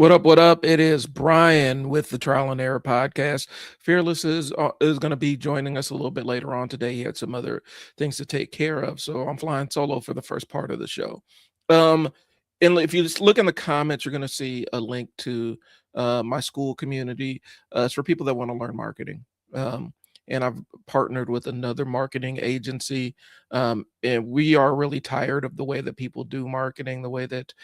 What up? What up? It is Brian with the Trial and Error podcast. Fearless is going to be joining us a little bit later on today. He had some other things to take care of, so I'm flying solo for the first part of the show. Um, and if you just look in the comments, you're going to see a link to my school community. It's for people that want to learn marketing. And I've partnered with another marketing agency, and we are really tired of the way that people do marketing, the way that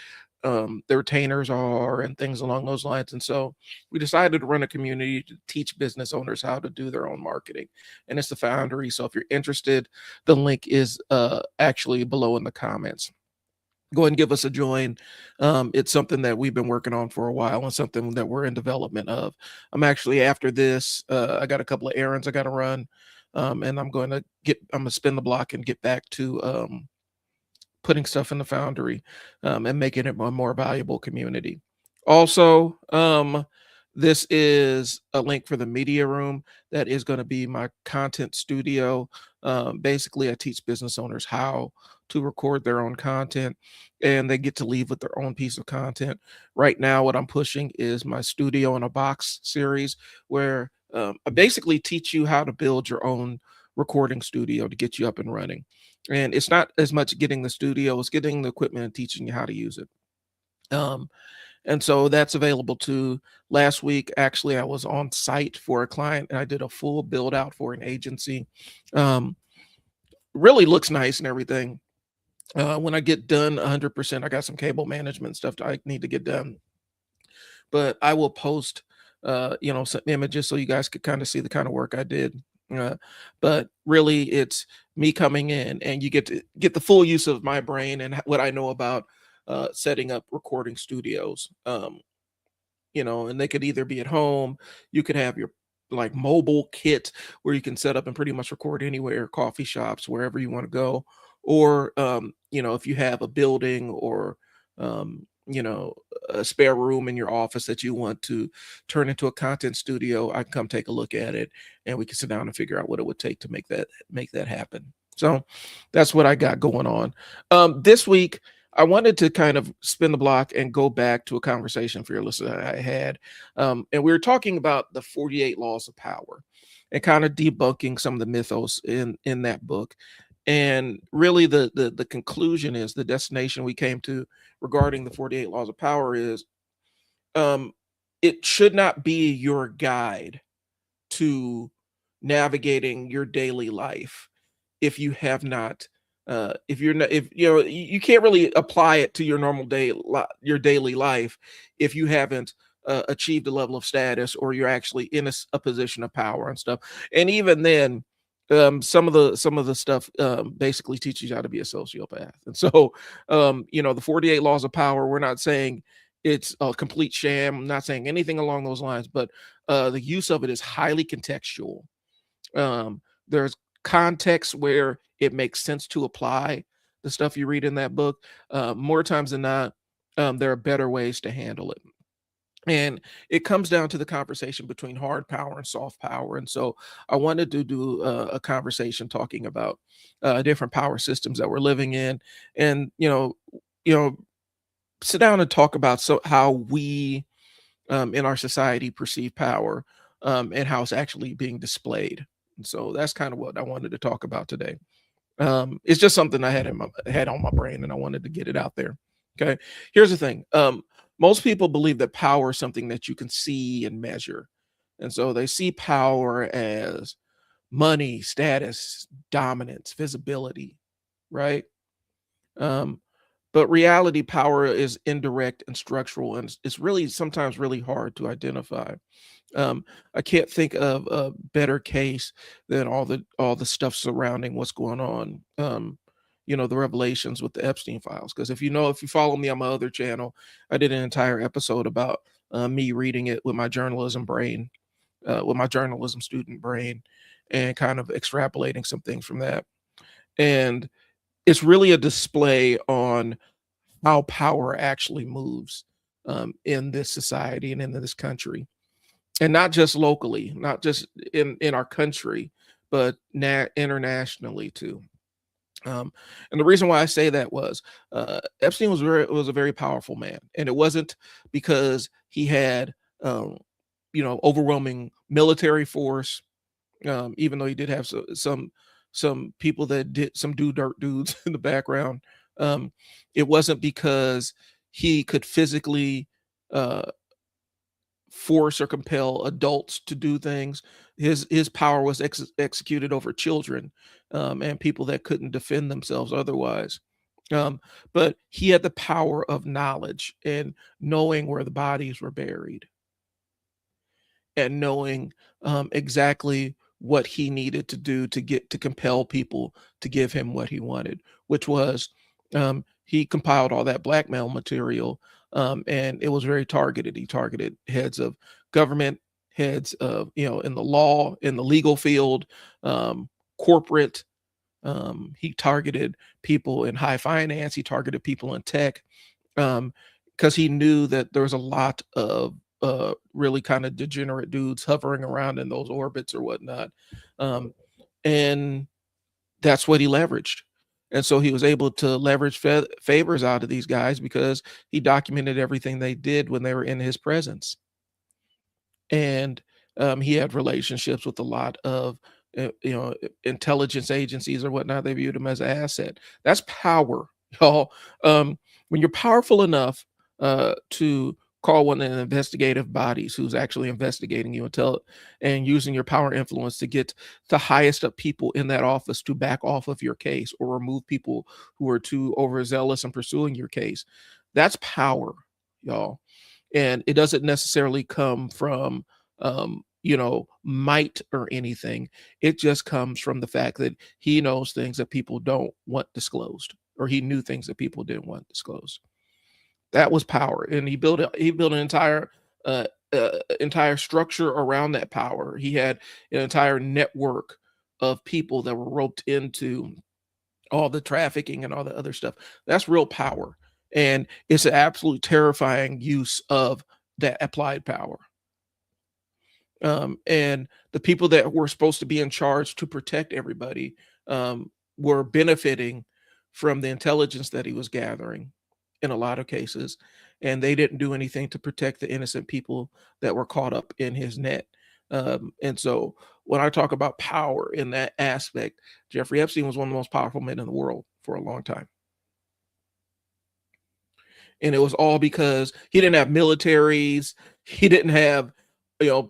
their retainers are and things along those lines. And so we decided to run a community to teach business owners how to do their own marketing. And it's the Foundry. So if you're interested, the link is actually below in the comments. Go ahead and give us a join. It's something that we've been working on for a while and something that we're in development of. I'm actually after this, I got a couple of errands I got to run. And I'm going to spin the block and get back to putting stuff in the Foundry and making it a more valuable community. Also, this is a link for the media room. That is going to be my content studio. Basically, I teach business owners how to record their own content, and they get to leave with their own piece of content. Right now, what I'm pushing is my Studio in a Box series, where I basically teach you how to build your own recording studio to get you up and running. And it's not as much getting the studio, it's getting the equipment and teaching you how to use it. Um, and so that's available too. Last week, actually, I was on site for a client and I did a full build out for an agency. Um, Really looks nice and everything. When I get done 100%, I got some cable management stuff that I need to get done. But I will post, some images so you guys could kind of see the kind of work I did. Uh, but really, it's me coming in, and you get to get the full use of my brain and what I know about setting up recording studios. And they could either be at home, you could have your like mobile kit where you can set up and pretty much record anywhere, coffee shops, wherever you want to go, or if you have a building or a spare room in your office that you want to turn into a content studio, I can come take a look at it and we can sit down and figure out what it would take to make that happen. So that's what I got going on. This week I wanted to kind of spin the block and go back to a conversation for your listeners that I had. And we were talking about the 48 laws of power and kind of debunking some of the mythos in that book. And really the conclusion is the destination we came to regarding the 48 laws of power is um, it should not be your guide to navigating your daily life if you have not if you're not if you can't really apply it to your your daily life if you haven't achieved a level of status or you're actually in a position of power and stuff. And even then, some of the stuff basically teaches you how to be a sociopath. And so the 48 laws of power, we're not saying it's a complete sham. I'm not saying anything along those lines, but the use of it is highly contextual. There's context where it makes sense to apply the stuff you read in that book. More times than not, there are better ways to handle it. And it comes down to the conversation between hard power and soft power. And so I wanted to do a conversation talking about different power systems that we're living in, and sit down and talk about how we in our society perceive power, and how it's actually being displayed. And so that's kind of what I wanted to talk about today. It's just something I had on my brain, and I wanted to get it out there. Okay, here's the thing. Most people believe that power is something that you can see and measure, and so they see power as money, status, dominance, visibility, right? Um, but reality power is indirect and structural, and it's really sometimes really hard to identify. I can't think of a better case than all the stuff surrounding what's going on. The revelations with the Epstein files. Because if you follow me on my other channel, I did an entire episode about me reading it with my journalism brain, with my journalism student brain, and kind of extrapolating some things from that. And it's really a display on how power actually moves in this society and in this country, and not just locally, not just in our country, but internationally too. Um, and the reason why I say that was Epstein was a very powerful man, and it wasn't because he had overwhelming military force. Even though he did have some people that did some do dirt dudes in the background. Um, it wasn't because he could physically uh, force or compel adults to do things. His power was executed over children and people that couldn't defend themselves otherwise. Um, but he had the power of knowledge and knowing where the bodies were buried and knowing exactly what he needed to do to get to compel people to give him what he wanted, which was he compiled all that blackmail material, and it was very targeted. He targeted heads of government, heads of in the law, in the legal field, corporate. He targeted people in high finance. He targeted people in tech um, because he knew that there was a lot of really kind of degenerate dudes hovering around in those orbits or whatnot, um, and that's what he leveraged. And so he was able to leverage favors out of these guys because he documented everything they did when they were in his presence, and he had relationships with a lot of intelligence agencies or whatnot. They viewed him as an asset. That's power, y'all. When you're powerful enough to call one of the investigative bodies who's actually investigating you and using your power and influence to get the highest up people in that office to back off of your case or remove people who are too overzealous in pursuing your case, that's power, y'all. And it doesn't necessarily come from might or anything. It just comes from the fact that he knows things that people don't want disclosed, or he knew things that people didn't want disclosed. That was power, and he built an entire structure around that power. He had an entire network of people that were roped into all the trafficking and all the other stuff. That's real power. And it's an absolute terrifying use of that applied power. And the people that were supposed to be in charge to protect everybody were benefiting from the intelligence that he was gathering in a lot of cases. And they didn't do anything to protect the innocent people that were caught up in his net. And so when I talk about power in that aspect, Jeffrey Epstein was one of the most powerful men in the world for a long time. And it was all because he didn't have militaries, he didn't have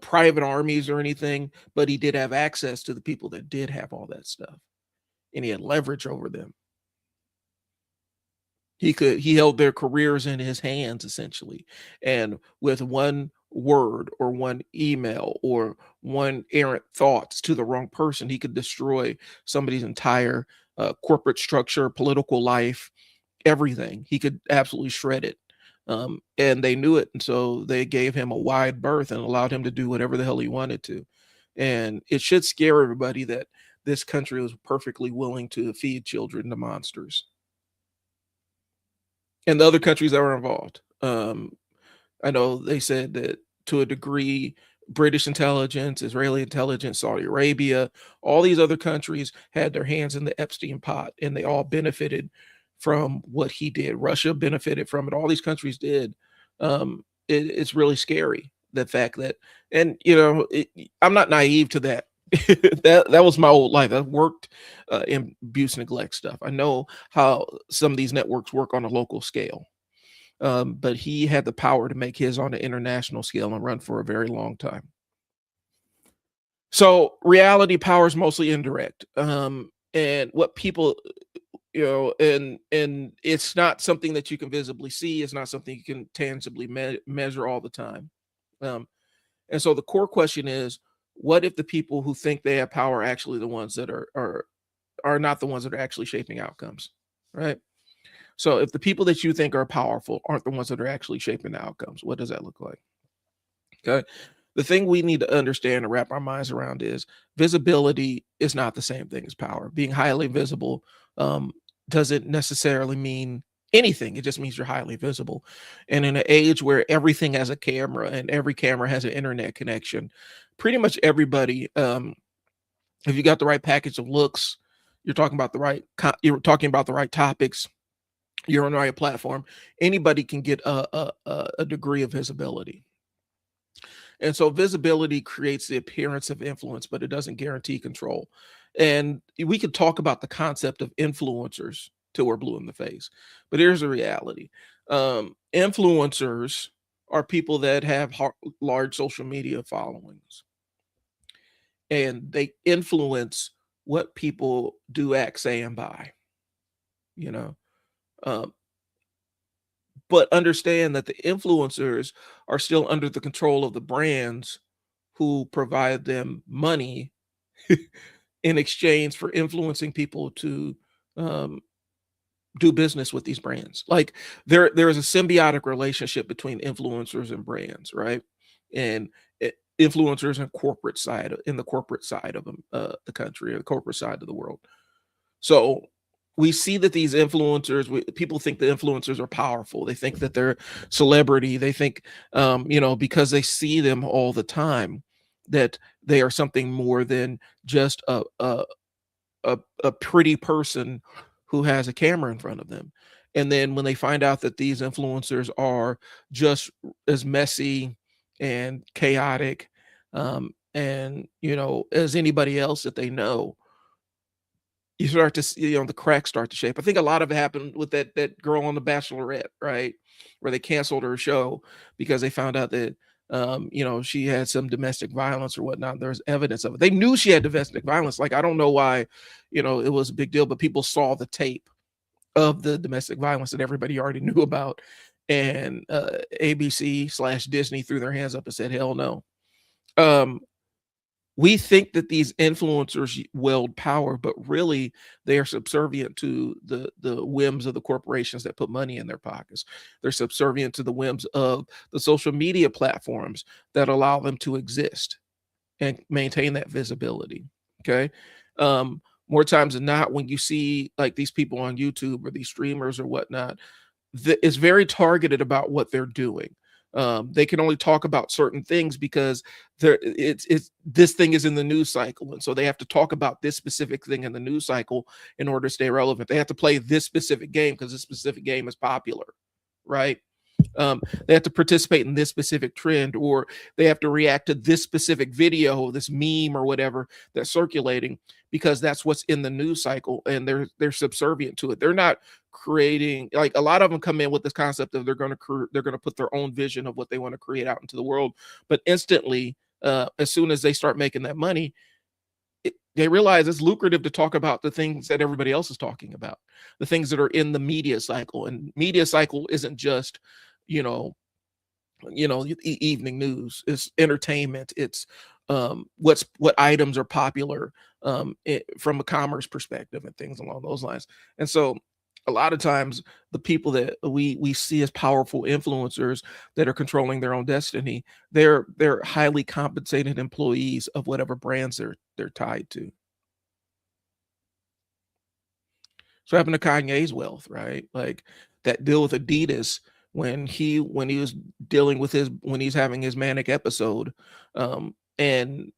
private armies or anything, but he did have access to the people that did have all that stuff, and he had leverage over them. He held their careers in his hands essentially, and with one word or one email or one errant thoughts to the wrong person, he could destroy somebody's entire corporate structure, political life, everything. He could absolutely shred it. And they knew it. And so they gave him a wide berth and allowed him to do whatever the hell he wanted to. And it should scare everybody that this country was perfectly willing to feed children to monsters and the other countries that were involved. I know they said that to a degree, British intelligence, Israeli intelligence, Saudi Arabia, all these other countries had their hands in the Epstein pot and they all benefited from what he did. Russia benefited from it. All these countries did. It's really scary, the fact that, and I'm not naive to that. That was my old life. I worked in abuse neglect stuff. I know how some of these networks work on a local scale. But he had the power to make his on an international scale and run for a very long time. So reality power is mostly indirect. And what people, and it's not something that you can visibly see. It's not something you can tangibly measure all the time. Um, and so the core question is, what if the people who think they have power are actually the ones that are not the ones that are actually shaping outcomes, right? So if the people that you think are powerful aren't the ones that are actually shaping the outcomes, what does that look like? Okay. The thing we need to understand and wrap our minds around is visibility is not the same thing as power. Being highly visible doesn't necessarily mean anything. It just means you're highly visible. And in an age where everything has a camera and every camera has an internet connection, pretty much everybody, if you got the right package of looks, you're talking about the right you're talking about the right topics, you're on the right platform, anybody can get a degree of visibility. And so visibility creates the appearance of influence, but it doesn't guarantee control. And we could talk about the concept of influencers till we're blue in the face. But here's the reality. Influencers are people that have large social media followings, and they influence what people do, act, say, and buy, you know. Um, but understand that the influencers are still under the control of the brands who provide them money in exchange for influencing people to um, do business with these brands. Like there is a symbiotic relationship between influencers and brands, right? And influencers and corporate side in the corporate side of the country or the corporate side of the world. So we see that these influencers, people think the influencers are powerful. They think that they're celebrity. They think, because they see them all the time, that they are something more than just a pretty person who has a camera in front of them. And then when they find out that these influencers are just as messy and chaotic, and as anybody else that they know, you start to see, the cracks start to shape. I think a lot of it happened with that girl on The Bachelorette, right? Where they canceled her show because they found out that she had some domestic violence or whatnot. There's evidence of it. They knew she had domestic violence. Like, I don't know why, it was a big deal, but people saw the tape of the domestic violence that everybody already knew about. And ABC/Disney threw their hands up and said, hell no. We think that these influencers wield power, but really they are subservient to the whims of the corporations that put money in their pockets. They're subservient to the whims of the social media platforms that allow them to exist and maintain that visibility. Okay. More times than not, when you see like these people on YouTube or these streamers or whatnot, it's very targeted about what they're doing. They can only talk about certain things because it's this thing is in the news cycle, and so they have to talk about this specific thing in the news cycle in order to stay relevant. They have to play this specific game because this specific game is popular, right? They have to participate in this specific trend, or they have to react to this specific video, this meme or whatever that's circulating, because that's what's in the news cycle, and they're subservient to it. They're not creating, like, a lot of them come in with this concept of they're going to put their own vision of what they want to create out into the world, but instantly, as soon as they start making that money, they realize it's lucrative to talk about the things that everybody else is talking about, the things that are in the media cycle. And media cycle isn't just, you know, evening news. It's entertainment. It's what items are popular from a commerce perspective and things along those lines. And so a lot of times the people that we see as powerful influencers that are controlling their own destiny, they're highly compensated employees of whatever brands they're tied to. So what happened to Kanye's wealth, right? Like that deal with Adidas when he was dealing with his when he's having his manic episode, and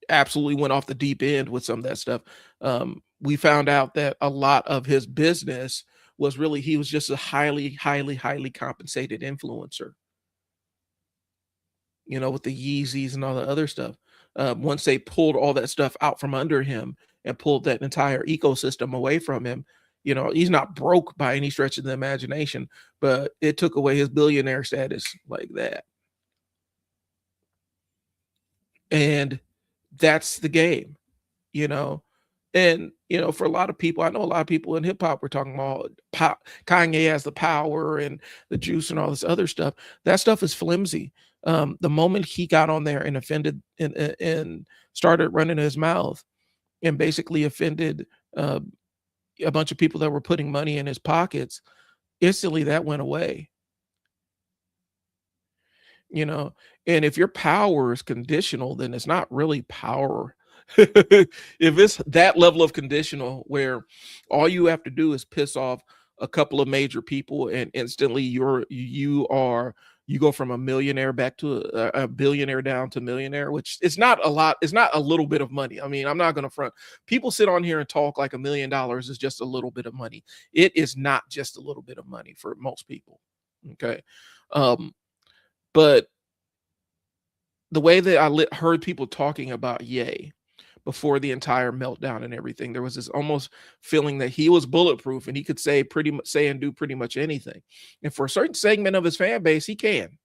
absolutely went off the deep end with some of that stuff. We found out that a lot of his business was really he was just a highly, highly, highly compensated influencer, with the Yeezys and all the other stuff. Once they pulled all that stuff out from under him and pulled that entire ecosystem away from him, he's not broke by any stretch of the imagination, but it took away his billionaire status like that. And that's the game, you know. And for a lot of people, I know a lot of people in hip hop were talking about Kanye has the power and the juice and all this other stuff. That stuff is flimsy. The moment he got on there and offended and started running his mouth and basically offended uh, a bunch of people that were putting money in his pockets, instantly that went away. you know and if your power is conditional, then it's not really power. If it's that level of conditional where all you have to do is piss off a couple of major people and instantly you are You go from a millionaire back to a billionaire down to millionaire, which it's not a lot. It's not a little bit of money. I mean, I'm not going to front. People sit on here and talk like $1 million is just a little bit of money. It is not just a little bit of money for most people. Okay. Um, but the way that heard people talking about Ye before the entire meltdown and everything, there was this almost feeling that he was bulletproof and he could say pretty much say and do pretty much anything. And for a certain segment of his fan base, he can.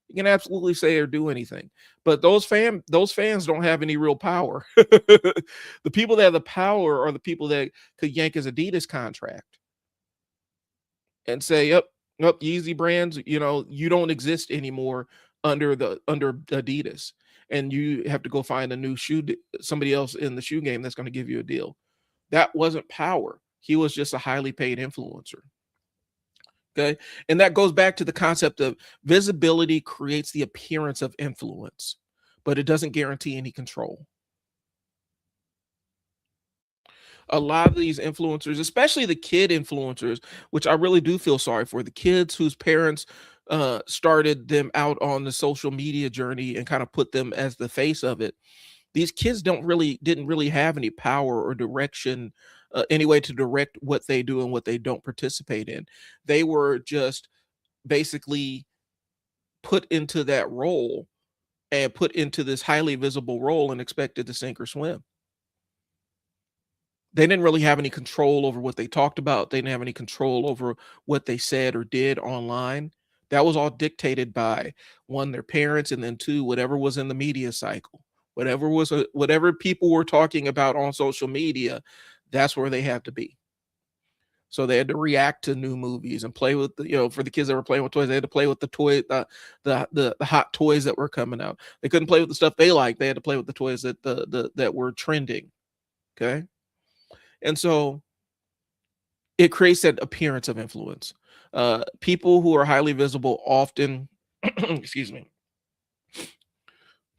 He can absolutely say or do anything. But those fans don't have any real power. The people that have the power are the people that could yank his Adidas contract and say, "Yep, yep, Yeezy brands, you don't exist anymore under Adidas, and you have to go find a new somebody else in the shoe game that's going to give you a deal." That wasn't power. He was just a highly paid influencer. Okay. And that goes back to the concept of visibility creates the appearance of influence, but it doesn't guarantee any control. A lot of these influencers, especially the kid influencers, which I really do feel sorry for, the kids whose parents started them out on the social media journey and kind of put them as the face of it. These kids didn't really have any power or direction, any way to direct what they do and what they don't participate in. They were just basically put into that role and put into this highly visible role and expected to sink or swim. They didn't really have any control over what they talked about. They didn't have any control over what they said or did online. That was all dictated by, one, their parents, and then two, whatever was in the media cycle. Whatever people were talking about on social media, that's where they had to be. So they had to react to new movies and play with for the kids that were playing with toys, they had to play with the hot toys that were coming out. They couldn't play with the stuff they liked. They had to play with the toys that were trending. Okay. And so it creates that appearance of influence. People who are highly visible often, excuse me,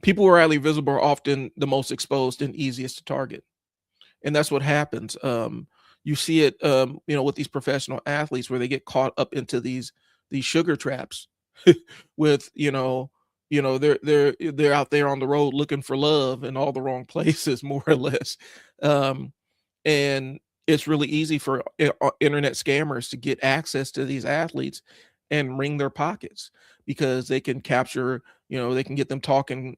people who are highly visible are often the most exposed and easiest to target. And that's what happens. You see it, with these professional athletes where they get caught up into these sugar traps with, they're out there on the road looking for love in all the wrong places, more or less. And it's really easy for internet scammers to get access to these athletes and ring their pockets because they can capture, they can get them talking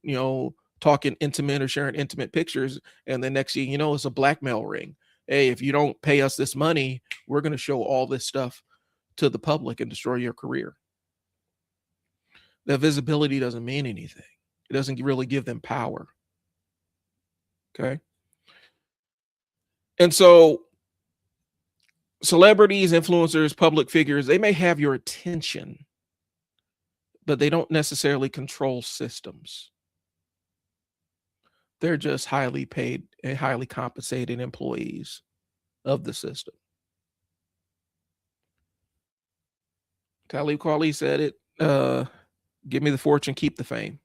intimate or sharing intimate pictures. And the next thing you know, it's a blackmail ring. Hey, if you don't pay us this money, we're going to show all this stuff to the public and destroy your career. That visibility doesn't mean anything. It doesn't really give them power. Okay. And so celebrities, influencers, public figures, they may have your attention, but they don't necessarily control systems. They're just highly paid and highly compensated employees of the system. Talib Kweli said it, give me the fortune, keep the fame.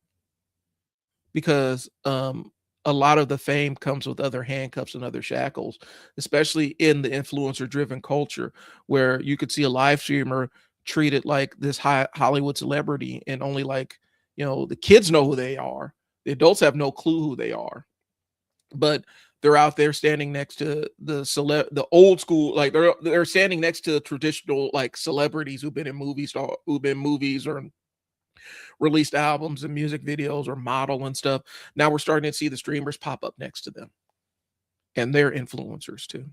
Because a lot of the fame comes with other handcuffs and other shackles, especially in the influencer driven culture where you could see a live streamer treated like this high Hollywood celebrity and only the kids know who they are. The adults have no clue who they are. But they're out there standing next to the old school, like they're standing next to traditional like celebrities who've been in movies or released albums and music videos or model and stuff. Now we're starting to see the streamers pop up next to them. And they're influencers too.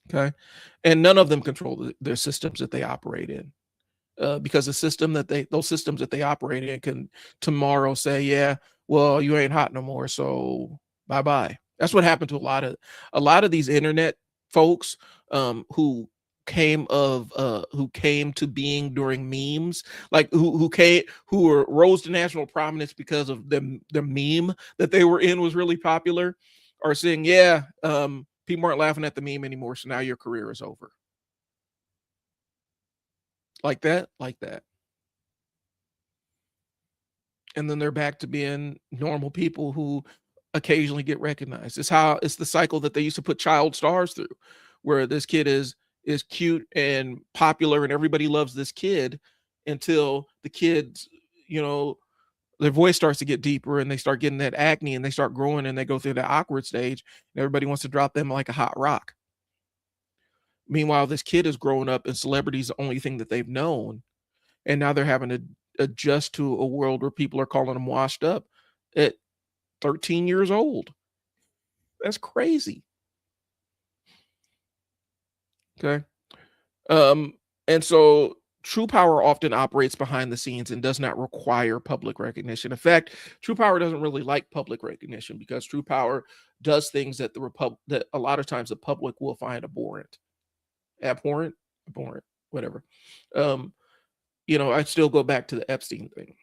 Okay. And none of them control their systems that they operate in. Because those systems that they operate in can tomorrow say, yeah, well, you ain't hot no more. So bye-bye. That's what happened to a lot of these internet folks who came to being during memes, like who rose to national prominence because of the meme that they were in was really popular, are saying, yeah, people aren't laughing at the meme anymore, so now your career is over. Like that. And then they're back to being normal people who occasionally get recognized. It's the cycle that they used to put child stars through, where this kid is cute and popular and everybody loves this kid, until the kids, you know, their voice starts to get deeper and they start getting that acne and they start growing and they go through that awkward stage and everybody wants to drop them like a hot rock. Meanwhile, this kid is growing up and celebrity is the only thing that they've known. And now they're having to adjust to a world where people are calling them washed up at 13 years old. That's crazy. Okay. Um, and so true power often operates behind the scenes and does not require public recognition. In fact, true power doesn't really like public recognition because true power does things that that a lot of times the public will find abhorrent, whatever. Um, I still go back to the Epstein thing.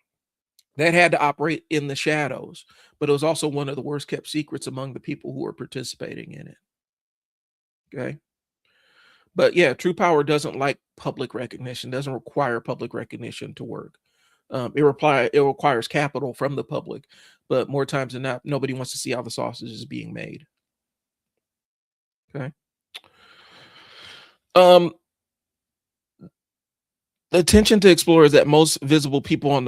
That had to operate in the shadows, but it was also one of the worst kept secrets among the people who were participating in it. Okay. But yeah, true power doesn't like public recognition, doesn't require public recognition to work. It requires capital from the public, but more times than not, nobody wants to see how the sausage is being made. Okay. Um, the attention to explore is that most visible people are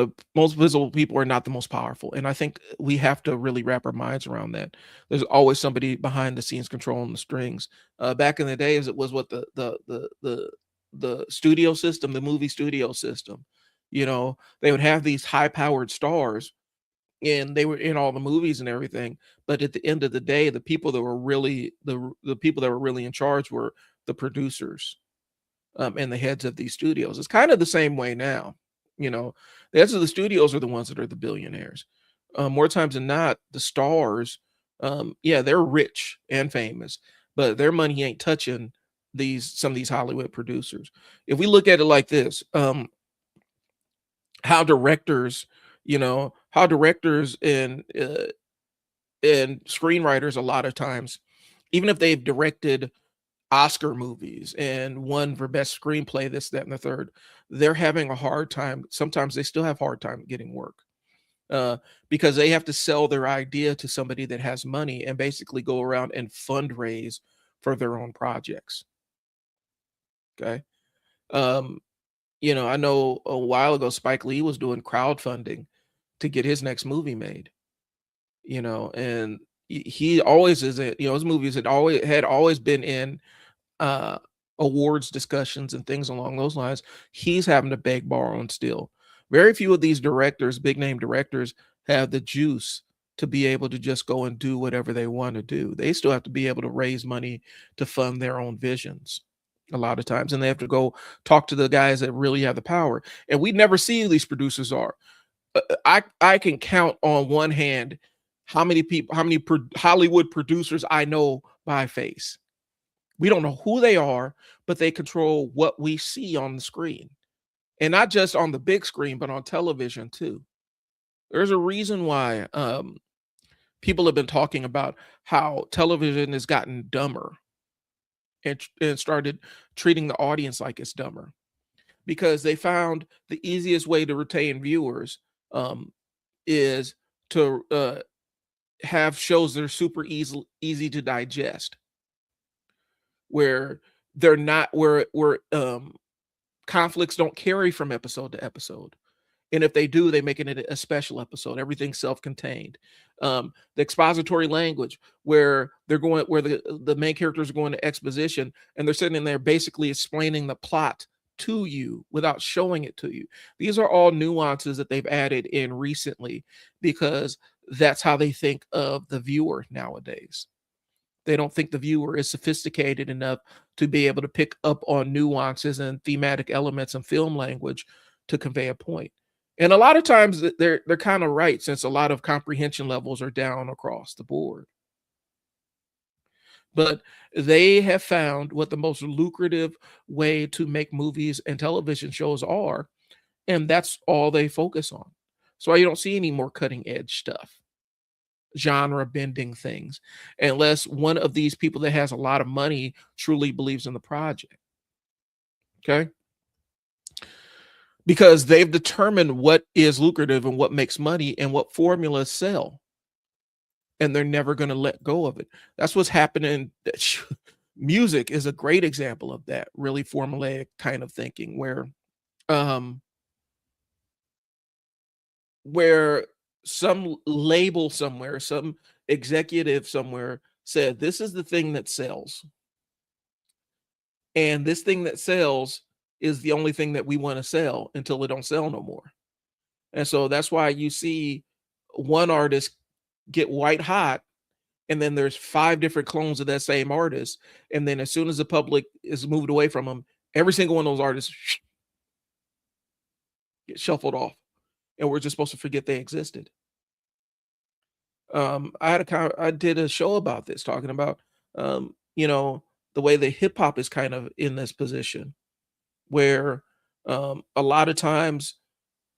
not the most powerful, and I think we have to really wrap our minds around that. There's always somebody behind the scenes controlling the strings. Back in the days, it was what the studio system, the movie studio system. They would have these high powered stars, and they were in all the movies and everything. But at the end of the day, the people that were really in charge were the producers, and the heads of these studios. It's kind of the same way now. You know, the heads of the studios are the ones that are the billionaires. More times than not, the stars, yeah, they're rich and famous, but their money ain't touching some of these Hollywood producers. If we look at it like this, how directors, how directors and screenwriters a lot of times, even if they've directed Oscar movies and won for best screenplay, this, that, and the third, they're having a hard time. Sometimes they still have hard time getting work, because they have to sell their idea to somebody that has money and basically go around and fundraise for their own projects. Okay. Um, I know a while ago Spike Lee was doing crowdfunding to get his next movie made, and he always is, his movies had always been in uh, awards discussions and things along those lines. He's having to beg, borrow, and steal. Very few of these directors, big name directors, have the juice to be able to just go and do whatever they want to do. They still have to be able to raise money to fund their own visions a lot of times, and they have to go talk to the guys that really have the power. And we never see who these producers are. I can count on one hand how many Hollywood producers I know by face. We don't know who they are, but they control what we see on the screen. And not just on the big screen, but on television too. There's a reason why people have been talking about how television has gotten dumber and started treating the audience like it's dumber because they found the easiest way to retain viewers, is to have shows that are super easy to digest, where they're not where conflicts don't carry from episode to episode. And if they do, they make it a special episode. Everything's self-contained. The expository language, where the main characters are going to exposition and they're sitting in there basically explaining the plot to you without showing it to you. These are all nuances that they've added in recently because that's how they think of the viewer nowadays. They don't think the viewer is sophisticated enough to be able to pick up on nuances and thematic elements and film language to convey a point. And a lot of times they're kind of right, since a lot of comprehension levels are down across the board. But they have found what the most lucrative way to make movies and television shows are, and that's all they focus on. So you don't see any more cutting edge stuff, genre bending things, unless one of these people that has a lot of money truly believes in the project. Okay. Because they've determined what is lucrative and what makes money and what formulas sell. And they're never going to let go of it. That's what's happening. Music is a great example of that, really formulaic kind of thinking where, um, where some label somewhere, some executive somewhere said, "This is the thing that sells, and this thing that sells is the only thing that we wanna sell until it don't sell no more." And so that's why you see one artist get white hot, and then there's 5 different clones of that same artist, and then as soon as the public is moved away from them, every single one of those artists get shuffled off, and we're just supposed to forget they existed. I did a show about this, talking about, you know, the way that hip hop is kind of in this position where, a lot of times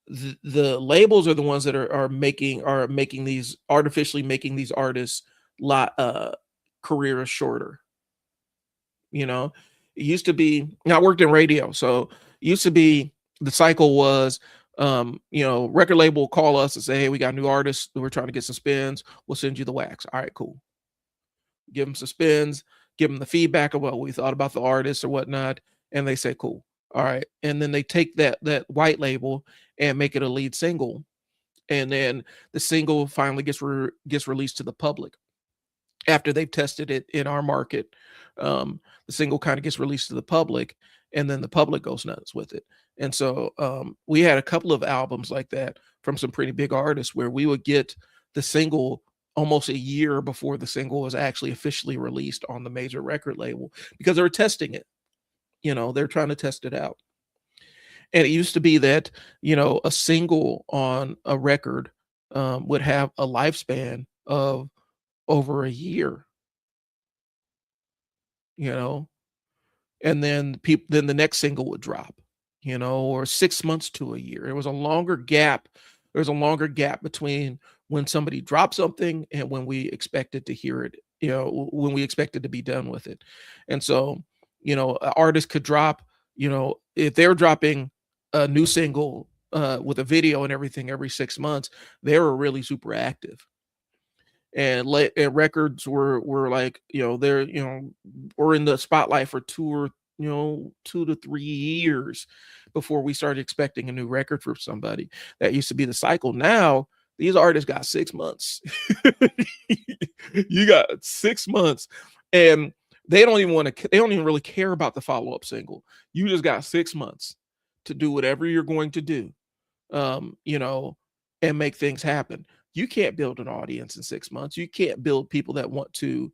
the labels are the ones that are making these artificially making these artists lot careers shorter. You know, it used to be, I worked in radio, so it used to be the cycle was, record label will call us and say, "Hey, we got new artists. We're trying to get some spins. We'll send you the wax." All right, cool. Give them some spins, give them the feedback of what we thought about the artist or whatnot, and they say, "Cool." All right, and then they take that white label and make it a lead single, and then the single finally gets released to the public after they've tested it in our market. The single kind of gets released to the public, and then the public goes nuts with it. And so we had a couple of albums like that from some pretty big artists where we would get the single almost a year before the single was actually officially released on the major record label because they were testing it. They're trying to test it out. And it used to be that, a single on a record would have a lifespan of over a year, you know, and then the next single would drop, or 6 months to a year. There was a longer gap. There's a longer gap between when somebody dropped something and when we expected to hear it, when we expected to be done with it. And so, an artist could drop, if they're dropping a new single with a video and everything every 6 months, they were really super active. And records were like, they're, were in the spotlight for 2 to 3 years before we started expecting a new record for somebody. That used to be the cycle. Now these artists got 6 months. You got 6 months, and they don't even really care about the follow-up single. You just got 6 months to do whatever you're going to do, um, you know, and make things happen. You can't build an audience in 6 months. You can't build people that want to,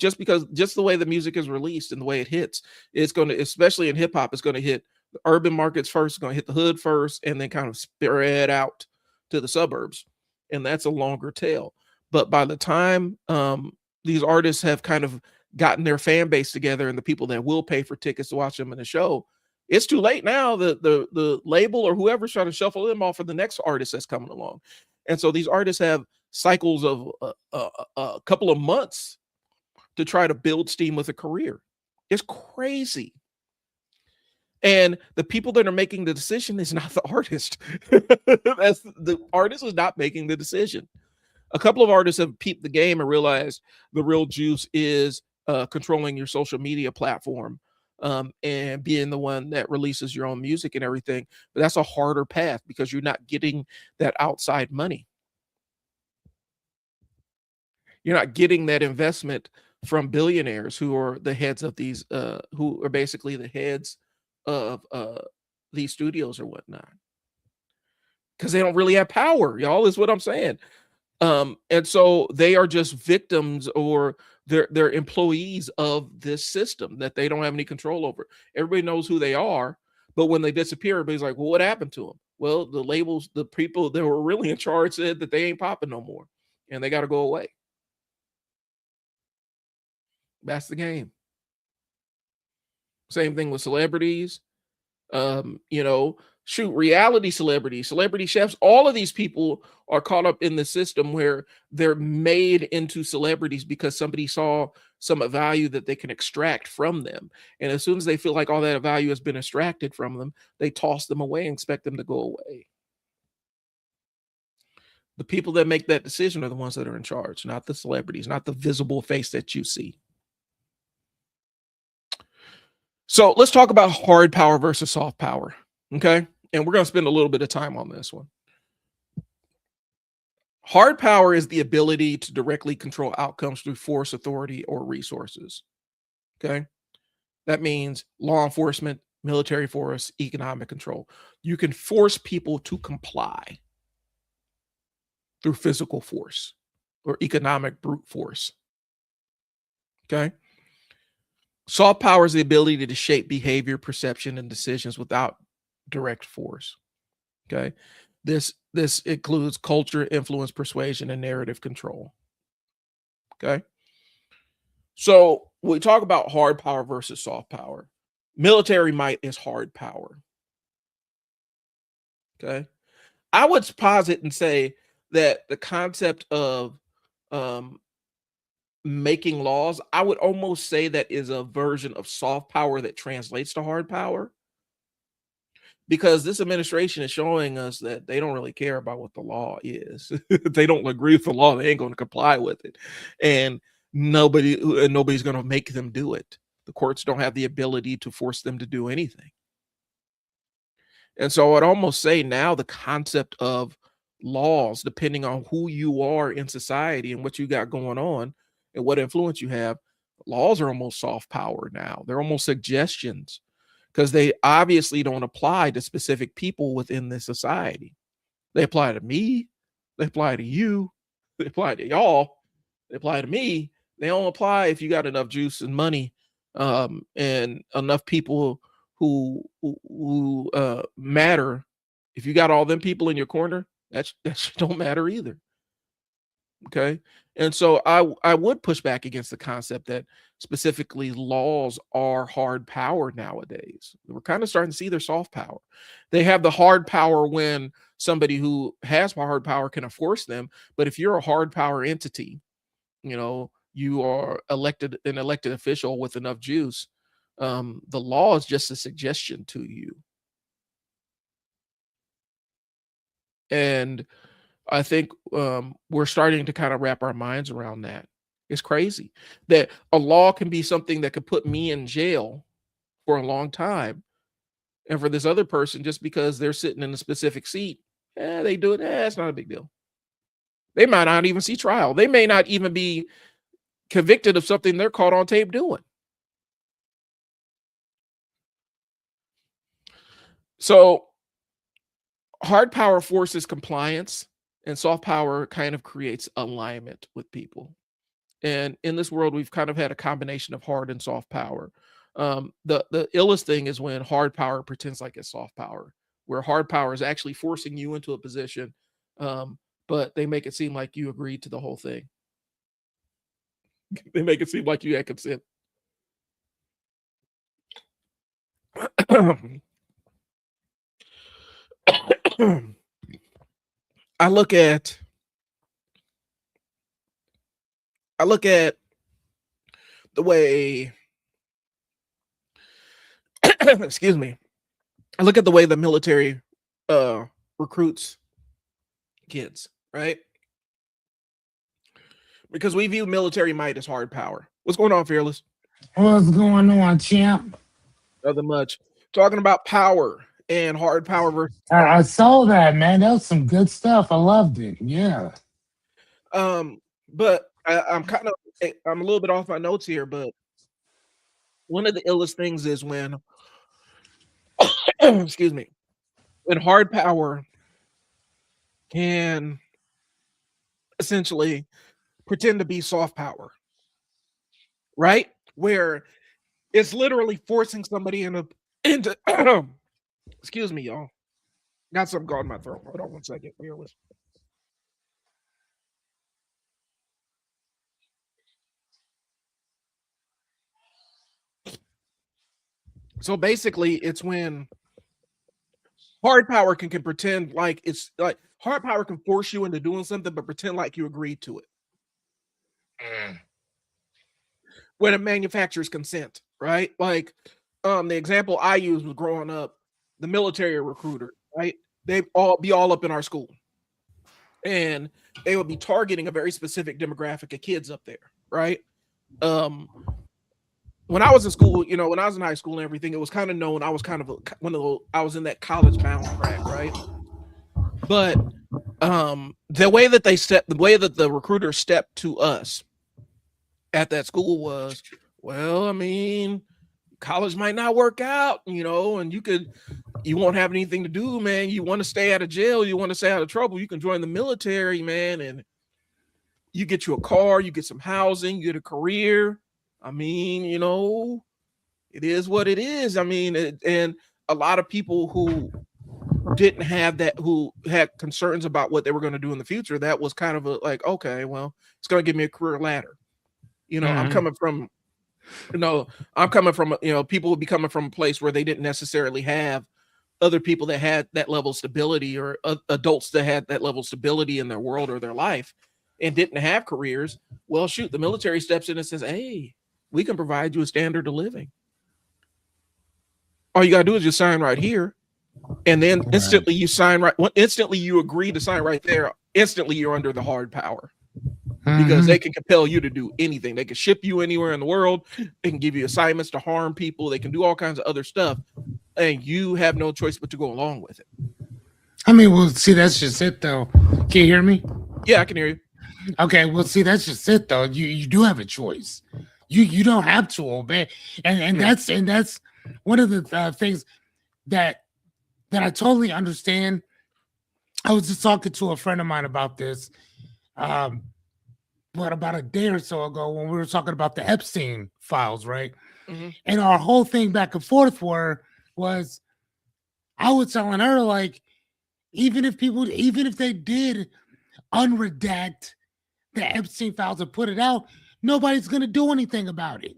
just the way the music is released and the way it hits, it's going to, especially in hip hop, it's going to hit the urban markets first, it's going to hit the hood first, and then kind of spread out to the suburbs. And that's a longer tail. But by the time these artists have kind of gotten their fan base together and the people that will pay for tickets to watch them in the show, it's too late now. The label or whoever's trying to shuffle them off for the next artist that's coming along. And so these artists have cycles of a couple of months to try to build steam with a career. It's crazy. And the people that are making the decision is not the artist. That's the artist is not making the decision. A couple of artists have peeped the game and realized the real juice is controlling your social media platform, and being the one that releases your own music and everything. But that's a harder path because you're not getting that outside money. You're not getting that investment from billionaires who are the heads of these, who are basically the heads of these studios or whatnot, because they don't really have power, y'all. Is what I'm saying. And so they are just victims, or they're employees of this system that they don't have any control over. Everybody knows who they are, but when they disappear, everybody's like, "Well, what happened to them?" Well, the labels, the people that were really in charge said that they ain't popping no more, and they got to go away. That's the game. Same thing with celebrities. Shoot, reality celebrities, celebrity chefs, all of these people are caught up in the system where they're made into celebrities because somebody saw some value that they can extract from them. And as soon as they feel like all that value has been extracted from them, they toss them away and expect them to go away. The people that make that decision are the ones that are in charge, not the celebrities, not the visible face that you see. So let's talk about hard power versus soft power. Okay. And we're going to spend a little bit of time on this one. Hard power is the ability to directly control outcomes through force, authority, or resources. Okay. That means law enforcement, military force, economic control. You can force people to comply through physical force or economic brute force. Okay. Soft power is the ability to shape behavior, perception, and decisions without direct force. Okay. This includes culture, influence, persuasion, and narrative control. Okay. So we talk about hard power versus soft power. Military might is hard power. Okay. I would posit and say that the concept of um, making laws, I would almost say that is a version of soft power that translates to hard power, because this administration is showing us that they don't really care about what the law is. They don't agree with the law, they ain't going to comply with it. And nobody's going to make them do it. The courts don't have the ability to force them to do anything. And so I'd almost say now the concept of laws, depending on who you are in society and what you got going on and what influence you have, laws are almost soft power now. They're almost suggestions because they obviously don't apply to specific people within the society. They apply to me, they apply to you, they apply to y'all, they apply to me. They don't apply if you got enough juice and money and enough people who matter. If you got all them people in your corner, that don't matter either. Okay. And so I would push back against the concept that specifically laws are hard power nowadays. We're kind of starting to see their soft power. They have the hard power when somebody who has hard power can enforce them. But if you're a hard power entity, you are an elected official with enough juice, the law is just a suggestion to you. And I think we're starting to kind of wrap our minds around that. It's crazy that a law can be something that could put me in jail for a long time. And for this other person, just because they're sitting in a specific seat, they do it. It's not a big deal. They might not even see trial. They may not even be convicted of something they're caught on tape doing. So hard power forces compliance, and soft power kind of creates alignment with people. And in this world, we've kind of had a combination of hard and soft power. The illest thing is when hard power pretends like it's soft power, where hard power is actually forcing you into a position, but they make it seem like you agreed to the whole thing. They make it seem like you had consent. I look at the way excuse me. I look at the way the military recruits kids, right? Because we view military might as hard power. What's going on, Fearless? What's going on, champ? Nothing much. Talking about power and hard power versus I saw that, man. That was some good stuff. I loved it. Yeah. but I'm a little bit off my notes here, but one of the illest things is when excuse me, when hard power can essentially pretend to be soft power, right? Where it's literally forcing somebody into excuse me, y'all. Got something going in my throat. Hold on one second. Fearless. So basically, it's when hard power can pretend like it's like hard power can force you into doing something, but pretend like you agreed to it. When it manufactures consent, right? Like the example I used was growing up, the military recruiter, right? They'd all be all up in our school. And they would be targeting a very specific demographic of kids up there, right? When I was in school, when I was in high school and everything, it was kind of known I was kind of I was in that college bound track, right? But the way that the recruiter stepped to us at that school was, well, I mean, college might not work out, and you won't have anything to do, man. You want to stay out of jail, you want to stay out of trouble, you can join the military, man, and you get you a car, you get some housing, you get a career. I mean, it is what it is. I mean, and a lot of people who didn't have that, who had concerns about what they were going to do in the future, that was kind of like, okay, well, it's going to give me a career ladder. I'm coming from, people would be coming from a place where they didn't necessarily have other people that had that level of stability, or adults that had that level of stability in their world or their life and didn't have careers. Well, shoot, the military steps in and says, hey, we can provide you a standard of living. All you got to do is just sign right here. And then instantly you sign right. Instantly you agree to sign right there. Instantly you're under the hard power, because they can compel you to do anything. They can ship you anywhere in the world. They can give you assignments to harm people. They can do all kinds of other stuff, and you have no choice but to go along with it. I mean, well, see, that's just it, though. Can you hear me? Yeah, I can hear you. Okay, well, see, that's just it, though. You do have a choice. You don't have to obey, and that's one of the things that I totally understand. I was just talking to a friend of mine about this, about a day or so ago, when we were talking about the Epstein files, right? Mm-hmm. And our whole thing back and forth was I was telling her, like, even if they did unredact the Epstein files and put it out, nobody's gonna do anything about it.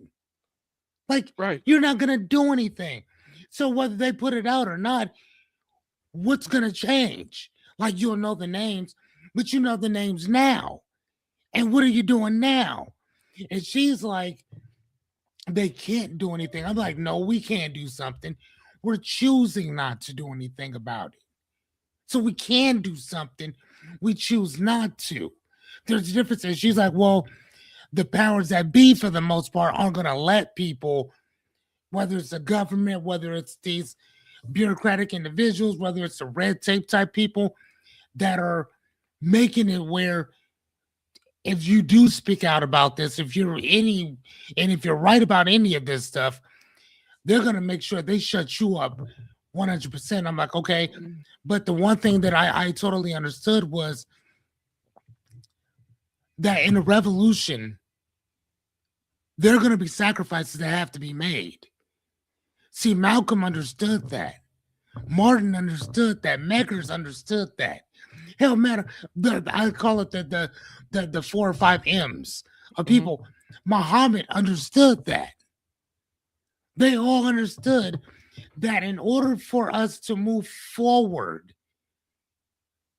Like, right. You're not gonna do anything. So whether they put it out or not, what's gonna change? Like, you'll know the names, but you know the names now. And what are you doing now? And she's like, they can't do anything. I'm like, no, we can't do something. We're choosing not to do anything about it. So we can do something. We choose not to. There's a difference. And she's like, well, the powers that be, for the most part, aren't going to let people, whether it's the government, whether it's these bureaucratic individuals, whether it's the red tape type people that are making it where if you do speak out about this, if you're right about any of this stuff, they're going to make sure they shut you up 100%. I'm like, okay. But the one thing that I totally understood was that in a revolution, there are going to be sacrifices that have to be made. See, Malcolm understood that. Martin understood that. Meckers understood that. Hell, matter. I call it the 4 or 5 M's of people. Mm-hmm. Muhammad understood that. They all understood that in order for us to move forward,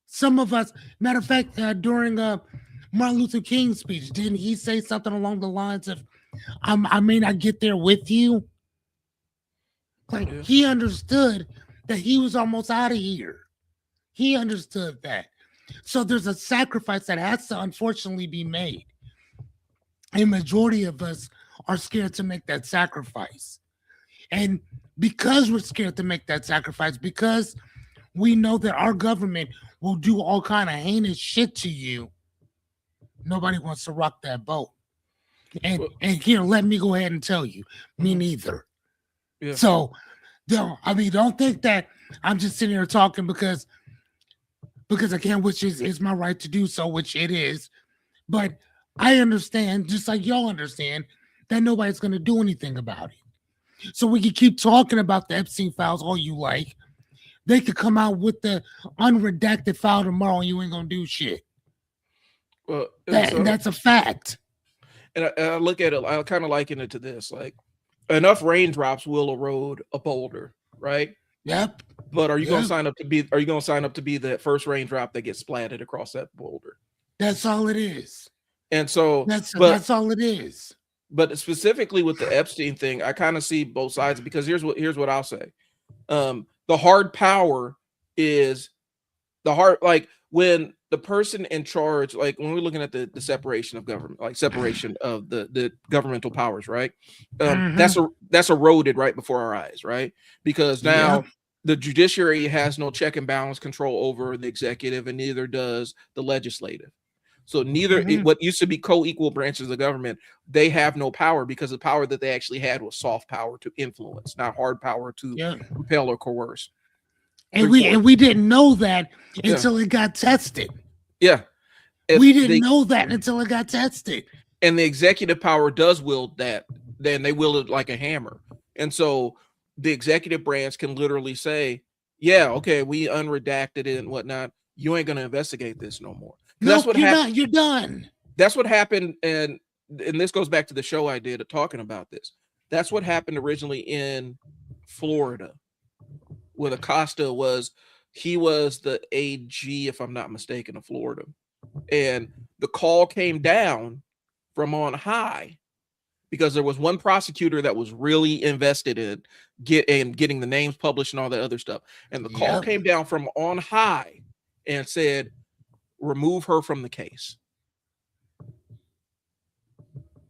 some of us, matter of fact, during Martin Luther King's speech, didn't he say something along the lines of, I may not get there with you? Like, he understood that he was almost out of here. He understood that. So there's a sacrifice that has to unfortunately be made. A majority of us are scared to make that sacrifice. And because we're scared to make that sacrifice, because we know that our government will do all kind of heinous shit to you, nobody wants to rock that boat. And here, let me go ahead and tell you, me neither. Yeah. So, don't think that I'm just sitting here talking because I can, which is my right to do so, which it is. But I understand, just like y'all understand, that nobody's going to do anything about it. So we can keep talking about the Epstein files all you like. They could come out with the unredacted file tomorrow and you ain't going to do shit. Well, that's a fact. And I look at it, I kind of liken it to this, like, enough raindrops will erode a boulder, right? Yep. But are you going to sign up to be that first raindrop that gets splatted across that boulder? That's all it is. And so that's all it is. But specifically with the Epstein thing, I kind of see both sides, because here's what I'll say. The hard power is like when the person in charge, like when we're looking at the separation of government, like separation of the governmental powers, right? That's eroded right before our eyes, right? Because now the judiciary has no check and balance control over the executive, and neither does the legislative. So what used to be co-equal branches of government, they have no power, because the power that they actually had was soft power to influence, not hard power to compel or coerce. And we didn't know that until it got tested. Yeah. We didn't know that until it got tested. And the executive power does wield that, then they wield it like a hammer. And so the executive branch can literally say, yeah, okay, we unredacted it and whatnot. You ain't going to investigate this no more. That's what happened. You're done. That's what happened. And this goes back to the show I did talking about this. That's what happened originally in Florida, with Acosta. He was the AG, if I'm not mistaken, of Florida. And the call came down from on high, because there was one prosecutor that was really invested in getting the names published and all that other stuff. And the call came down from on high and said, remove her from the case.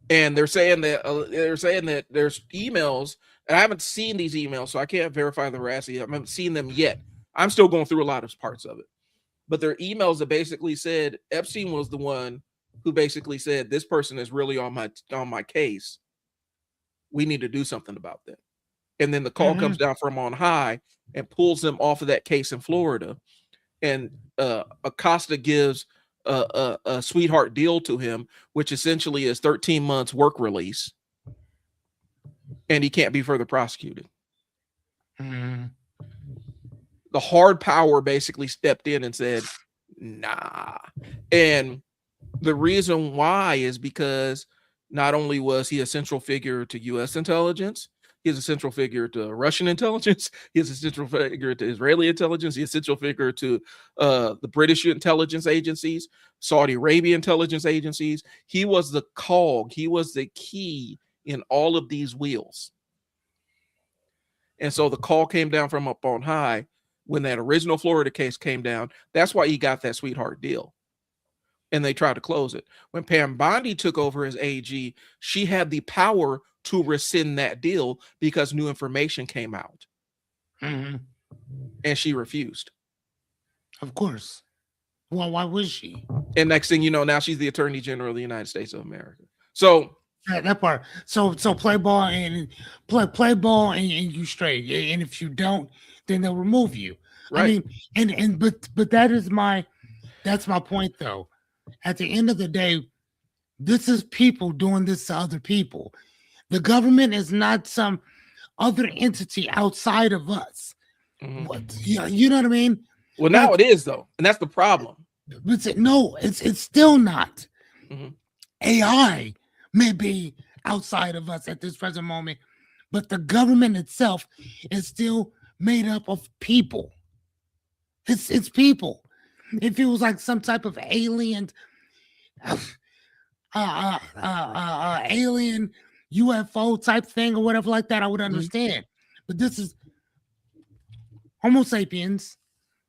And they're saying that there's emails, and I haven't seen these emails, so I can't verify the veracity. I haven't seen them yet. I'm still going through a lot of parts of it. But there are emails that basically said Epstein was the one who basically said, this person is really on my case. We need to do something about that. And then the call comes down from on high and pulls them off of that case in Florida. And Acosta gives a sweetheart deal to him, which essentially is 13 months work release, and he can't be further prosecuted. The hard power basically stepped in and said, nah. And the reason why is because not only was he a central figure to U.S. intelligence, he's a central figure to Russian intelligence, he's a central figure to Israeli intelligence, he's a central figure to the British intelligence agencies, Saudi Arabia intelligence agencies. He was the cog, he was the key in all of these wheels. And so the call came down from up on high when that original Florida case came down. That's why he got that sweetheart deal. And they tried to close it. When Pam Bondi took over as AG, she had the power to rescind that deal because new information came out. And she refused. Of course. Well, why was she? And next thing you know, now she's the Attorney General of the United States of America. So that part. So play ball and play ball and you straight. And if you don't, then they'll remove you. Right. I mean, but that's my point though. At the end of the day, this is people doing this to other people. The government is not some other entity outside of us. What, you know what I mean? Well, now it is though, and that's the problem. No, it's still not. AI may be outside of us at this present moment, but the government itself is still made up of people. It's people. If it was like some type of alien, alien UFO type thing or whatever like that, I would understand. But this is Homo sapiens,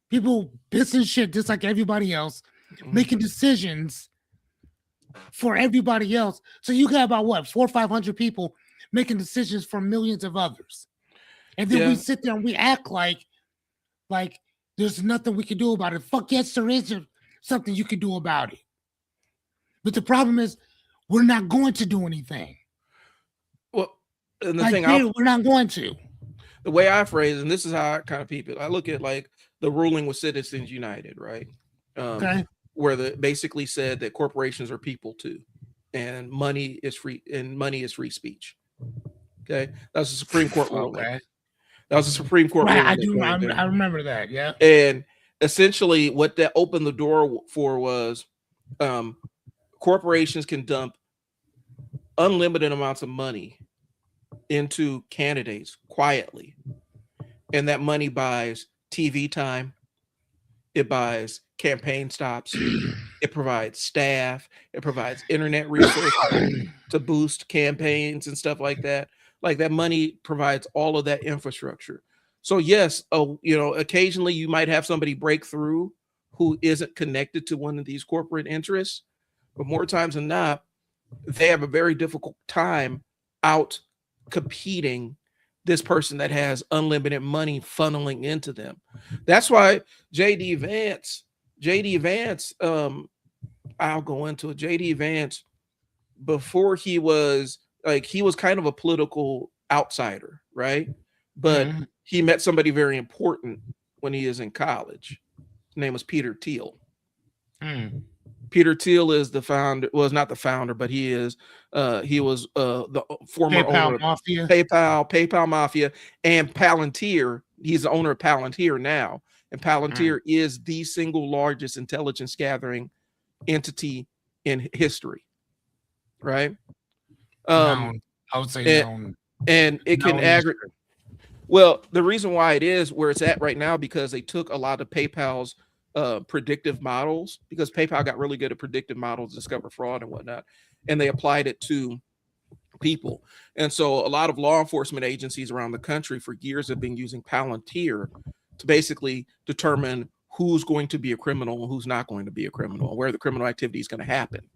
people pissing shit just like everybody else, making decisions for everybody else. So you got about what, 400 or 500 people making decisions for millions of others, and then we sit there and we act like there's nothing we can do about it. Fuck yes, there is something you can do about it. But the problem is, we're not going to do anything. Well, and we're not going to. The way I phrase, and this is how I kind of peep it, I look at like the ruling with Citizens United, right? Where basically said that corporations are people too, and money is free speech. Okay, that's the Supreme Court ruling. Okay. That was a Supreme Court ruling. I remember that. Yeah. And essentially, what that opened the door for was corporations can dump unlimited amounts of money into candidates quietly, and that money buys TV time, it buys campaign stops, it provides staff, it provides internet resources to boost campaigns and stuff like that. Like that money provides all of that infrastructure. So yes, occasionally you might have somebody break through who isn't connected to one of these corporate interests, but more times than not, they have a very difficult time out competing this person that has unlimited money funneling into them. That's why JD Vance, I'll go into it. JD Vance, before he was kind of a political outsider, right? But Mhm. he met somebody very important when he is in college. His name was Peter Thiel. Mm. Peter Thiel is the founder, well, not the founder, but he was the former owner PayPal of Mafia. PayPal Mafia, and Palantir. He's the owner of Palantir now, and Palantir is the single largest intelligence gathering entity in history, right? Known. I would say known. And it can Known aggregate. history. Well, the reason why it is where it's at right now, because they took a lot of PayPal's predictive models, because PayPal got really good at predictive models, discover fraud and whatnot, and they applied it to people. And so a lot of law enforcement agencies around the country for years have been using Palantir to basically determine who's going to be a criminal and who's not going to be a criminal, and where the criminal activity is going to happen.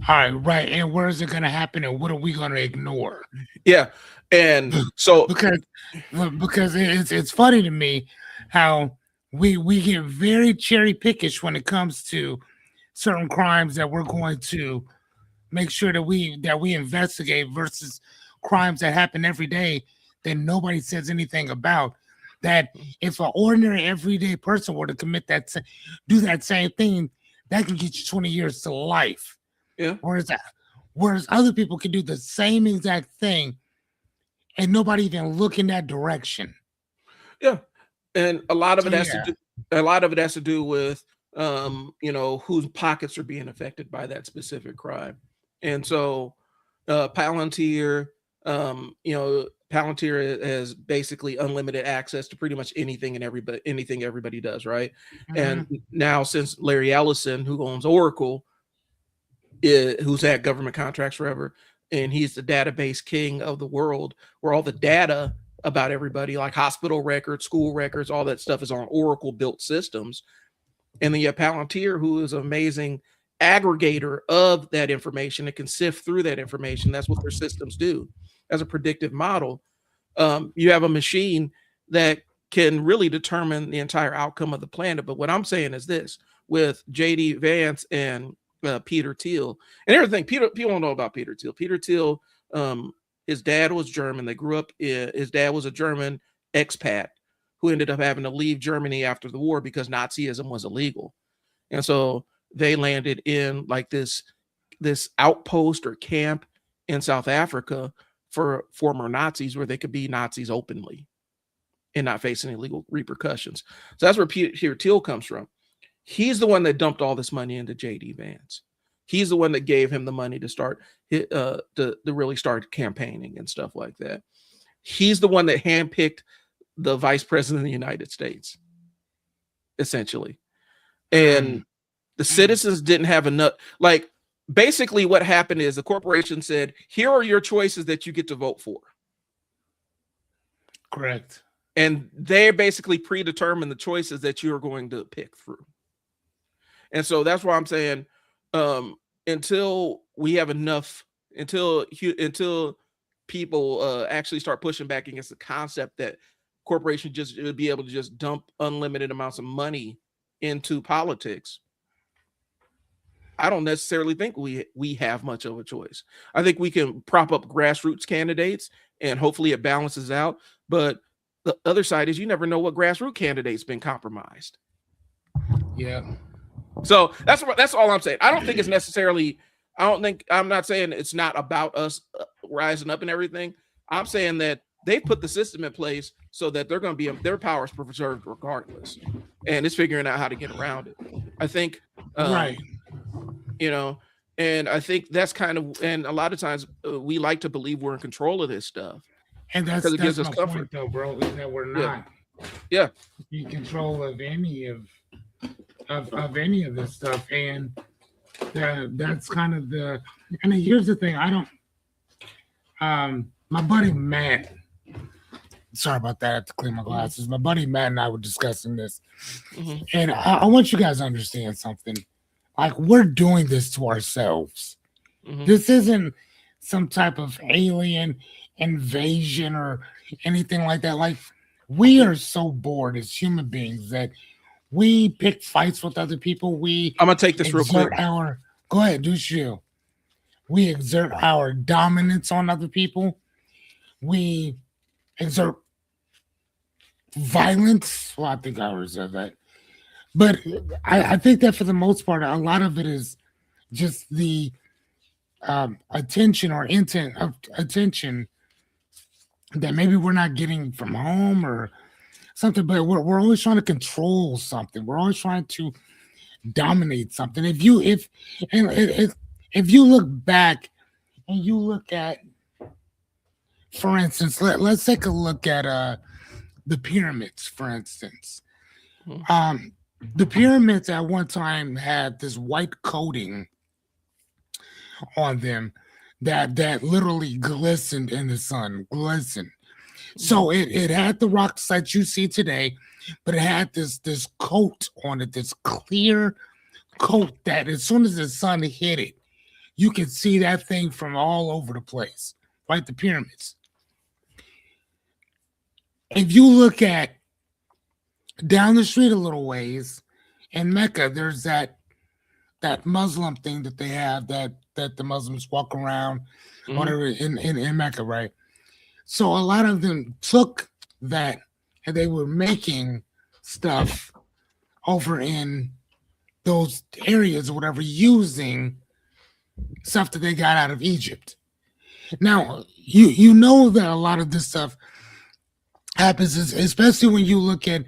All right, right. And where is it going to happen, and what are we going to ignore? Yeah, and so because it's funny to me how we get very cherry pickish when it comes to certain crimes that we're going to make sure that we investigate versus crimes that happen every day that nobody says anything about. That if an ordinary everyday person were to commit do that same thing, that can get you 20 years to life. Yeah. Whereas other people can do the same exact thing and nobody even look in that direction. Yeah. And a lot of it has to do with whose pockets are being affected by that specific crime. And so Palantir, Palantir has basically unlimited access to pretty much anything everybody does, right? Mm-hmm. And now since Larry Ellison, who owns Oracle, who's had government contracts forever, and he's the database king of the world, where all the data about everybody, like hospital records, school records, all that stuff is on Oracle built systems. And then you have Palantir, who is an amazing aggregator of that information. It can sift through that information. That's what their systems do as a predictive model. You have a machine that can really determine the entire outcome of the planet. But what I'm saying is this: with JD Vance and Peter Thiel, and everything, people don't know about Peter Thiel. Peter Thiel, his dad was German. They grew up. His dad was a German expat who ended up having to leave Germany after the war because Nazism was illegal, and so they landed in like this outpost or camp in South Africa for former Nazis, where they could be Nazis openly and not face any legal repercussions. So that's where Peter Thiel comes from. He's the one that dumped all this money into JD Vance. He's the one that gave him the money to start to really start campaigning and stuff like that. He's the one that handpicked the vice president of the United States, essentially. And the citizens didn't have enough. Like, basically what happened is the corporation said, here are your choices that you get to vote for. Correct. And they basically predetermined the choices that you're going to pick through. And so that's why I'm saying, until we have enough, until people actually start pushing back against the concept that corporations just would be able to just dump unlimited amounts of money into politics, I don't necessarily think we have much of a choice. I think we can prop up grassroots candidates and hopefully it balances out. But the other side is you never know what grassroots candidate's been compromised. Yeah. So that's all I'm saying. I don't think it's necessarily, I'm not saying it's not about us rising up and everything. I'm saying that they put the system in place so that they're going to be, their power is preserved regardless. And it's figuring out how to get around it. I think, right. And I think that's kind of, and a lot of times we like to believe we're in control of this stuff. And that's it gives us comfort, point, though, bro, is that we're not in control of any of any of this stuff. And that's kind of and here's the thing. My buddy Matt, sorry about that, I have to clean my glasses. My buddy Matt and I were discussing this. Mm-hmm. And I want you guys to understand something. Like, we're doing this to ourselves. Mm-hmm. This isn't some type of alien invasion or anything like that. Like, we are so bored as human beings that we pick fights with other people. We I'm gonna take this real quick. exert our, go ahead, do you. We exert our dominance on other people. We exert violence. Well, I think I already said that. But I think that for the most part, a lot of it is just the attention or intent of attention that maybe we're not getting from home or something, but we're always trying to control something. We're always trying to dominate something. If you look back and you look at, for instance, let's take a look at the pyramids, for instance. Mhm. The pyramids at one time had this white coating on them that literally glistened in the sun, glistened. So it had the rocks that you see today, but it had this coat on it, this clear coat that as soon as the sun hit it, you could see that thing from all over the place, like the pyramids. If you look at down the street a little ways in Mecca, there's that Muslim thing that they have that the Muslims walk around, Mhm. whatever in Mecca, right? So a lot of them took that and they were making stuff over in those areas or whatever using stuff that they got out of Egypt. Now, you know that a lot of this stuff happens, especially when you look at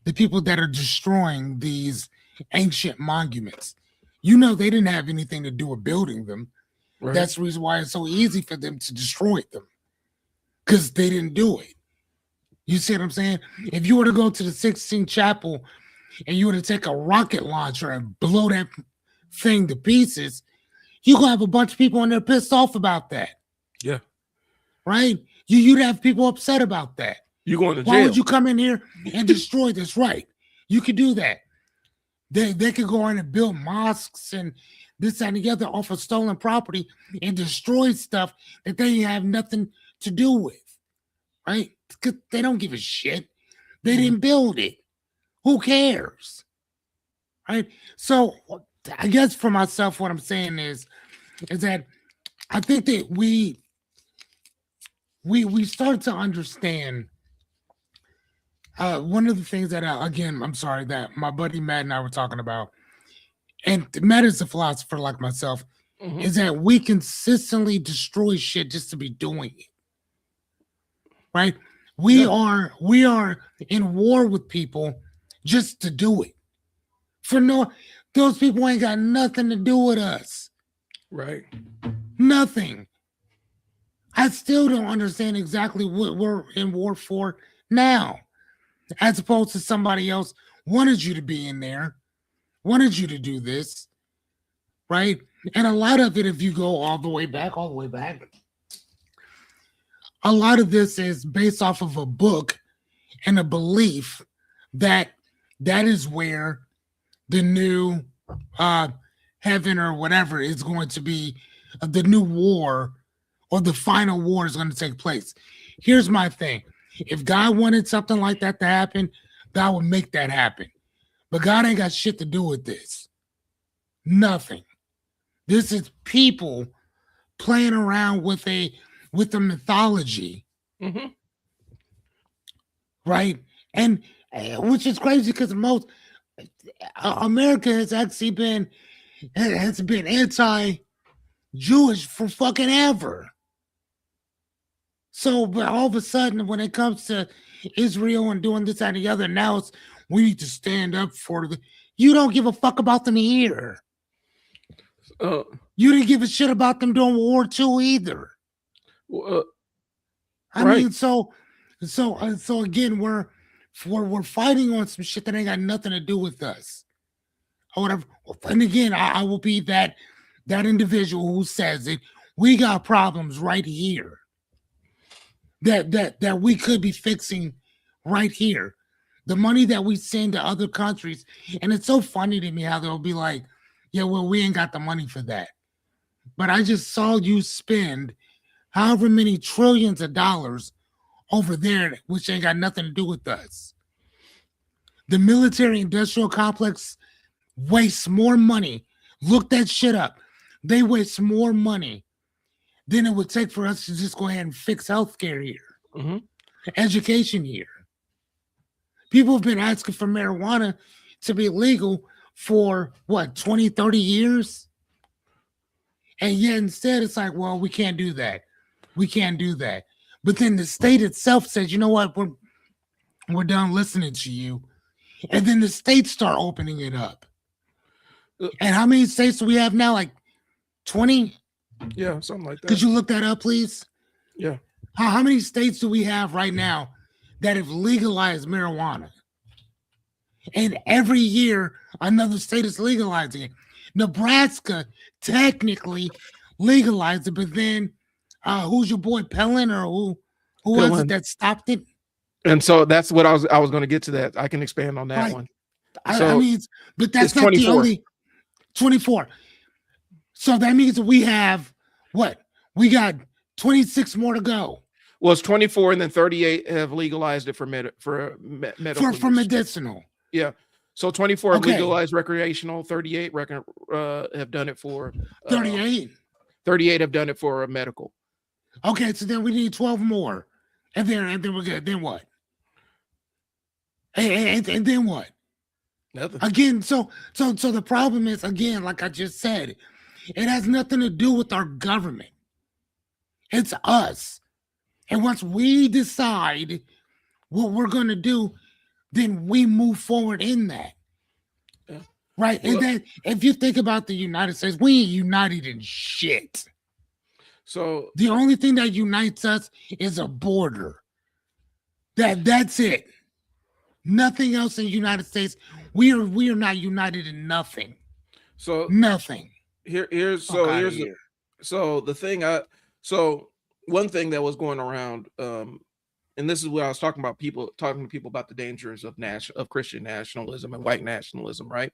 the people that are destroying these ancient monuments. You know they didn't have anything to do with building them. Right. That's the reason why it's so easy for them to destroy them, because they didn't do it. You see what I'm saying? If you were to go to the Sistine Chapel and you were to take a rocket launcher and blow that thing to pieces, you're gonna have a bunch of people in there pissed off about that. Yeah. Right? You'd have people upset about that. You going to jail? Why would you come in here and destroy this? Right? You could do that. They could go in and build mosques and this and the other off of stolen property and destroy stuff that they have nothing to do with. Right? 'Cause they don't give a shit. They didn't build it. Who cares? Right? So I guess for myself, what I'm saying is that I think that we start to understand one of the things that again, I'm sorry, that my buddy Matt and I were talking about, and Matt is a philosopher like myself, Mhm. is that we consistently destroy shit just to be doing it. Right? We are in war with people just to do it. Those people ain't got nothing to do with us. Right. Nothing. I still don't understand exactly what we're in war for now, as opposed to somebody else wanted you to be in there, wanted you to do this, right? And a lot of it, if you go all the way back, a lot of this is based off of a book and a belief that is where the new heaven or whatever is going to be, the new war or the final war is going to take place. Here's my thing. If God wanted something like that to happen, God would make that happen. But God ain't got shit to do with this. Nothing. This is people playing around with the mythology, Mhm. right? And which is crazy because most America has actually been anti-Jewish for fucking ever. So, but all of a sudden, when it comes to Israel and doing this and the other, now it's we need to stand up for the. You don't give a fuck about them here. Uh, You didn't give a shit about them during World War II either. I right. mean, so again, we're fighting on some shit that ain't got nothing to do with us, or whatever. And again, I will be that individual who says it. We got problems right here that we could be fixing right here. The money that we send to other countries, and it's so funny to me how they'll be like, "Yeah, well, we ain't got the money for that." but I just saw you spend however many trillions of dollars over there, which ain't got nothing to do with us. The military industrial complex wastes more money. Look that shit up. They waste more money than it would take for us to just go ahead and fix healthcare here, education here. People have been asking for marijuana to be legal for what, 20, 30 years? And yet instead it's like, well, we can't do that. We can't do that. But then the state itself says, you know what, we're done listening to you. And then the states start opening it up. And how many states do we have now? Like 20? Yeah, something like that. Could you look that up, please? Yeah. How many states do we have right now that have legalized marijuana? And every year, another state is legalizing it. Nebraska technically legalized it, but then who's your boy Pellin, or who was it that stopped it? And so that's what I was going to get to that. I can expand on that one. I mean, but that's not 24. The only 24. So that means that we have what? We got 26 more to go. Well, it's 24, and then 38 have legalized it for medical. For medicinal. Yeah. So 24 have legalized recreational, 38 have done it for 38. 38 have done it for medical. Okay, so then we need 12 more. And then we're good. Then what? And then what? Nothing. Again, so the problem is, again, like I just said, it has nothing to do with our government. It's us. And once we decide what we're going to do, then we move forward in that. Yeah. Right? Well, and then if you think about the United States, we ain't united in shit. So the only thing that unites us is a border. That's it. Nothing else in the United States. We are not united in nothing. So nothing. One thing that was going around, and this is what I was talking about, talking to people about the dangers of Christian nationalism and white nationalism, right?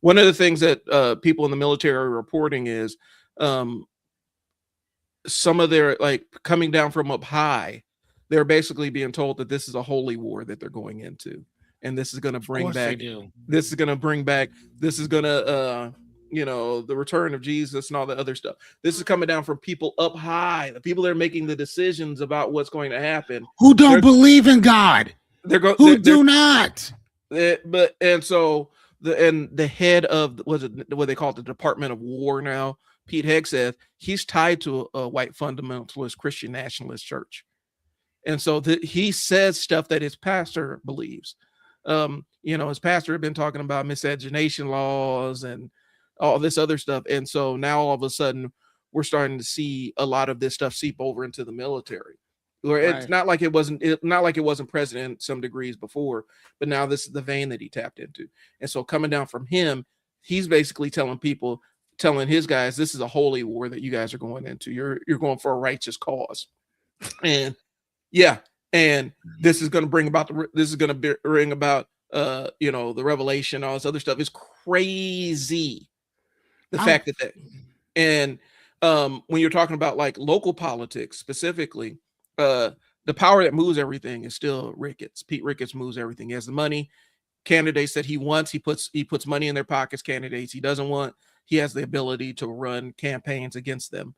One of the things that people in the military are reporting is some of their, like, coming down from up high, they're basically being told that this is a holy war that they're going into, and this is going to bring back the return of Jesus and all the other stuff. This is coming down from people up high, the people that are making the decisions about what's going to happen, who don't believe in God. Who do not. And so the head of what they call it, the Department of War now, Pete Hegseth, he's tied to a white fundamentalist Christian nationalist church. And so he says stuff that his pastor believes. His pastor had been talking about miscegenation laws and all this other stuff. And so now all of a sudden we're starting to see a lot of this stuff seep over into the military. Where it's not like it wasn't present in some degrees before, but now this is the vein that he tapped into. And so coming down from him, he's basically telling his guys, this is a holy war that you guys are going into. You're going for a righteous cause. And and this is going to bring about the revelation, all this other stuff. Is crazy. The fact that and when you're talking about like local politics specifically, the power that moves everything is still Ricketts. Pete Ricketts moves everything. He has the money. Candidates that he wants, he puts money in their pockets. Candidates he doesn't want, he has the ability to run campaigns against them.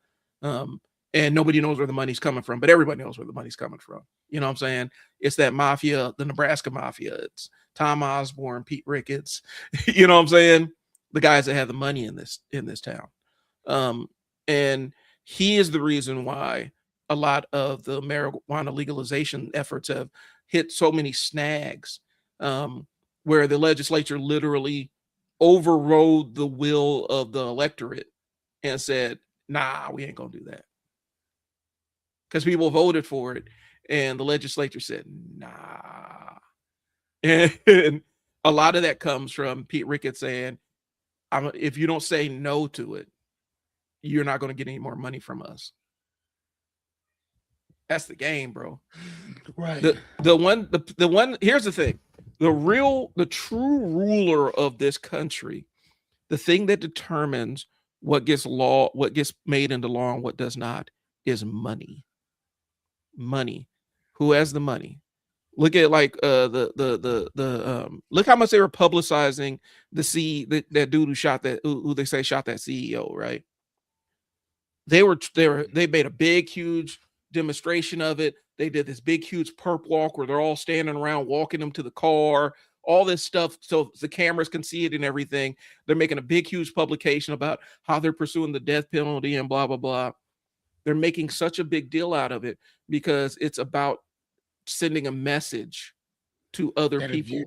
And nobody knows where the money's coming from, but everybody knows where the money's coming from. You know what I'm saying? It's that mafia, the Nebraska mafia. It's Tom Osborne, Pete Ricketts. You know what I'm saying? The guys that have the money in this town. And he is the reason why a lot of the marijuana legalization efforts have hit so many snags, where the legislature literally overrode the will of the electorate and said, nah, we ain't gonna do that. Because people voted for it, and the legislature said, nah. And a lot of that comes from Pete Ricketts saying, if you don't say no to it, you're not going to get any more money from us. That's the game, bro. Right. The one, here's the thing. The true ruler of this country, the thing that determines what gets made into law and what does not is money. Money. Who has the money? Look at like look how much they were publicizing that dude who they say shot that CEO, right? They made a big huge demonstration of it. They did this big huge perp walk where they're all standing around walking them to the car, all this stuff so the cameras can see it and everything. They're making a big huge publication about how they're pursuing the death penalty and blah blah blah. They're making such a big deal out of it because it's about sending a message to other people.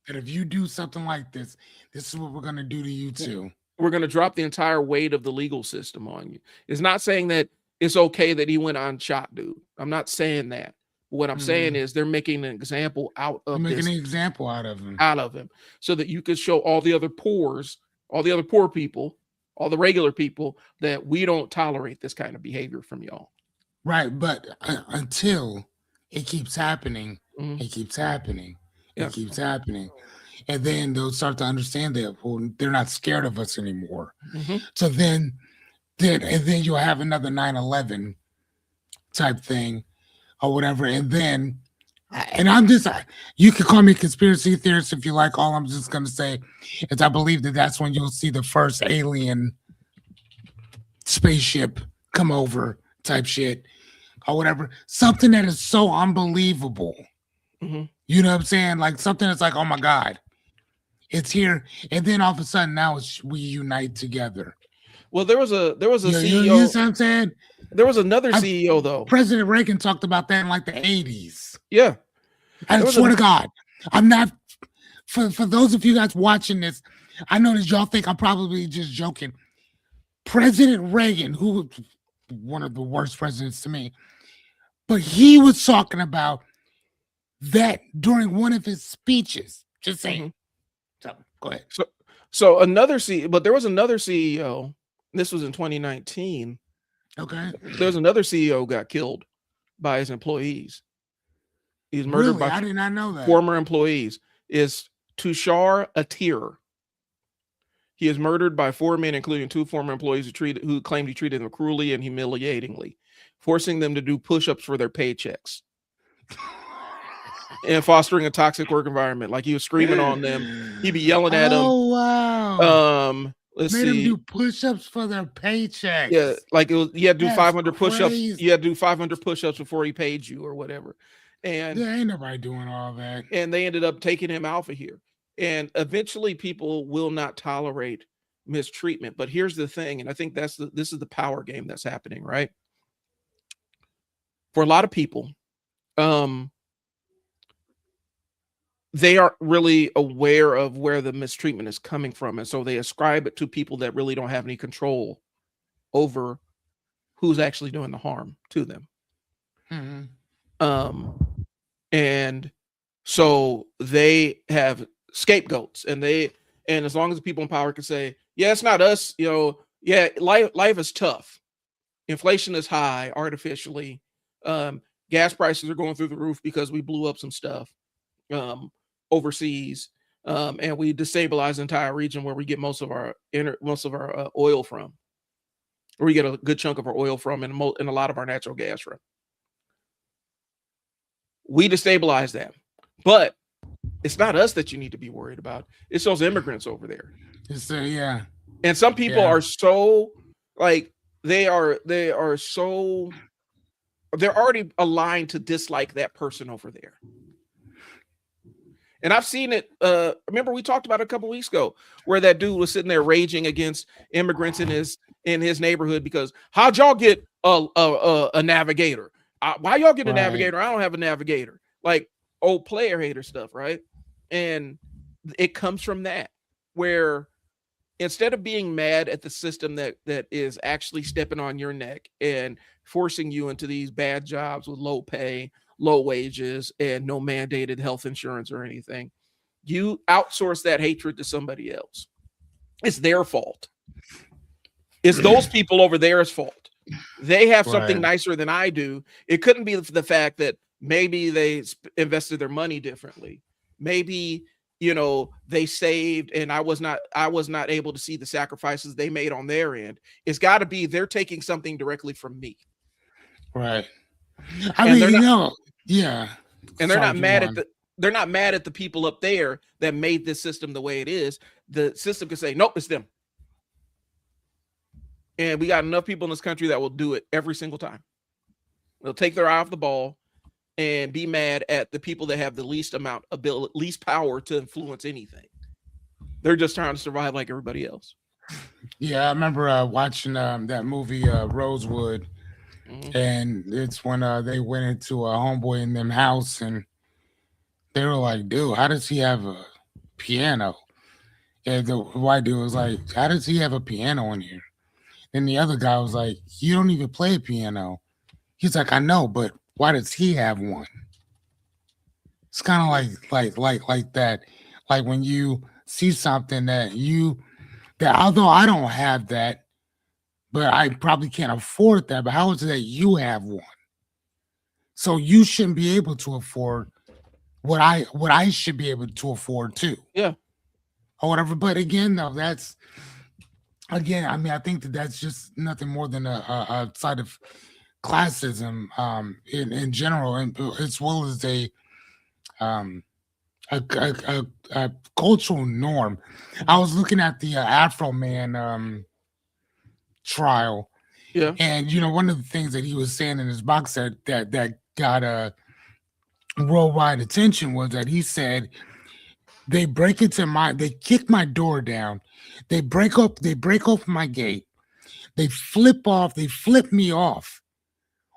If you do something like this, this is what we're going to do to you too. We're going to drop the entire weight of the legal system on you. It's not saying that it's okay that he went on shot dude. I'm not saying that. What I'm saying is they're making an example out of him. So that you could show all the other poor people, all the regular people, that we don't tolerate this kind of behavior from y'all. Right. But until it keeps happening, it keeps happening. It keeps happening. And then they'll start to understand that they're not scared of us anymore. So then you'll have another 9/11 type thing or whatever. And then, you can call me a conspiracy theorist if you like. All I'm just going to say is I believe that's when you'll see the first alien spaceship come over type shit or whatever. Something that is so unbelievable. You know what I'm saying? Like something that's like, oh my God, it's here. And then all of a sudden now we unite together. Well, there was a CEO. You know what I'm saying? There was another CEO though. President Reagan talked about that in like the 80s. Yeah. I swear to God, I'm not, for those of you guys watching this, I know that y'all think I'm probably just joking. President Reagan, who was one of the worst presidents to me, but he was talking about that during one of his speeches. Just saying. So go ahead. So another but there was another CEO. This was in 2019. Okay. There's another CEO got killed by his employees. He's murdered by I did not know that. Former employees. Is Tushar Atir. He is murdered by 4 men, including 2 former employees who claimed he treated them cruelly and humiliatingly, forcing them to do push-ups for their paychecks. And fostering a toxic work environment. Like he was screaming on them. He'd be yelling at them. Oh, wow. Let's Made see. them do push-ups for their paychecks. Yeah, like you had to do That's 500 push-ups. crazy. You had to do 500 push-ups before he paid you or whatever. And Yeah, ain't nobody doing all that. and they ended up taking him out of here. And eventually people will not tolerate mistreatment. But here's the thing, and I think this is the power game that's happening, right? For a lot of people, they aren't really aware of where the mistreatment is coming from. And so they ascribe it to people that really don't have any control over who's actually doing the harm to them. And so they have scapegoats, and as long as the people in power can say, yeah, it's not us, yeah, life is tough. Inflation is high artificially. Gas prices are going through the roof because we blew up some stuff overseas, and we destabilized the entire region where we get most of our oil from, or we get a good chunk of our oil from, and a lot of our natural gas from. We destabilize that, but it's not us that you need to be worried about. It's those immigrants over there. Yeah. And some people are so like they're already aligned to dislike that person over there. And I've seen it. Remember we talked about it a couple weeks ago where that dude was sitting there raging against immigrants in his neighborhood because how'd y'all get a navigator? Why y'all get a navigator? I don't have a navigator. Like old player hater stuff, right? And it comes from that, where instead of being mad at the system that is actually stepping on your neck and forcing you into these bad jobs with low pay, low wages, and no mandated health insurance or anything, you outsource that hatred to somebody else. It's their fault. It's those people over there's fault. They have something nicer than I do. It couldn't be the fact that maybe they invested their money differently. Maybe, they saved, and I was not able to see the sacrifices they made on their end. It's got to be they're taking something directly from me. Right. And they're yeah. And they're not mad at the people up there that made this system the way it is. The system can say, nope, it's them. And we got enough people in this country that will do it every single time. They'll take their eye off the ball and be mad at the people that have the least power to influence anything. They're just trying to survive like everybody else. Yeah, I remember watching that movie Rosewood, and it's when they went into a homeboy in them house, and they were like, dude, how does he have a piano? And the white dude was like, how does he have a piano in here? And the other guy was like, you don't even play a piano. He's like, I know, but why does he have one? It's kind of like that. Like when you see something that although I don't have that, but I probably can't afford that. But how is it that you have one? So you shouldn't be able to afford what I should be able to afford too. Yeah. Or whatever. But again, though, I think that's just nothing more than a side of classism in general, and as well as a cultural norm. I was looking at the Afro Man trial, and one of the things that he was saying in his box that got worldwide attention was that he said they kick my door down, they break open my gate, they flip me off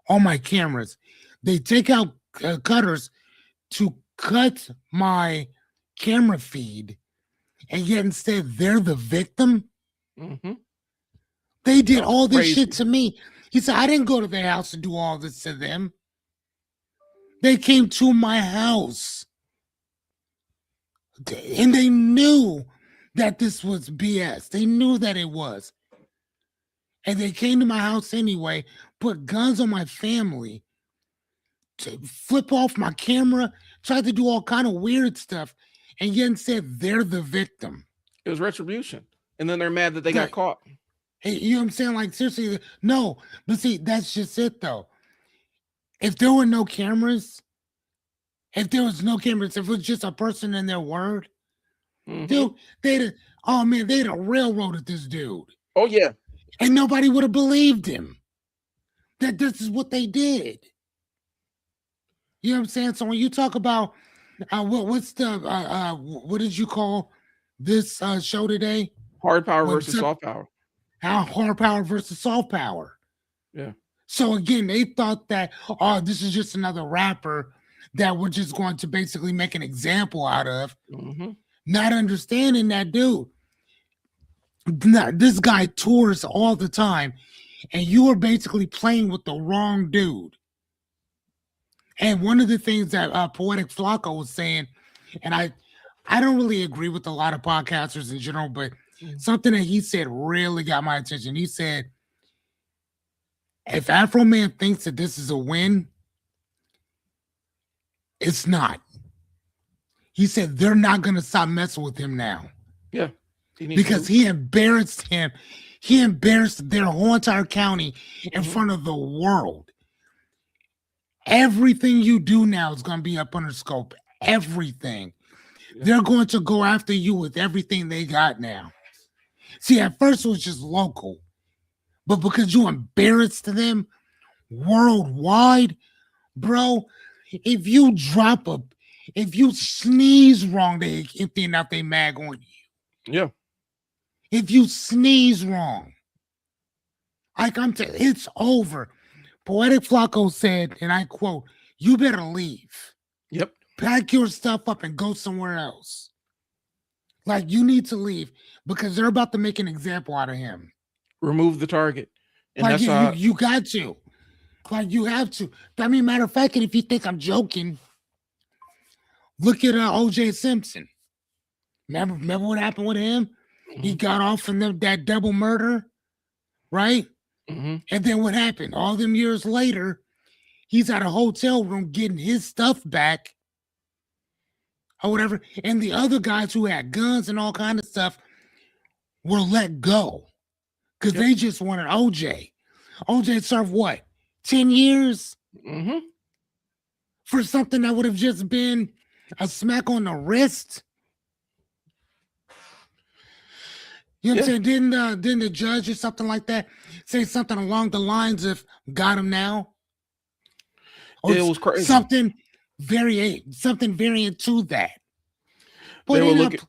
on my cameras, they take out cutters to cut my camera feed, and yet instead they're the victim. They did all this shit to me. He said, I didn't go to their house to do all this to them. They came to my house, and they knew that this was BS. They knew that it was. And they came to my house anyway, put guns on my family, to flip off my camera, tried to do all kind of weird stuff, and yet said they're the victim. It was retribution. And then they're mad that they got caught. Hey, you know what I'm saying? Like, seriously, no. But see, that's just it, though. If there were no cameras, if it was just a person and their word, dude, they'd have railroaded this dude. Oh, yeah. And nobody would have believed him that this is what they did. You know what I'm saying? So when you talk about what did you call this show today? Hard power versus soft power. Hard power versus soft power. Yeah. So again, they thought that, this is just another rapper that we're just going to basically make an example out of, not understanding that, dude, this guy tours all the time, and you are basically playing with the wrong dude. And one of the things that Poetic Flacco was saying, and I don't really agree with a lot of podcasters in general, but something that he said really got my attention. He said, if Afro Man thinks that this is a win, it's not. He said they're not going to stop messing with him now. Yeah. Because he embarrassed him. He embarrassed their whole entire county in front of the world. Everything you do now is going to be up under scope. Everything. Yeah. They're going to go after you with everything they got now. See, at first it was just local. But because you embarrassed them worldwide, bro, if you sneeze wrong, they emptying out their mag on you. Yeah. If you sneeze wrong, it's over. Poetic Flacco said, and I quote, "You better leave. Yep. Pack your stuff up and go somewhere else. Like, you need to leave because they're about to make an example out of him. Remove the target." And like, you got to. Like, you have to. I mean, matter of fact, and if you think I'm joking, look at O.J. Simpson. Remember what happened with him? He got off from that double murder, right? And then what happened? All them years later, he's at a hotel room getting his stuff back or whatever, and the other guys who had guns and all kind of stuff were let go because Yep. they just wanted OJ. OJ served what, 10 years Mm-hmm. for something that would have just been a smack on the wrist. You know what I'm saying? Didn't the judge or something like that say something along the lines of "got him now"? Or It was crazy. something variant to that. But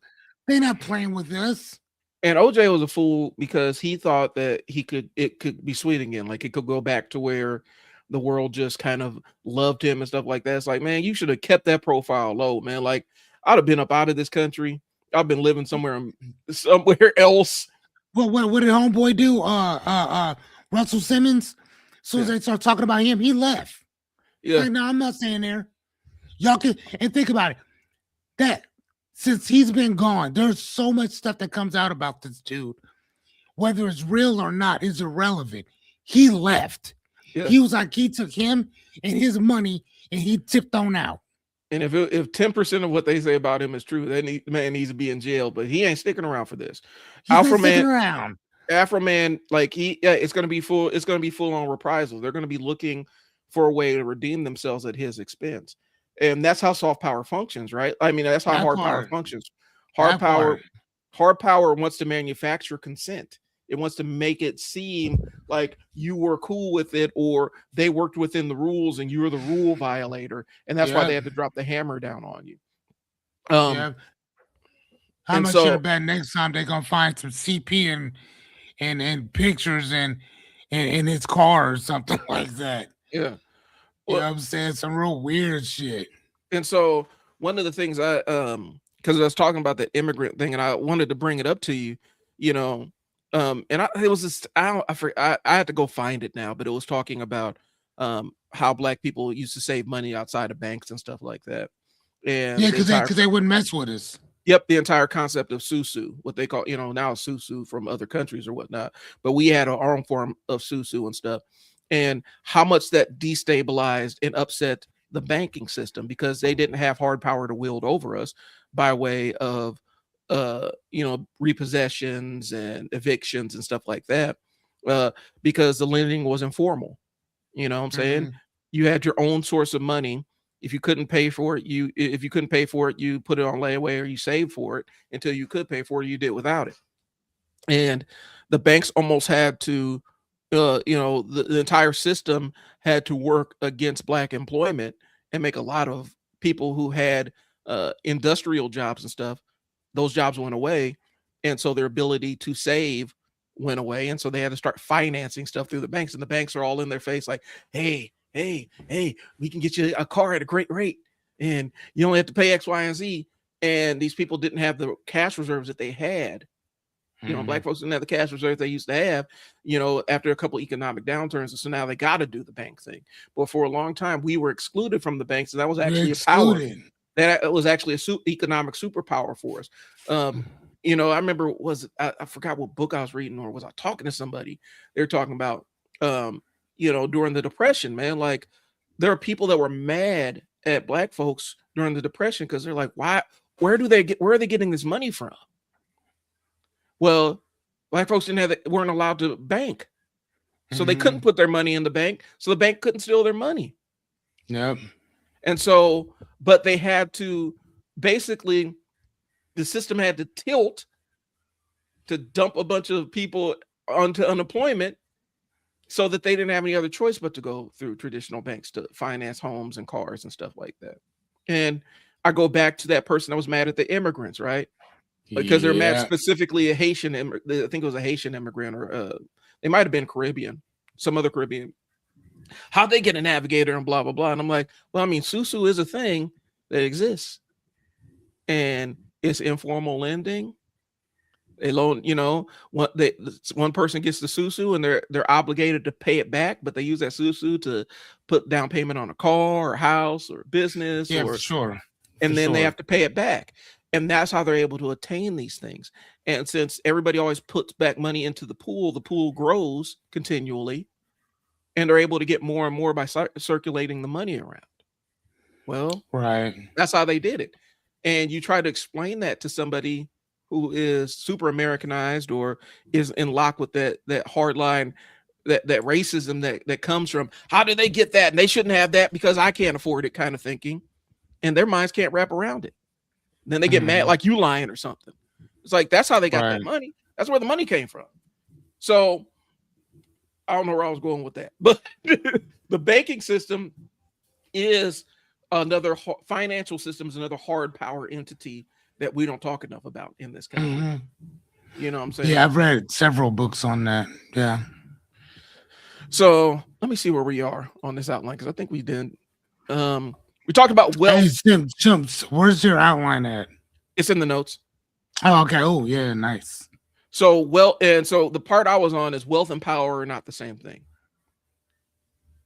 they're not playing with us. And OJ was a fool because he thought that it could be sweet again, like it could go back to where the world just kind of loved him and stuff like that. It's like, man, you should have kept that profile low, man. Like I'd have been up out of this country. I've been living somewhere else. Well, what did homeboy do? Russell Simmons. As soon as they start talking about him, he left. Yeah. Like, no, I'm not staying there. Y'all can, and think about it. That since he's been gone, there's so much stuff that comes out about this dude. Whether it's real or not is irrelevant. He left. Yeah. He was like, he took him and his money and he tipped on out. And if 10% of what they say about him is true, then the man needs to be in jail. But he ain't sticking around for this. Afro Man, like it's gonna be full. It's gonna be full on reprisal. They're gonna be looking for a way to redeem themselves at his expense, and that's how soft power functions, right? I mean, that's how hard power functions. Hard power wants to manufacture consent. It wants to make it seem like you were cool with it, or they worked within the rules, and you were the rule violator, and that's why they had to drop the hammer down on you. How much should have bet next time they're gonna find some CP and pictures and in his car or something like that? Yeah, you know what I'm saying? Some real weird shit. And so one of the things because I was talking about the immigrant thing, and I wanted to bring it up to you, you know. It was this, I had to go find it now, but it was talking about how black people used to save money outside of banks and stuff like that. And yeah, because they wouldn't mess with us. Yep, the entire concept of susu, what they call, now susu from other countries or whatnot, but we had our own form of susu and stuff, and how much that destabilized and upset the banking system because they didn't have hard power to wield over us by way of repossessions and evictions and stuff like that, because the lending was informal. You know what I'm saying? You had your own source of money. If you couldn't pay for it, you put it on layaway or you saved for it until you could pay for it. You did without it. And the banks almost had to, the entire system had to work against black employment and make a lot of people who had industrial jobs and stuff, those jobs went away. And so their ability to save went away. And so they had to start financing stuff through the banks, and the banks are all in their face like, hey, we can get you a car at a great rate and you only have to pay X, Y, and Z. And these people didn't have the cash reserves that they had. Black folks didn't have the cash reserves they used to have, after a couple economic downturns. And so now they got to do the bank thing. But for a long time, we were excluded from the banks. And that was actually a power. That was actually a economic superpower for us. I remember I forgot what book I was reading, or was I talking to somebody? They were talking about, during the Depression, man, like there are people that were mad at black folks during the Depression because they're like, why? Where are they getting this money from? Well, black folks weren't allowed to bank, so they couldn't put their money in the bank, so the bank couldn't steal their money. Yep. And so, but they had to basically, the system had to tilt to dump a bunch of people onto unemployment so that they didn't have any other choice but to go through traditional banks to finance homes and cars and stuff like that. And I go back to that person that was mad at the immigrants, right? Because they're mad specifically a Haitian, I think it was a Haitian immigrant, or they might have been Caribbean, some other Caribbean. How'd they get a navigator and blah, blah, blah. And I'm like, well, I mean, susu is a thing that exists. And it's informal lending. They loan, one person gets the susu and they're obligated to pay it back, but they use that susu to put down payment on a car or house or business. Yeah, for sure. And then they have to pay it back. And that's how they're able to attain these things. And since everybody always puts back money into the pool grows continually, and they're able to get more and more by circulating the money around. Well, right. That's how they did it. and you try to explain that to somebody who is super Americanized or is in lock with that hard line, that racism that comes from, how did they get that? And they shouldn't have that because I can't afford it, kind of thinking. And their minds can't wrap around it. Then they get mad like you lying or something. It's like, that's how they got that money. That's where the money came from. So I don't know where I was going with that, but the banking system is another financial system, is another hard power entity that we don't talk enough about in this country. You know what I'm saying? Yeah, I've read several books on that. Yeah. So let me see where we are on this outline, because I think we did. We talked about wealth. Hey, Jim, where's your outline at? It's in the notes. Oh, okay. Oh, yeah, nice. So so the part I was on is wealth and power are not the same thing.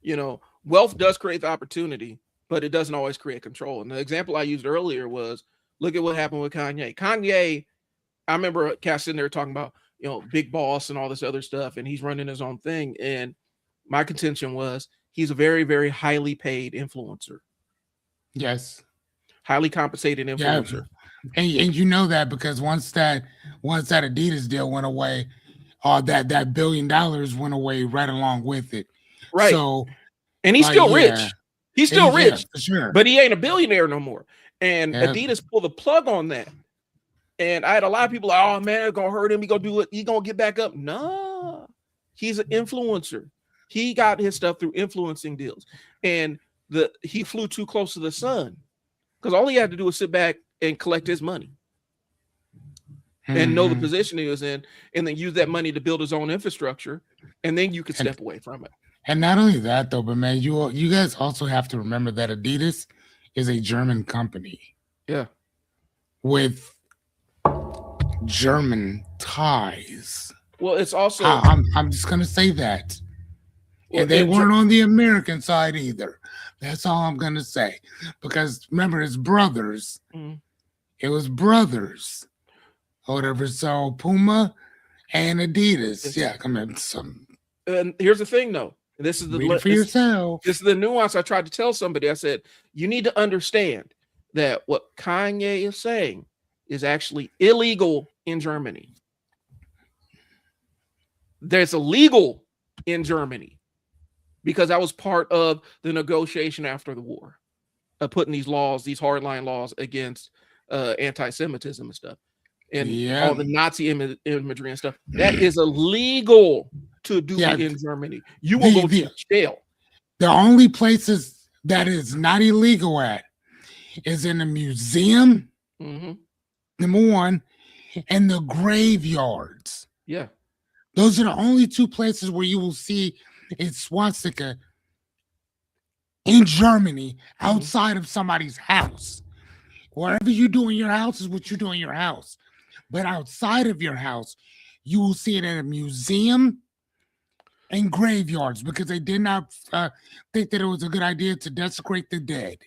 You know, wealth does create the opportunity, but it doesn't always create control. And the example I used earlier was, look at what happened with Kanye. Kanye, I remember Cass sitting there talking about, you know, big boss and all this other stuff, and he's running his own thing. And my contention was, he's a very, very highly paid influencer. Yes. Highly compensated influencer. Yeah. And you know that because once that Adidas deal went away, that $1 billion went away right along with it. Right. So, and he's still rich. He's still rich, yeah, for sure. But he ain't a billionaire no more. And Adidas pulled the plug on that. And I had a lot of people like, oh man, it's gonna hurt him. He gonna do it. He gonna get back up. No, he's an influencer. He got his stuff through influencing deals. And he flew too close to the sun, because all he had to do was sit back and collect his money and know the position he was in, and then use that money to build his own infrastructure. And then you could step away from it. And not only that, though, but man, you guys also have to remember that Adidas is a German company. Yeah. With German ties. Well, it's also I'm just gonna say that. Well, and they weren't on the American side either. That's all I'm gonna say. Because remember, it's brothers. It was brothers. Or whatever. So Puma and Adidas. Yeah, come in. And here's the thing, though. This is for yourself. This is the nuance I tried to tell somebody. I said, you need to understand that what Kanye is saying is actually illegal in Germany. There's illegal in Germany because that was part of the negotiation after the war, of putting these laws, these hardline laws against anti-Semitism and stuff, and all the Nazi imagery and stuff. That is illegal to do in Germany. You will go to jail. The only places that is not illegal at is in the museum, number one, and the graveyards. Yeah. Those are the only two places where you will see a swastika in Germany outside of somebody's house. Whatever you do in your house is what you do in your house. But outside of your house, you will see it in a museum and graveyards, because they did not think that it was a good idea to desecrate the dead.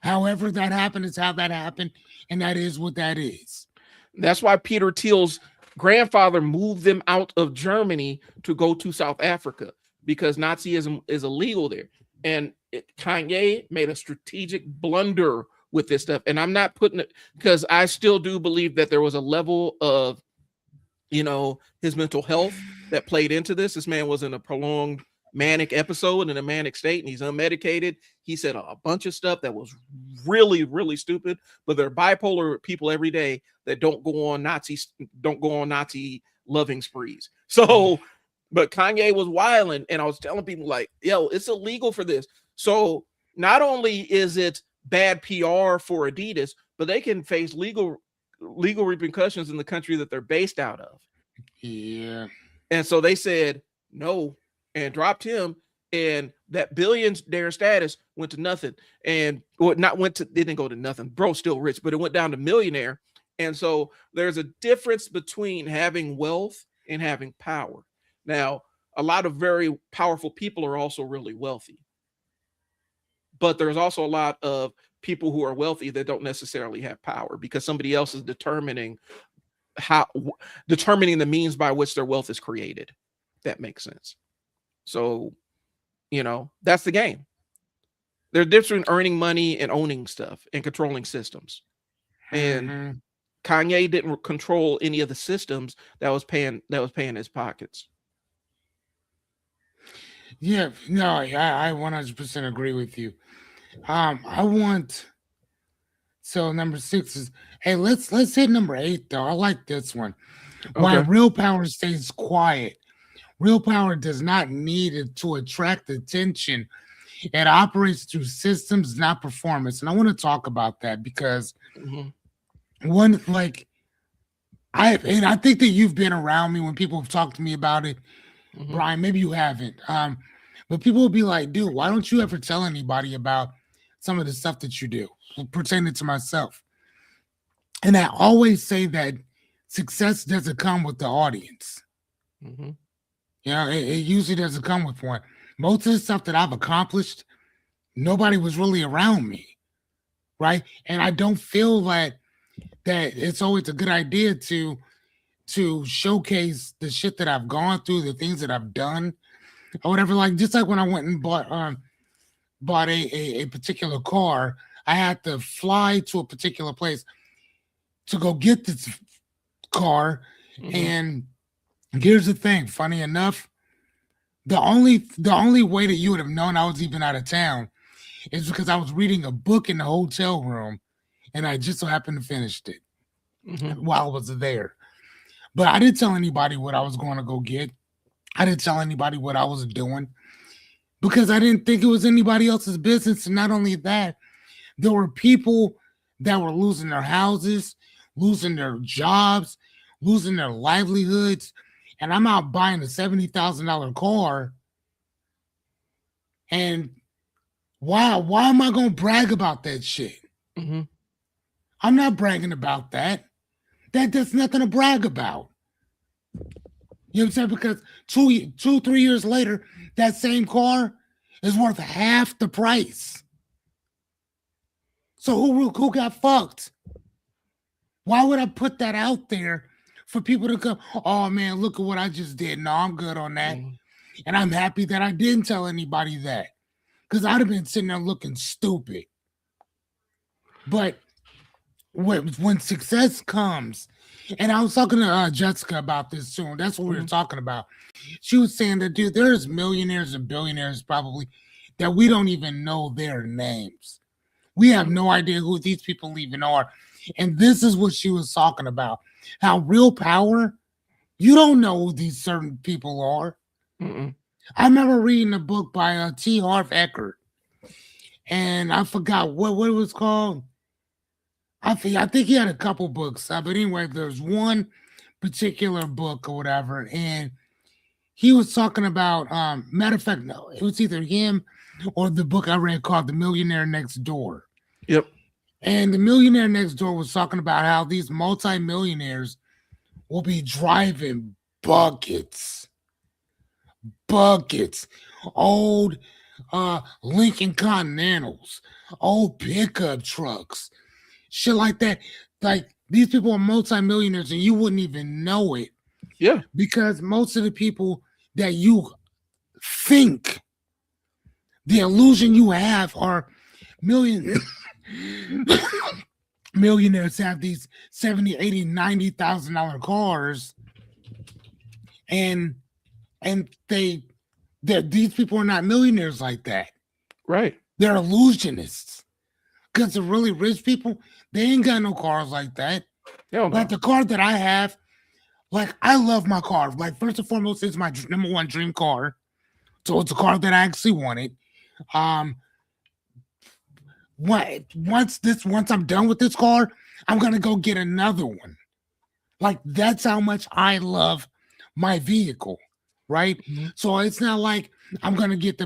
However that happened is how that happened, and that is what that is. That's why Peter Thiel's grandfather moved them out of Germany to go to South Africa, because Nazism is illegal there. And Kanye made a strategic blunder with this stuff. And I'm not putting it, because I still do believe that there was a level of, you know, his mental health that played into this. This man was in a prolonged manic episode, in a manic state, and he's unmedicated. He said a bunch of stuff that was really, really stupid. But there are bipolar people every day that don't go on Nazi loving sprees. So, but Kanye was wilding, and I was telling people like, yo, it's illegal for this. So not only is it bad PR for Adidas, but they can face legal repercussions in the country that they're based out of. Yeah. And so they said no and dropped him, and that billionaire status went to nothing. And it didn't go to nothing. Bro's still rich, but it went down to millionaire. And so there's a difference between having wealth and having power. Now, a lot of very powerful people are also really wealthy. But there's also a lot of people who are wealthy that don't necessarily have power, because somebody else is determining the means by which their wealth is created. That makes sense. So, you know, that's the game. There's a difference between earning money and owning stuff and controlling systems. and Mhm. Kanye didn't control any of the systems that was paying his pockets. Yeah, no, I 100% agree with you. I want so number 6 is hey, let's hit number 8 though. I like this one. Why Okay. real power stays quiet. Real power does not need it to attract attention. It operates through systems, not performance. And I want to talk about that because Mhm. one like I think that you've been around me when people have talked to me about it. Mhm. Brian, maybe you haven't. But people will be like, dude, why don't you ever tell anybody about some of the stuff that you do? Pertaining to myself. And I always say that success doesn't come with the audience. Mhm. It usually doesn't come with one. Most of the stuff that I've accomplished, nobody was really around me, right? And I don't feel that it's always a good idea to showcase the shit that I've gone through, the things that I've done, or whatever. Like just like when I went and bought a particular car, I had to fly to a particular place to go get this car. Mhm. And here's the thing, funny enough, the only way that you would have known I was even out of town is because I was reading a book in the hotel room and I just so happened to finish it Mhm. while I was there. But I didn't tell anybody what I was going to go get. I didn't tell anybody what I was doing because I didn't think it was anybody else's business. And not only that, there were people that were losing their houses, losing their jobs, losing their livelihoods. And I'm out buying a $70,000 car. And why am I going to brag about that shit? Mhm. I'm not bragging about that. That's nothing to brag about. You know what I'm saying? Because 3 years later, that same car is worth half the price. So who got fucked? Why would I put that out there for people to come? Oh man, look at what I just did. No, I'm good on that, Mhm. and I'm happy that I didn't tell anybody that because I'd have been sitting there looking stupid. But when success comes, and I was talking to Jessica about this soon. That's what we were Mhm. talking about. She was saying that, dude, there's millionaires and billionaires probably that we don't even know their names. We have Mhm. no idea who these people even are. And this is what she was talking about. How real power, you don't know who these certain people are. Mhm. I remember reading a book by T. Harv Eker, and I forgot what it was called. I think he had a couple books, but anyway, there's one particular book or whatever, and he was talking about matter of fact, no, it was either him or the book I read called The Millionaire Next Door. Yep. And the millionaire next door was talking about how these multimillionaires will be driving buckets, buckets, old Lincoln Continentals, old pickup trucks, shit like that. Like these people are multimillionaires and you wouldn't even know it Yeah. because most of the people that you think the illusion you have are million millionaires have these 70, 80, 90,000 dollar cars and and these people are not millionaires like that. Right. They're illusionists. Because the really rich people, they ain't got no cars like that. Hell Like no. the car that I have, like I love my car. Like first and foremost, it's my number one dream car. So it's a car that I actually wanted. Um, once I'm done with this car, I'm gonna go get another one. Like that's how much I love my vehicle, right? Mhm. So it's not like I'm gonna get the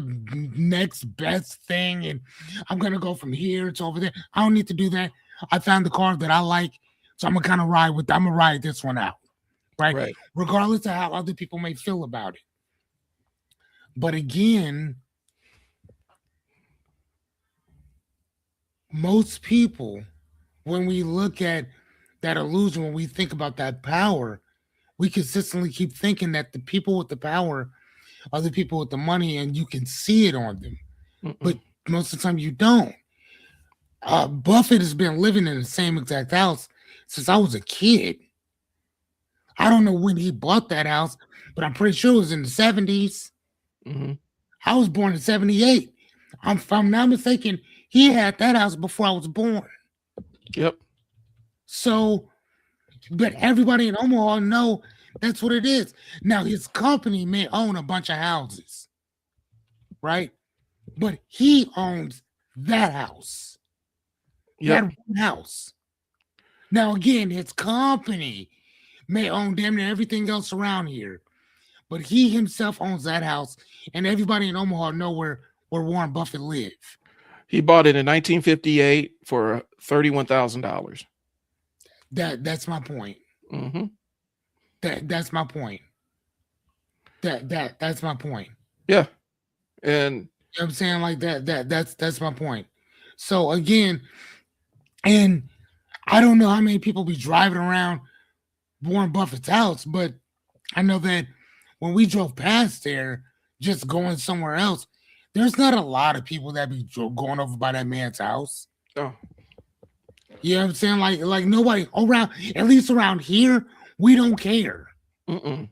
next best thing and I'm gonna go from here to over there. I don't need to do that. I found the car that I like, so I'm gonna kind of I'm gonna ride this one out, right? Right. Regardless of how other people may feel about it. But again, most people, when we look at that illusion, when we think about that power, we consistently keep thinking that the people with the power are the people with the money and you can see it on them. But Mhm. most of the time you don't. Buffett has been living in the same exact house since I was a kid. I don't know when he bought that house, but I'm pretty sure it was in the 70s. Mm-hmm. I was born in 78. If I'm not mistaken, he had that house before I was born. Yep. So, but everybody in Omaha know that's what it is. Now, his company may own a bunch of houses, right? But he owns that house. Yep. That one house. Now, again, his company may own damn near everything else around here, but he himself owns that house, and everybody in Omaha know where Warren Buffett live. He bought it in 1958 for $31,000. That's my point. Mm-hmm. That's my point. That's my point. Yeah, and you know what I'm saying, like that's my point. So again, and I don't know how many people be driving around Warren Buffett's house, but I know that when we drove past there, just going somewhere else, there's not a lot of people that be going over by that man's house. Oh. You know what I'm saying? Like nobody around, at least around here, we don't care. Mm-mm.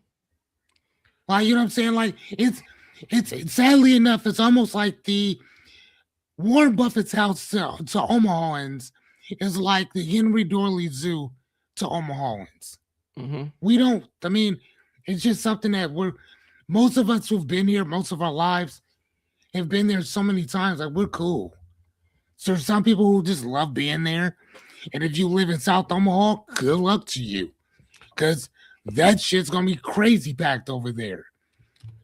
Like, you know what I'm saying? Like it's sadly enough, it's almost like the Warren Buffett's house to Omahans is like the Henry Dorley Zoo to Omahans. Mm-hmm. We don't, I mean, it's just something that most of us who've been here most of our lives have been there so many times. Like, we're cool. So there's some people who just love being there. And if you live in South Omaha, good luck to you. Because that shit's going to be crazy packed over there.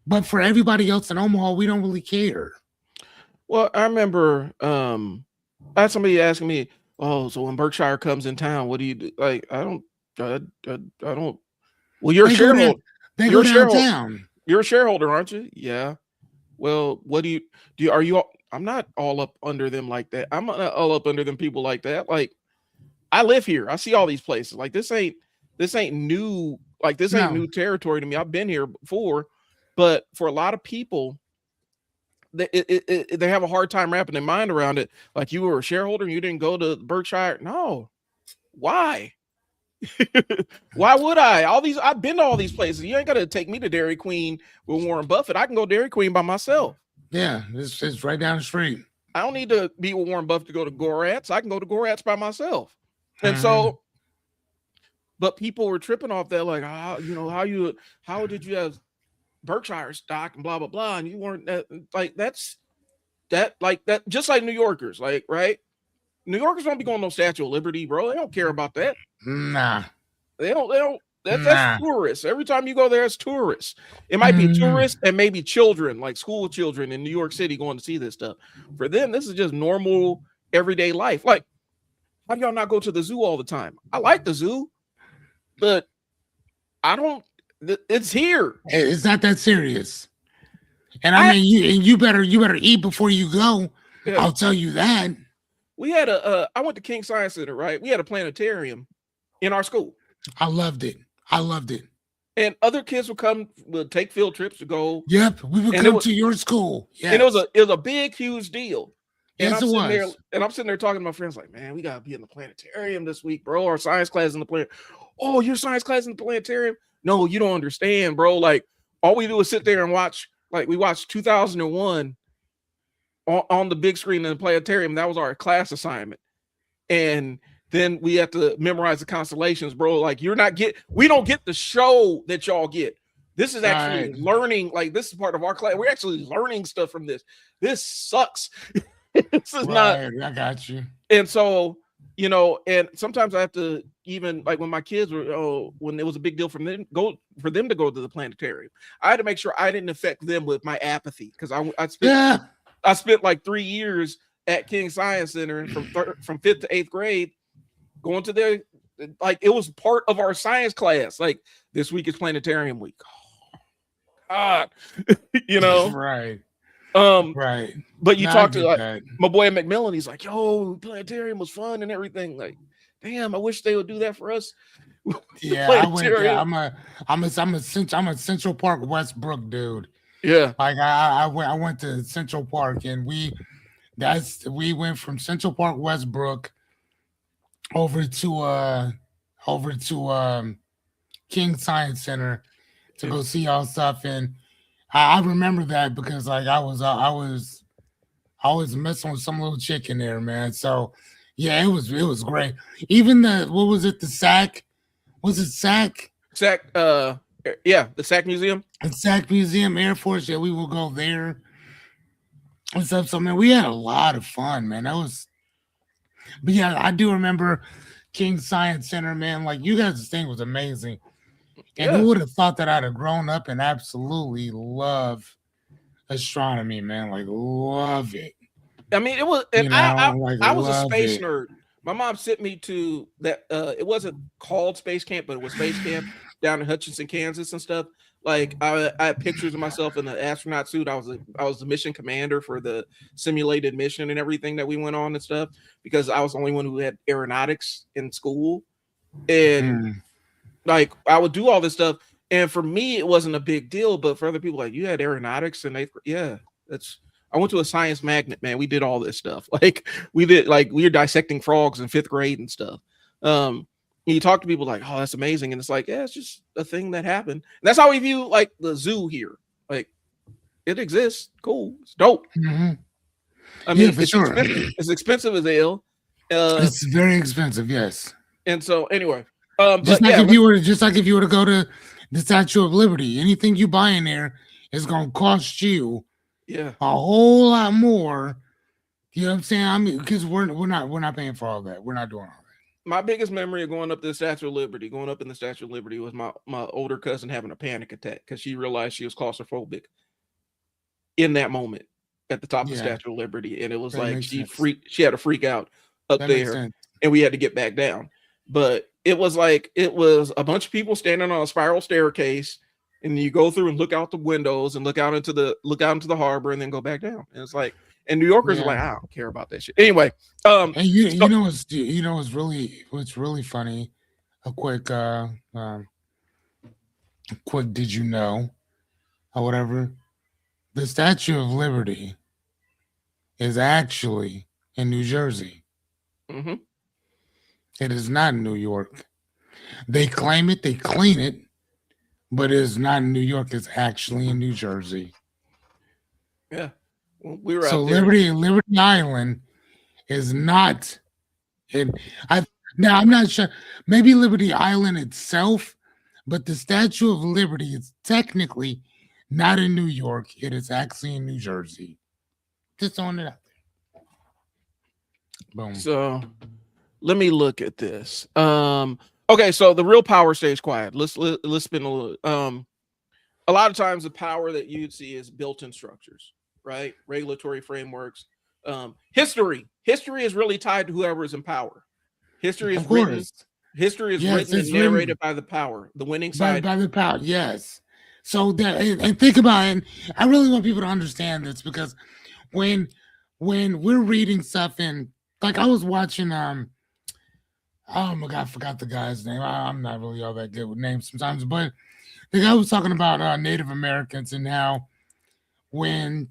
But for everybody else in Omaha, we don't really care. Well, I remember I had somebody asking me, "Oh, so when Berkshire comes in town, what do you do?" Like, I don't. Well, you're a shareholder. They go downtown. You're a shareholder, aren't you? Yeah. Well, what do you? Are you? I'm not all up under them like that. I'm not all up under them people like that. Like, I live here. I see all these places. Like, this ain't new. Like, this ain't new territory to me. I've been here before, but for a lot of people, they have a hard time wrapping their mind around it. Like, you were a shareholder and you didn't go to Berkshire. No, why? Why would I? I've been to all these places. You ain't gonna take me to Dairy Queen with Warren Buffett. I can go Dairy Queen by myself. Yeah, it's right down the street. I don't need to be with Warren Buffett to go to Gorat's. I can go to Gorat's by myself. And so, but people were tripping off that, like, how did you have Berkshire stock and blah blah blah, and you weren't like that, just like New Yorkers, like, right? New Yorkers don't be going no Statue of Liberty, bro. They don't care about that. Nah, they don't. That's tourists. Every time you go there, it's tourists. It might be tourists and maybe children, like school children in New York City, going to see this stuff. For them, this is just normal everyday life. Like, how do y'all not go to the zoo all the time? I like the zoo, but I don't. It's here. It's not that serious. And I mean, you better eat before you go. Yeah. I'll tell you that. We had I went to King Science Center, right? We had a planetarium in our school. I loved it. And other kids would take field trips to go. Yep, we would come to your school. Yes. And it was a big, huge deal. And yes, I'm sitting there talking to my friends, like, man, we gotta be in the planetarium this week, bro. Our science class in the planetarium. Oh, your science class in the planetarium? No, you don't understand, bro. Like, all we do is sit there and watch. Like, we watched 2001 on the big screen in the planetarium. That was our class assignment. And then we have to memorize the constellations, bro. Like, we don't get the show that y'all get. This is actually learning. Like, this is part of our class. We're actually learning stuff from this. This sucks. This is not. I got you. And so, and sometimes I have to, even like when my kids were, when it was a big deal for them to go to the planetarium, I had to make sure I didn't affect them with my apathy, because I spent like 3 years at King Science Center from 5th to 8th grade, going to their, like, it was part of our science class. Like, this week is planetarium week. Oh, God, right. Right. But you talk to my boy at Macmillan, he's like, yo, planetarium was fun and everything. Like, damn, I wish they would do that for us. Yeah, I went there. I'm a Central Park Westbrook dude. Yeah. Like, I went to Central Park, and we went from Central Park Westbrook over to King Science Center to go see all stuff, and I remember that because like I was messing with some little chick in there, man. So yeah, it was great. Even what was it? The SAC? Was it SAC? SAC, yeah, the SAC Museum. The SAC Museum, Air Force. Yeah, we will go there and stuff. So man, we had a lot of fun, man. But yeah, I do remember King Science Center, man. Like you guys' thing was amazing. And who would have thought that I'd have grown up and absolutely love astronomy, man? Like love it. I mean, it was. And I was a space nerd. My mom sent me to that. It wasn't called Space Camp, but it was Space Camp down in Hutchinson, Kansas, and stuff. Like I had pictures of myself in the astronaut suit. I was the mission commander for the simulated mission and everything that we went on and stuff because I was the only one who had aeronautics in school, and like I would do all this stuff. And for me, it wasn't a big deal, but for other people, like you had aeronautics, and I went to a science magnet, man. We did all this stuff. Like we were dissecting frogs in 5th grade and stuff. You talk to people like, oh, that's amazing. And it's like, yeah, it's just a thing that happened. And that's how we view like the zoo here. Like it exists. Cool. It's dope. Mm-hmm. I mean, for sure. It's expensive as hell. It's very expensive. Yes. And so anyway, just like if you were to go to the Statue of Liberty, anything you buy in there is going to cost you a whole lot more. You know what I'm saying? I mean, because we're not paying for all that. We're not doing all that. My biggest memory of going up in the Statue of Liberty was my older cousin having a panic attack because she realized she was claustrophobic in that moment at the top of the Statue of Liberty. And it was like she had a freak out up there and we had to get back down. But it was a bunch of people standing on a spiral staircase, and you go through and look out the windows and look out into the harbor and then go back down. And it's like, and New Yorkers are like, I don't care about that shit. Anyway, and you know what's really funny? A quick did you know or whatever? The Statue of Liberty is actually in New Jersey. Mm-hmm. It is not in New York. They claim it, they clean it, but it is not in New York. It's actually in New Jersey. Yeah. Well, we were so out there. Liberty Island is not in. Now I'm not sure. Maybe Liberty Island itself, but the Statue of Liberty is technically not in New York. It is actually in New Jersey. Just throwing it out there. Boom. So let me look at this. Okay, so the real power stays quiet. Let's spin a little. A lot of times the power that you'd see is built-in structures, right? Regulatory frameworks. History is really tied to whoever is in power. History is written and narrated by the power, the winning side. By the power, yes. So and think about it. And I really want people to understand this because when we're reading stuff and like I was watching oh my God, I forgot the guy's name. I'm not really all that good with names sometimes, but the guy was talking about Native Americans and how when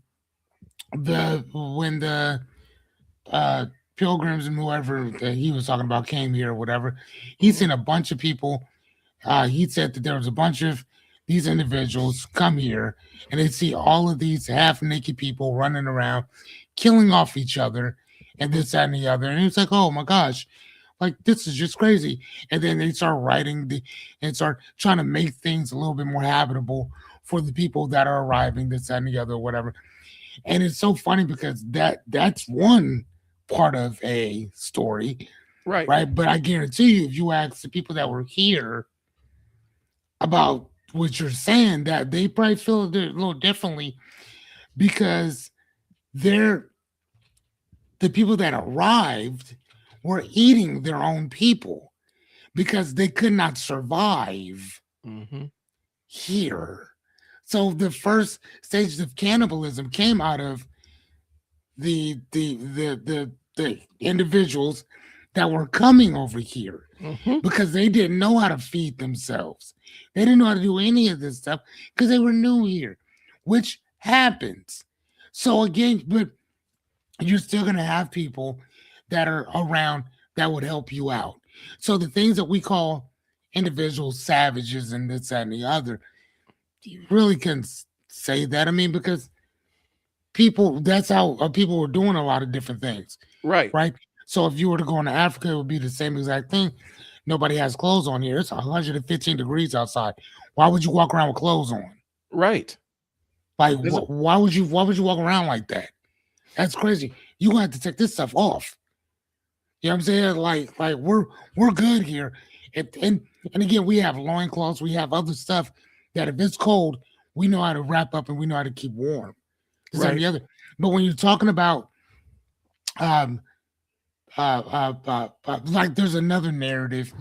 the Pilgrims and whoever that he was talking about came here or whatever, he's seen a bunch of people. He said that there was a bunch of these individuals come here and they see all of these half-naked people running around, killing off each other, and this, that, and the other. And it's like, oh my gosh, like this is just crazy. And then they start writing and start trying to make things a little bit more habitable for the people that are arriving, this, that, and the other, whatever. And it's so funny because that's one part of a story, right? But I guarantee you, if you ask the people that were here about what you're saying, that they probably feel it a little differently because the people that arrived were eating their own people because they could not survive here. So the first stages of cannibalism came out of the individuals that were coming over here because they didn't know how to feed themselves. They didn't know how to do any of this stuff because they were new here, which happens. So again, but you're still going to have people that are around that would help you out. So the things that we call individuals savages and this, that, and the other, you really can say that. I mean, because people, that's how people were doing a lot of different things, Right. right? So if you were to go into Africa, it would be the same exact thing. Nobody has clothes on here. It's 115 degrees outside. Why would you walk around with clothes on? Right. Like, There's a- why would you walk around like that? That's crazy. You gonna have to take this stuff off. You know what I'm saying? Like we're good here. And again, we have loincloths, we have other stuff that if it's cold, we know how to wrap up and we know how to keep warm. This and Right. the other. But when you're talking about um like there's another narrative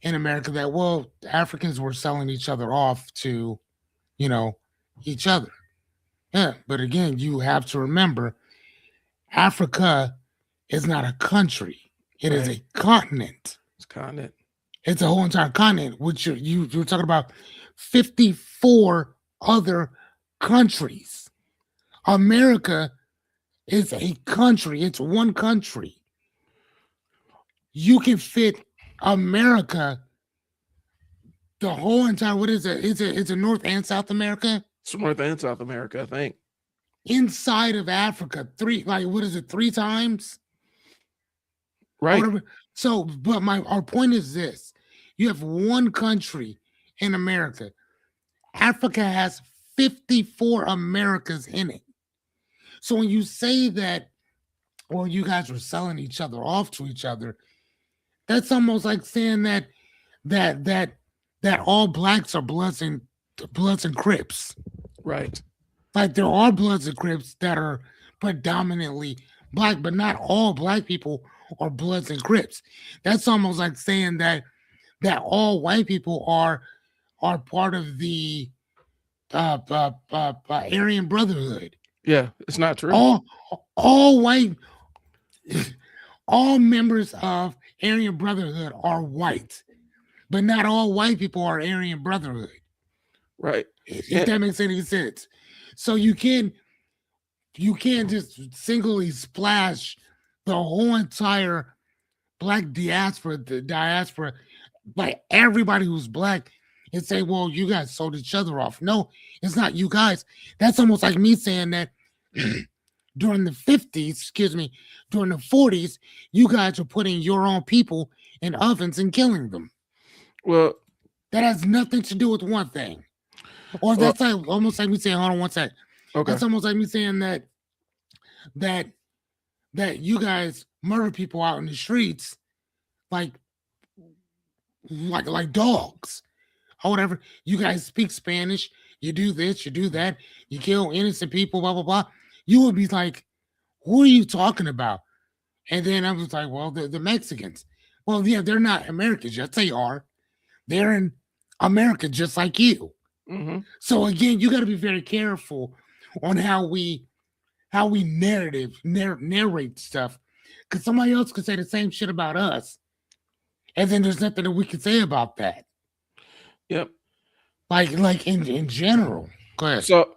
in America that, well, Africans were selling each other off to, you know, each other. Yeah, but again, you have to remember Africa is not a country. It is Right. a continent. It's continent. It's a whole entire continent, which you're talking about 54 other countries. America is a country. It's one country. You can fit America, the whole entire, what is it? It's a North and South America It's North and South America, I think. inside of Africa. What is it? 3 times? Right. Whatever. So, but our point is this: you have one country in America. Africa has 54 Americas in it. So when you say that, well, you guys were selling each other off to each other, that's almost like saying that all blacks are Bloods and Crips. Right. Like there are Bloods and Crips that are predominantly black, but not all black people are Bloods and Crips. That's almost like saying that all white people are part of the Aryan Brotherhood. Yeah, it's not true. All white, all members of Aryan Brotherhood are white, but not all white people are Aryan Brotherhood. Right. If that makes any sense. So you can't just singly splash the whole entire black diaspora, like everybody who's black, and say, well, you guys sold each other off. No, it's not you guys. That's almost like me saying that during the 50s, during the 40s, you guys are putting your own people in ovens and killing them. Well, that has nothing to do with one thing. Or that's like almost like me saying, hold on one sec. Okay. That's almost like me saying that you guys murder people out in the streets like dogs or whatever. You guys speak Spanish, you do this, you do that, you kill innocent people, blah blah blah. You would be like, who are you talking about? And then I was like, well, the Mexicans. Well, yeah, they're not Americans. Yes, they are. They're in America just like you. Mm-hmm. So again, you got to be very careful on how we narrate stuff, because somebody else could say the same shit about us, and then there's nothing that we can say about that. Yep. Like in general. Go ahead. So,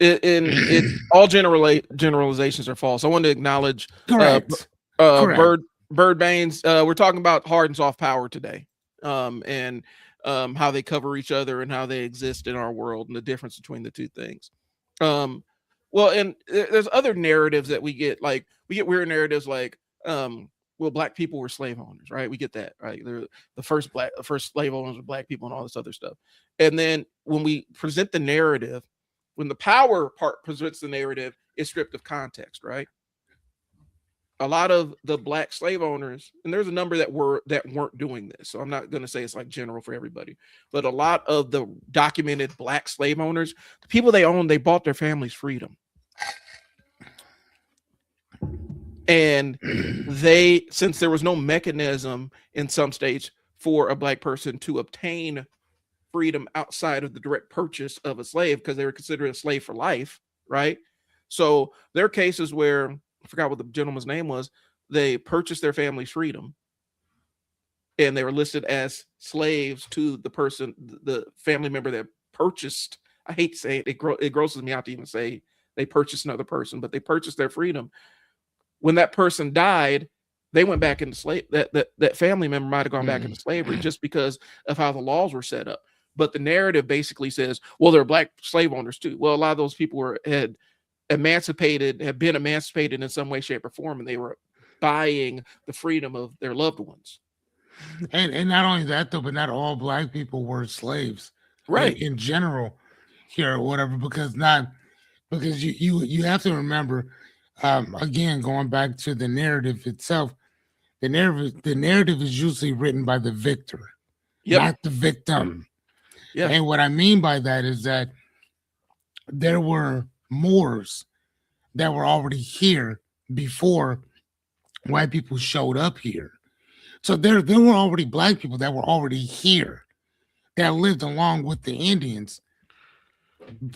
in all generalizations are false. I want to acknowledge Correct. Bird Baines. We're talking about hard and soft power today, and how they cover each other and how they exist in our world and the difference between the two things. Well, and there's other narratives that we get. Like we get weird narratives like, well, black people were slave owners, right? We get that, right? They're the first slave owners were black people and all this other stuff. And then when we present the narrative, when the power part presents the narrative, it's stripped of context, right? A lot of the black slave owners, and there's a number that weren't doing this, so I'm not going to say it's like general for everybody, but a lot of the documented black slave owners, the people they owned, they bought their families freedom. And they, since there was no mechanism in some states for a black person to obtain freedom outside of the direct purchase of a slave, because they were considered a slave for life, right? So there are cases where, I forgot what the gentleman's name was, they purchased their family's freedom and they were listed as slaves to the person, the family member that purchased. I hate to say it, it grosses me out to even say they purchased another person, but they purchased their freedom. when that person died, they went back into slave. That family member might have gone back into slavery just because of how the laws were set up. But the narrative basically says, well, there are black slave owners too. Well, a lot of those people had been emancipated in some way, shape, or form, and they were buying the freedom of their loved ones. And not only that though, but not all black people were slaves, right? In general, here or whatever, because you have to remember, again, going back to the narrative itself, the narrative is usually written by the victor, not the victim. Yeah. And what I mean by that is that there were Moors that were already here before white people showed up here. So there were already black people that were already here that lived along with the Indians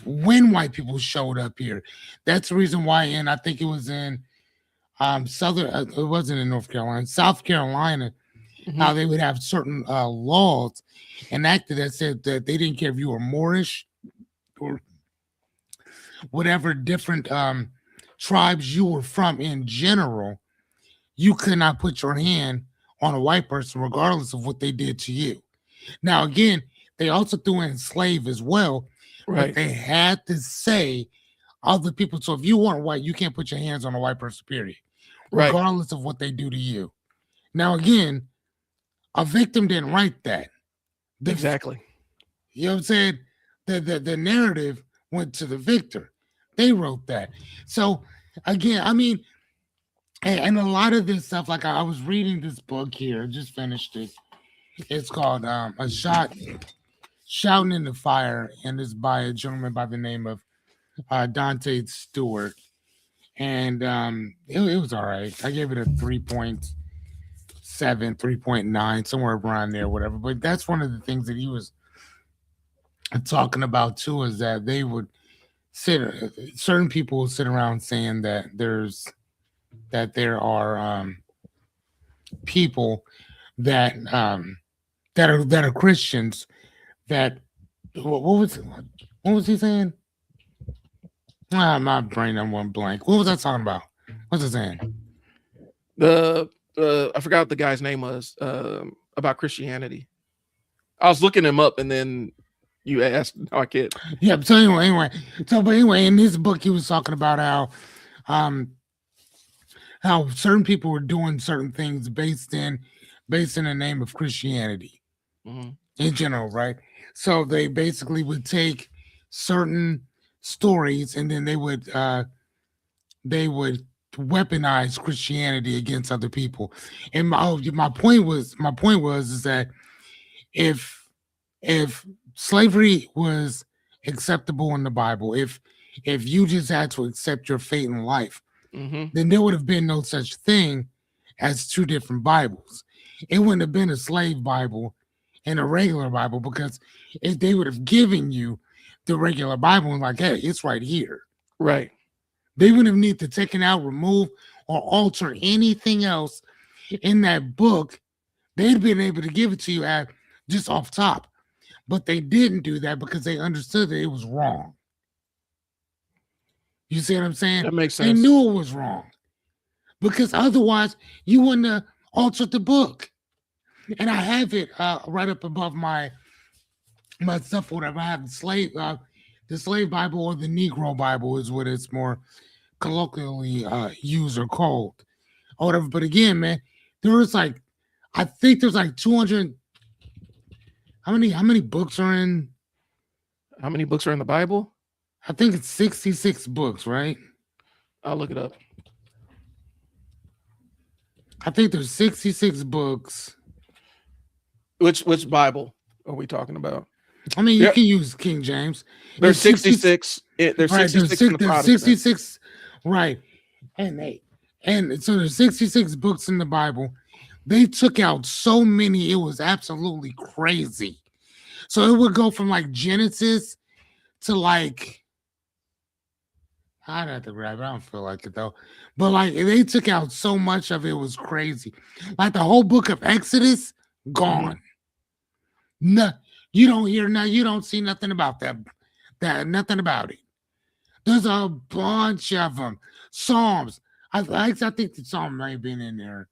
when white people showed up here. That's the reason why, and I think it was in it wasn't in North Carolina, South Carolina, how they would have certain laws enacted that said that they didn't care if you were Moorish or whatever different tribes you were from in general, you could not put your hand on a white person regardless of what they did to you. Now, again, they also threw in slave as well, but they had to say other people. So if you weren't white, you can't put your hands on a white person, period, regardless of what they do to you. Now, again, a victim didn't write that. Exactly. You know what I'm saying? The narrative went to the victor. They wrote that. So again, I mean, and a lot of this stuff, like I was reading this book here, I just finished it. It's called Shouting in the Fire, and it's by a gentleman by the name of Dante Stewart. And it was all right. I gave it a 3.7, 3.9, somewhere around there, whatever. But that's one of the things that he was talking about too, is that they would certain people will sit around saying that there are people that are Christians that what was he saying? My brain went blank. What was I talking about? What's it saying? I forgot what the guy's name was about Christianity. I was looking him up, and then you asked. No, I can't. Yeah. So anyway, in this book, he was talking about how certain people were doing certain things based in the name of Christianity in general, right? So they basically would take certain stories and then they would weaponize Christianity against other people. And my point was is that if slavery was acceptable in the Bible, if you just had to accept your fate in life, then there would have been no such thing as two different Bibles. It wouldn't have been a slave Bible and a regular Bible, because if they would have given you the regular Bible and like, hey, it's right here. Right. They wouldn't have needed to take it out, remove, or alter anything else in that book. They'd been able to give it to you just off top. But they didn't do that because they understood that it was wrong. You see what I'm saying? That makes sense. They knew it was wrong, because otherwise you wouldn't have altered the book. And I have it right up above my stuff, whatever. I have the slave Bible, or the Negro Bible is what it's more colloquially used or called, or whatever. But again, man, I think there's like 200. How many books are in? How many books are in the Bible? I think it's 66 books, right? I'll look it up. I think there's 66 books. Which Bible are we talking about? I mean, you can use King James. There's 66. There's 66 in the Protestant. 66, right? And so there's 66 books in the Bible. They took out so many, it was absolutely crazy. So it would go from like Genesis to like, I'd have to grab it. I don't feel like it though. But like they took out so much of it, it was crazy. Like the whole book of Exodus, gone. No, you don't hear nothing, you don't see nothing about that. Nothing about it. There's a bunch of them. Psalms. I think the song may have been in there.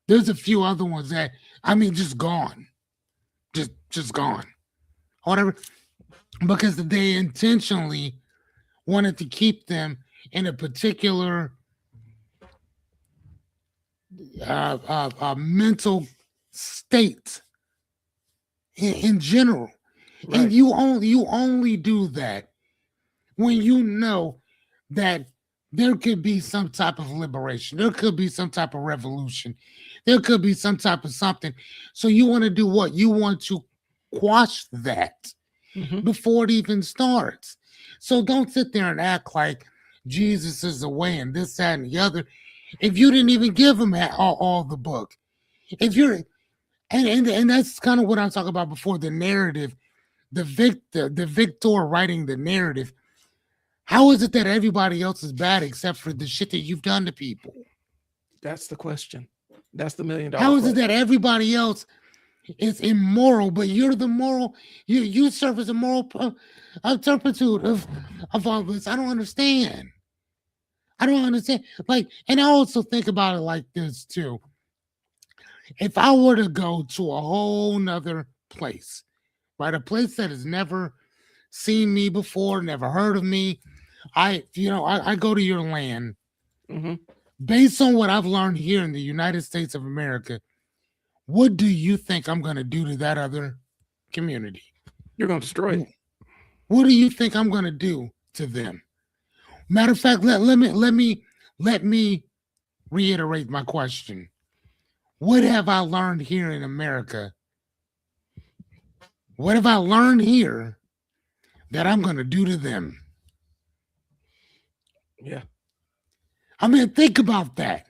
There's a few other ones that just gone, just gone, whatever, because they intentionally wanted to keep them in a particular mental state in general. Right. And you only do that when you know that there could be some type of liberation, there could be some type of revolution, there could be some type of something. So you want to do what? You want to quash that before it even starts. So don't sit there and act like Jesus is the way and this, that, and the other. If you didn't even give him all the book, if you're and that's kind of what I'm talking about before, the narrative, the victor writing the narrative. How is it that everybody else is bad except for the shit that you've done to people? That's the question. That's the $1 million. How is it that everybody else is immoral, but you're the moral? You serve as a moral turpitude of all this. I don't understand. Like, and I also think about it like this too. If I were to go to a whole nother place, right, a place that has never seen me before, never heard of me, I go to your land. Based on what I've learned here in the United States of America, what do you think I'm going to do to that other community? You're going to destroy it. What do you think I'm going to do to them? Matter of fact, let me reiterate my question. What have I learned here in America? What have I learned here that I'm going to do to them? Yeah. I mean, think about that.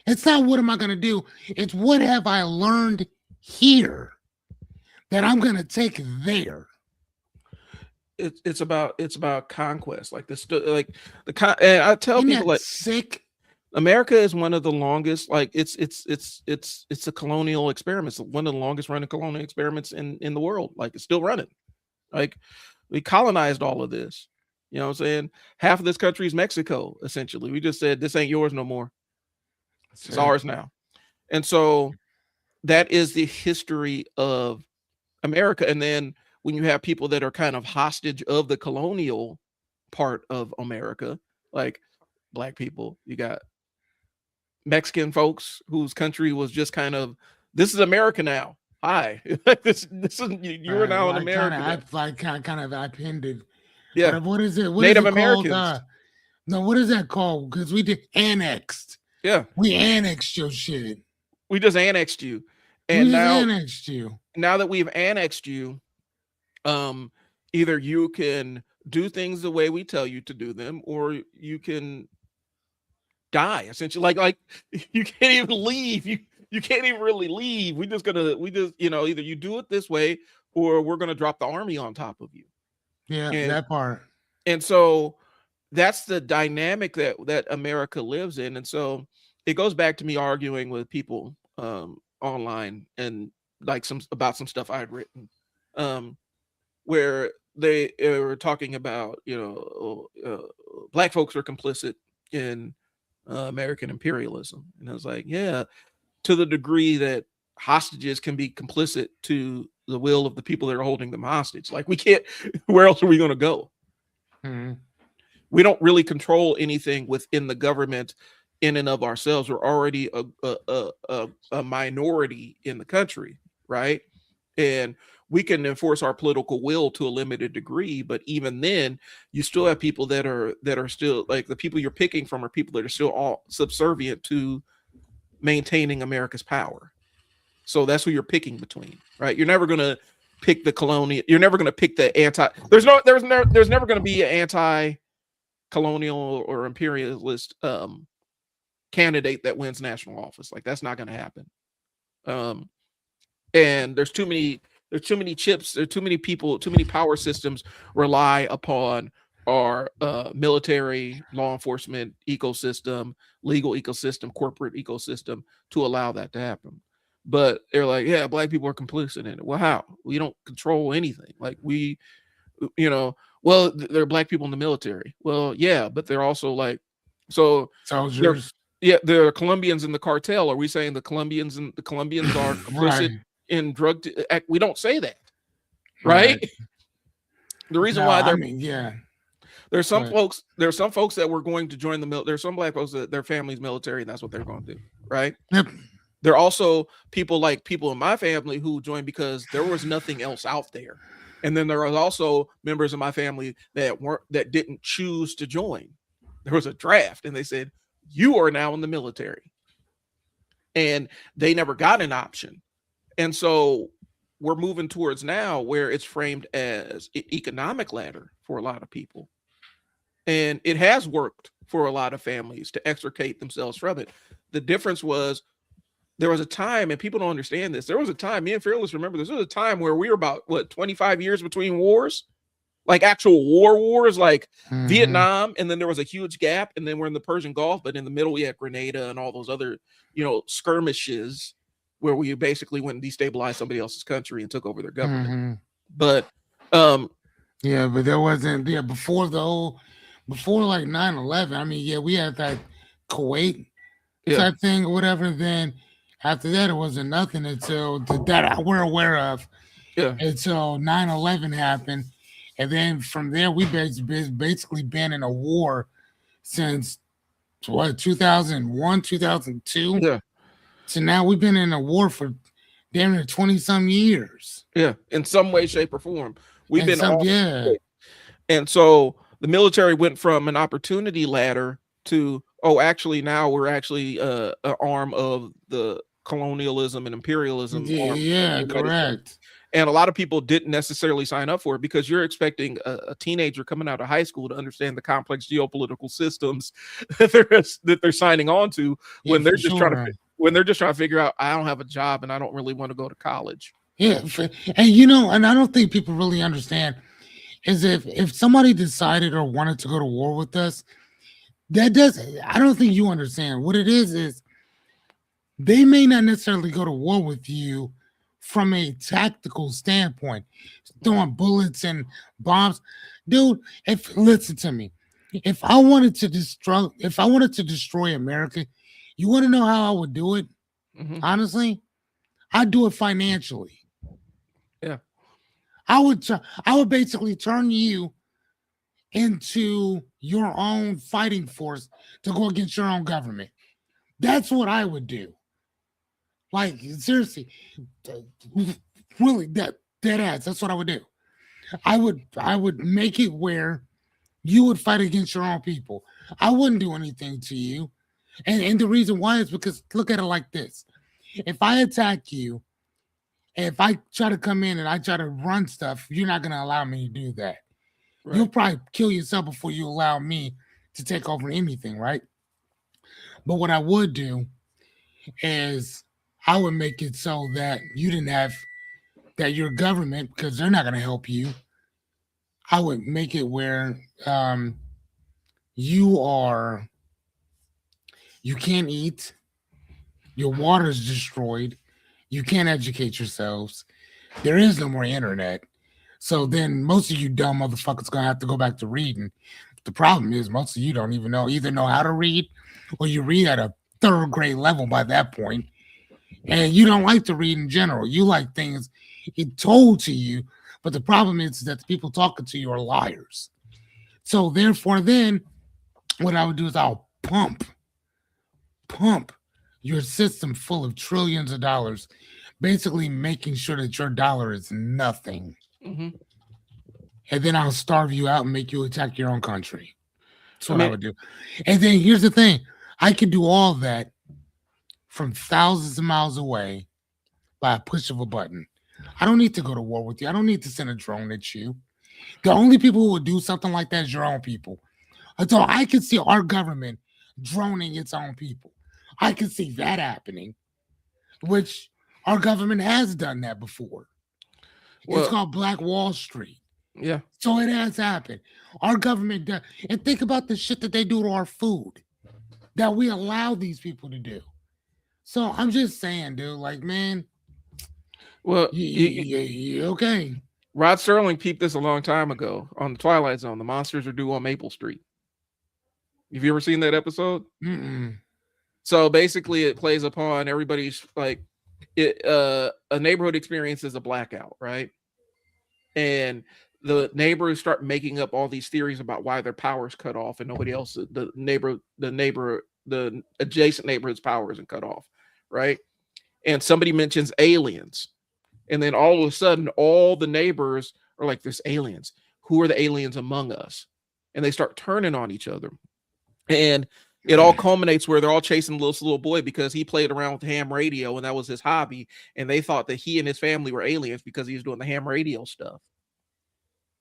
It's not what am I going to do? It's what have I learned here that I'm going to take there. It's about conquest. Like this, like and I tell Isn't people, that like, sick? America is one of the longest, like it's a colonial experiment. It's one of the longest running colonial experiments in the world. Like, it's still running. Like, we colonized all of this. You know what I'm saying? Half of this country is Mexico, essentially. We just said, this ain't yours no more. It's ours now. And so that is the history of America. And then when you have people that are kind of hostage of the colonial part of America, like Black people, you got Mexican folks whose country was just kind of, this is America now. Hi, this is, you are now in America. Kind of appended. Yeah. What is it? What Native is it Americans. called? No, what is that called? Because we did annexed. Yeah. We annexed your shit. We just annexed you. And annexed you. Now that we've annexed you, either you can do things the way we tell you to do them, or you can die, essentially. Like you can't even leave. You can't even really leave. We just, either you do it this way, or we're gonna drop the army on top of you. Yeah, that part. And so that's the dynamic that America lives in. And so it goes back to me arguing with people online, and like about some stuff I had written, where they were talking about, Black folks are complicit in American imperialism. And I was like, yeah, to the degree that hostages can be complicit to the will of the people that are holding them hostage. Like, we can't, where else are we going to go? We don't really control anything within the government in and of ourselves. We're already a minority in the country, right? And we can enforce our political will to a limited degree, but even then, you still have people that are still, like, the people you're picking from are people that are still all subservient to maintaining America's power. So that's who you're picking between, right? You're never going to pick the colonial. You're never going to pick the there's never going to be an anti-colonial or imperialist candidate that wins national office. Like, that's not going to happen. And there's too many chips. There's too many people, too many power systems rely upon our military, law enforcement ecosystem, legal ecosystem, corporate ecosystem to allow that to happen. But they're like, yeah, Black people are complicit in it. Well, how? We don't control anything. Like, well, there are Black people in the military. Well, yeah, but they're also, like, So they're Soldiers. yeah, there are Colombians in the cartel. Are we saying the Colombians are complicit Right. in we don't say that, right? Right. The reason No, why I mean, yeah. there's some But folks that were going to join the there's some black folks that their family's military and that's what they're going to do, right? yep. There are also people in my family who joined because there was nothing else out there. And then there was also members of my family that didn't choose to join. There was a draft and they said, you are now in the military. And they never got an option. And so we're moving towards now where it's framed as an economic ladder for a lot of people. And it has worked for a lot of families to extricate themselves from it. The difference was there was a time, and people don't understand this. There was a time, me and Fearless remember this was a time where we were about 25 years between wars, like actual wars, like Vietnam, and then there was a huge gap, and then we're in the Persian Gulf, but in the middle we had Grenada and all those other, skirmishes where we basically went and destabilized somebody else's country and took over their government. But yeah, but there wasn't before like 9/11. I mean, yeah, we had that Kuwait type thing or whatever. Then after that, it wasn't nothing until that we're aware of. Yeah. Until 9/11 happened, and then from there we basically been in a war since 2001, 2002. Yeah. So now we've been in a war for damn near 20-some years. Yeah, in some way, shape, or form. We've been and so the military went from an opportunity ladder to actually now we're actually an arm of the colonialism and imperialism. Yeah, correct. And a lot of people didn't necessarily sign up for it because you're expecting a teenager coming out of high school to understand the complex geopolitical systems that they're signing on to when they're just trying to figure out I don't have a job and I don't really want to go to college. Yeah, and and I don't think people really understand is if somebody decided or wanted to go to war with us, I don't think you understand what it is they may not necessarily go to war with you from a tactical standpoint, throwing bullets and bombs. Dude, listen to me. If I wanted to destroy America, you want to know how I would do it? Honestly, I'd do it financially. Yeah. I would basically turn you into your own fighting force to go against your own government. That's what I would do. Like, seriously, really, dead ass. That's what I would do. I would make it where you would fight against your own people. I wouldn't do anything to you. And the reason why is because look at it like this. If I attack you, and if I try to come in and I try to run stuff, you're not going to allow me to do that. Right. You'll probably kill yourself before you allow me to take over anything, right? But what I would do is I would make it so that you didn't have that your government, because they're not going to help you. I would make it where you can't eat, your water is destroyed, you can't educate yourselves, there is no more internet. So then most of you dumb motherfuckers gonna have to go back to reading. The problem is most of you don't even either know how to read or you read at a third grade level by that point. And you don't like to read in general. You like things told to you, but the problem is that the people talking to you are liars. So therefore then what I would do is I'll pump your system full of trillions of dollars, basically making sure that your dollar is nothing. And then I'll starve you out and make you attack your own country. That's what I would do. And then here's the thing. I could do all that from thousands of miles away by a push of a button. I don't need to go to war with you. I don't need to send a drone at you. The only people who would do something like that is your own people. So I can see our government droning its own people. I can see that happening, which our government has done that before. It's called Black Wall Street. Yeah. So it has happened. Our government does. And think about the shit that they do to our food that we allow these people to do. So I'm just saying, dude, like, man. Well, okay. Rod Serling peeped this a long time ago on the Twilight Zone. The monsters are due on Maple Street. Have you ever seen that episode? Mm-mm. So basically, it plays upon everybody's like a neighborhood experiences a blackout, right? And the neighbors start making up all these theories about why their power's cut off, and nobody else, the adjacent neighborhood's power isn't cut off, right? And somebody mentions aliens, and then all of a sudden, all the neighbors are like, "There's aliens. Who are the aliens among us?" And they start turning on each other, and it all culminates where they're all chasing this little boy because he played around with ham radio and that was his hobby, and they thought that he and his family were aliens because he was doing the ham radio stuff.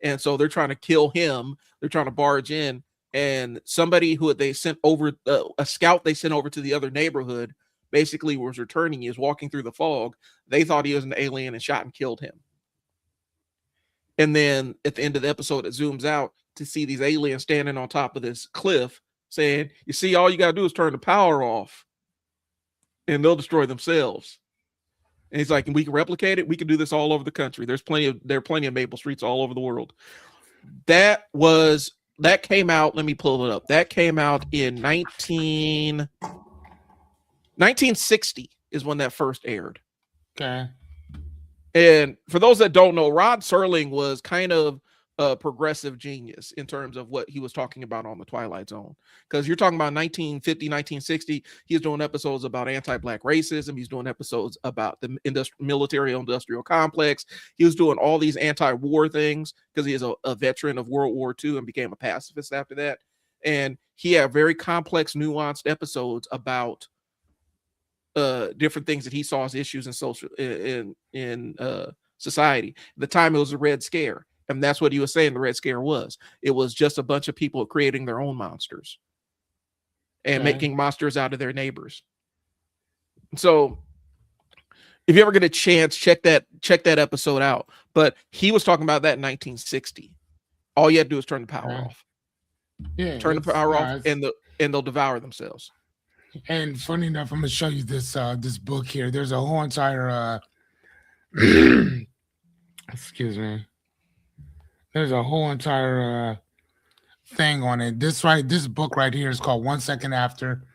And so they're trying to kill him. They're trying to barge in, and somebody who they sent over, a scout they sent over to the other neighborhood, basically was returning. He was walking through the fog. They thought he was an alien and shot and killed him. And then at the end of the episode, it zooms out to see these aliens standing on top of this cliff saying, "You see, all you got to do is turn the power off and they'll destroy themselves." And he's like, "And we can replicate it. We can do this all over the country. There are plenty of Maple Streets all over the world." That came out. Let me pull it up. That came out in 1960 is when that first aired. Okay. And for those that don't know, Rod Serling was kind of a progressive genius in terms of what he was talking about on the Twilight Zone. Because you're talking about 1950, 1960, he's doing episodes about anti-Black racism. He's doing episodes about the military-industrial complex. He was doing all these anti-war things because he is a veteran of World War II and became a pacifist after that. And he had very complex, nuanced episodes about different things that he saw as issues in social in society. At the time, it was a Red Scare, and that's what he was saying. The Red Scare was. It was just a bunch of people creating their own monsters and making monsters out of their neighbors. So, if you ever get a chance, check that episode out. But he was talking about that in 1960. All you had to do is turn the power off. Yeah, turn the power off, and they'll devour themselves. And funny enough, I'm gonna show you this this book here. There's a whole entire excuse me. There's a whole entire thing on it. This book right here is called 1 Second After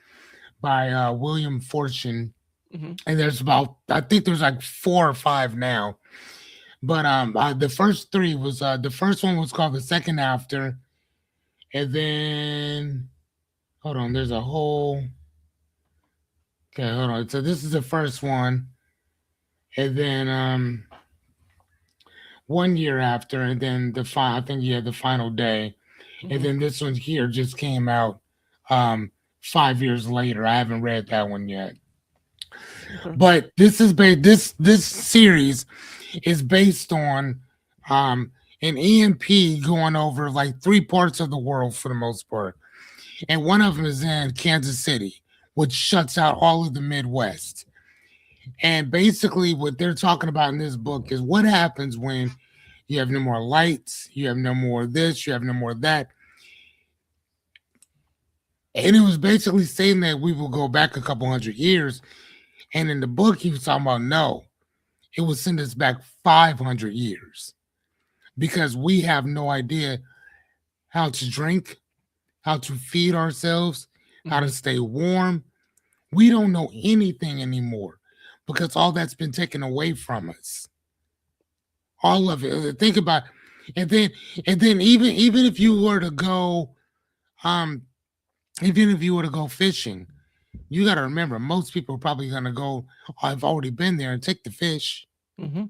by William Fortune. Mm-hmm. And there's I think there's like 4 or 5 now. But the first 3 was the first one was called The Second After. And then hold on, there's a whole. Okay, hold on. So this is the first one, and then 1 year after, and then the final day, Mm-hmm. and then this one here just came out 5 years later. I haven't read that one yet, but this series is based on an EMP going over like 3 parts of the world for the most part, and one of them is in Kansas City, which shuts out all of the Midwest. And basically what they're talking about in this book is what happens when you have no more lights, you have no more of this, you have no more of that. And it was basically saying that we will go back a couple hundred years. And in the book, he was talking about, no, it will send us back 500 years because we have no idea how to drink, how to feed ourselves, how to stay warm. We don't know anything anymore because all that's been taken away from us. All of it. Think about it. And then even if you were to go fishing, you got to remember most people are probably going to go, I've already been there and take the fish. Mm-hmm.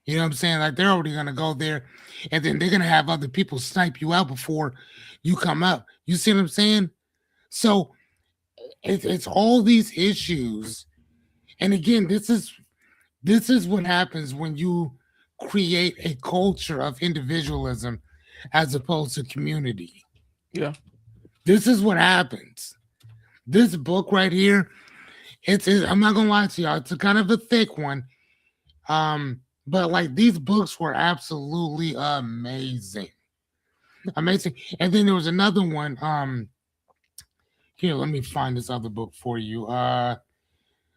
You know what I'm saying? Like they're already going to go there and then they're going to have other people snipe you out before you come up. You see what I'm saying? So it's all these issues. And again, this is what happens when you create a culture of individualism as opposed to community. Yeah. This is what happens. This book right here, it's I'm not gonna lie to y'all, it's a kind of a thick one. But like these books were absolutely amazing. Amazing. And then there was another one. Here, let me find this other book for you.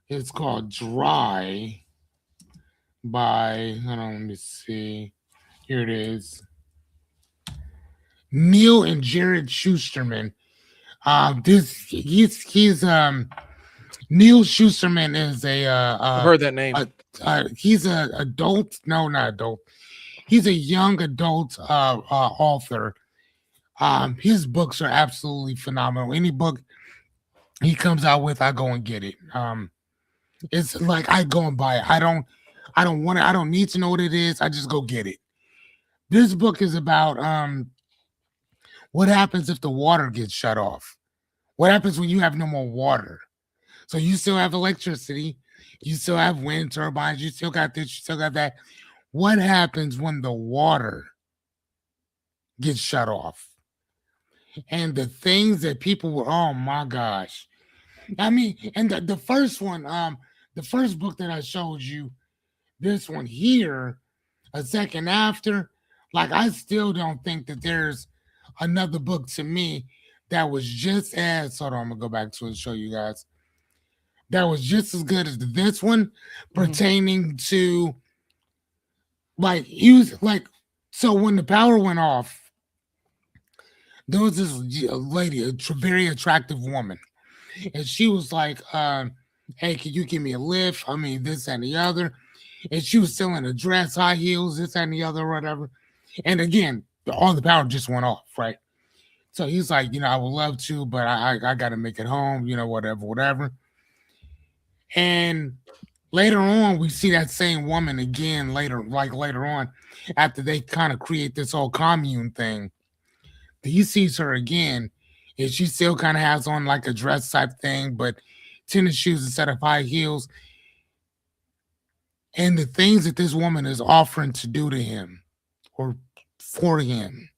It's called Dry by, hold on, let me see. Here it is. Neil and Jared Schusterman. He's Neil Schusterman is I've heard that name. He's a adult, no, not adult. He's a young adult author. His books are absolutely phenomenal. Any book he comes out with, I go and get it. It's like I go and buy it. I don't want it. I don't need to know what it is. I just go get it. This book is about what happens if the water gets shut off. What happens when you have no more water? So you still have electricity, you still have wind turbines, you still got this, you still got that. What happens when the water gets shut off? And the things that people were, oh my gosh. I mean, and the first one, the first book that I showed you, this one here, a second after, like I still don't think that there's another book to me that was just as, hold on, I'm gonna go back to it and show you guys. That was just as good as this one pertaining to like so when the power went off, there was this lady, a very attractive woman, and she was like, hey, can you give me a lift? I mean, this and the other. And she was still in a dress, high heels, this and the other, whatever. And again, all the power just went off, right? So he's like, I would love to, but I got to make it home, whatever. And later on, we see that same woman again later on, after they kind of create this whole commune thing. He sees her again, and she still kind of has on like a dress type thing, but tennis shoes instead of high heels. And the things that this woman is offering to do to him or for him,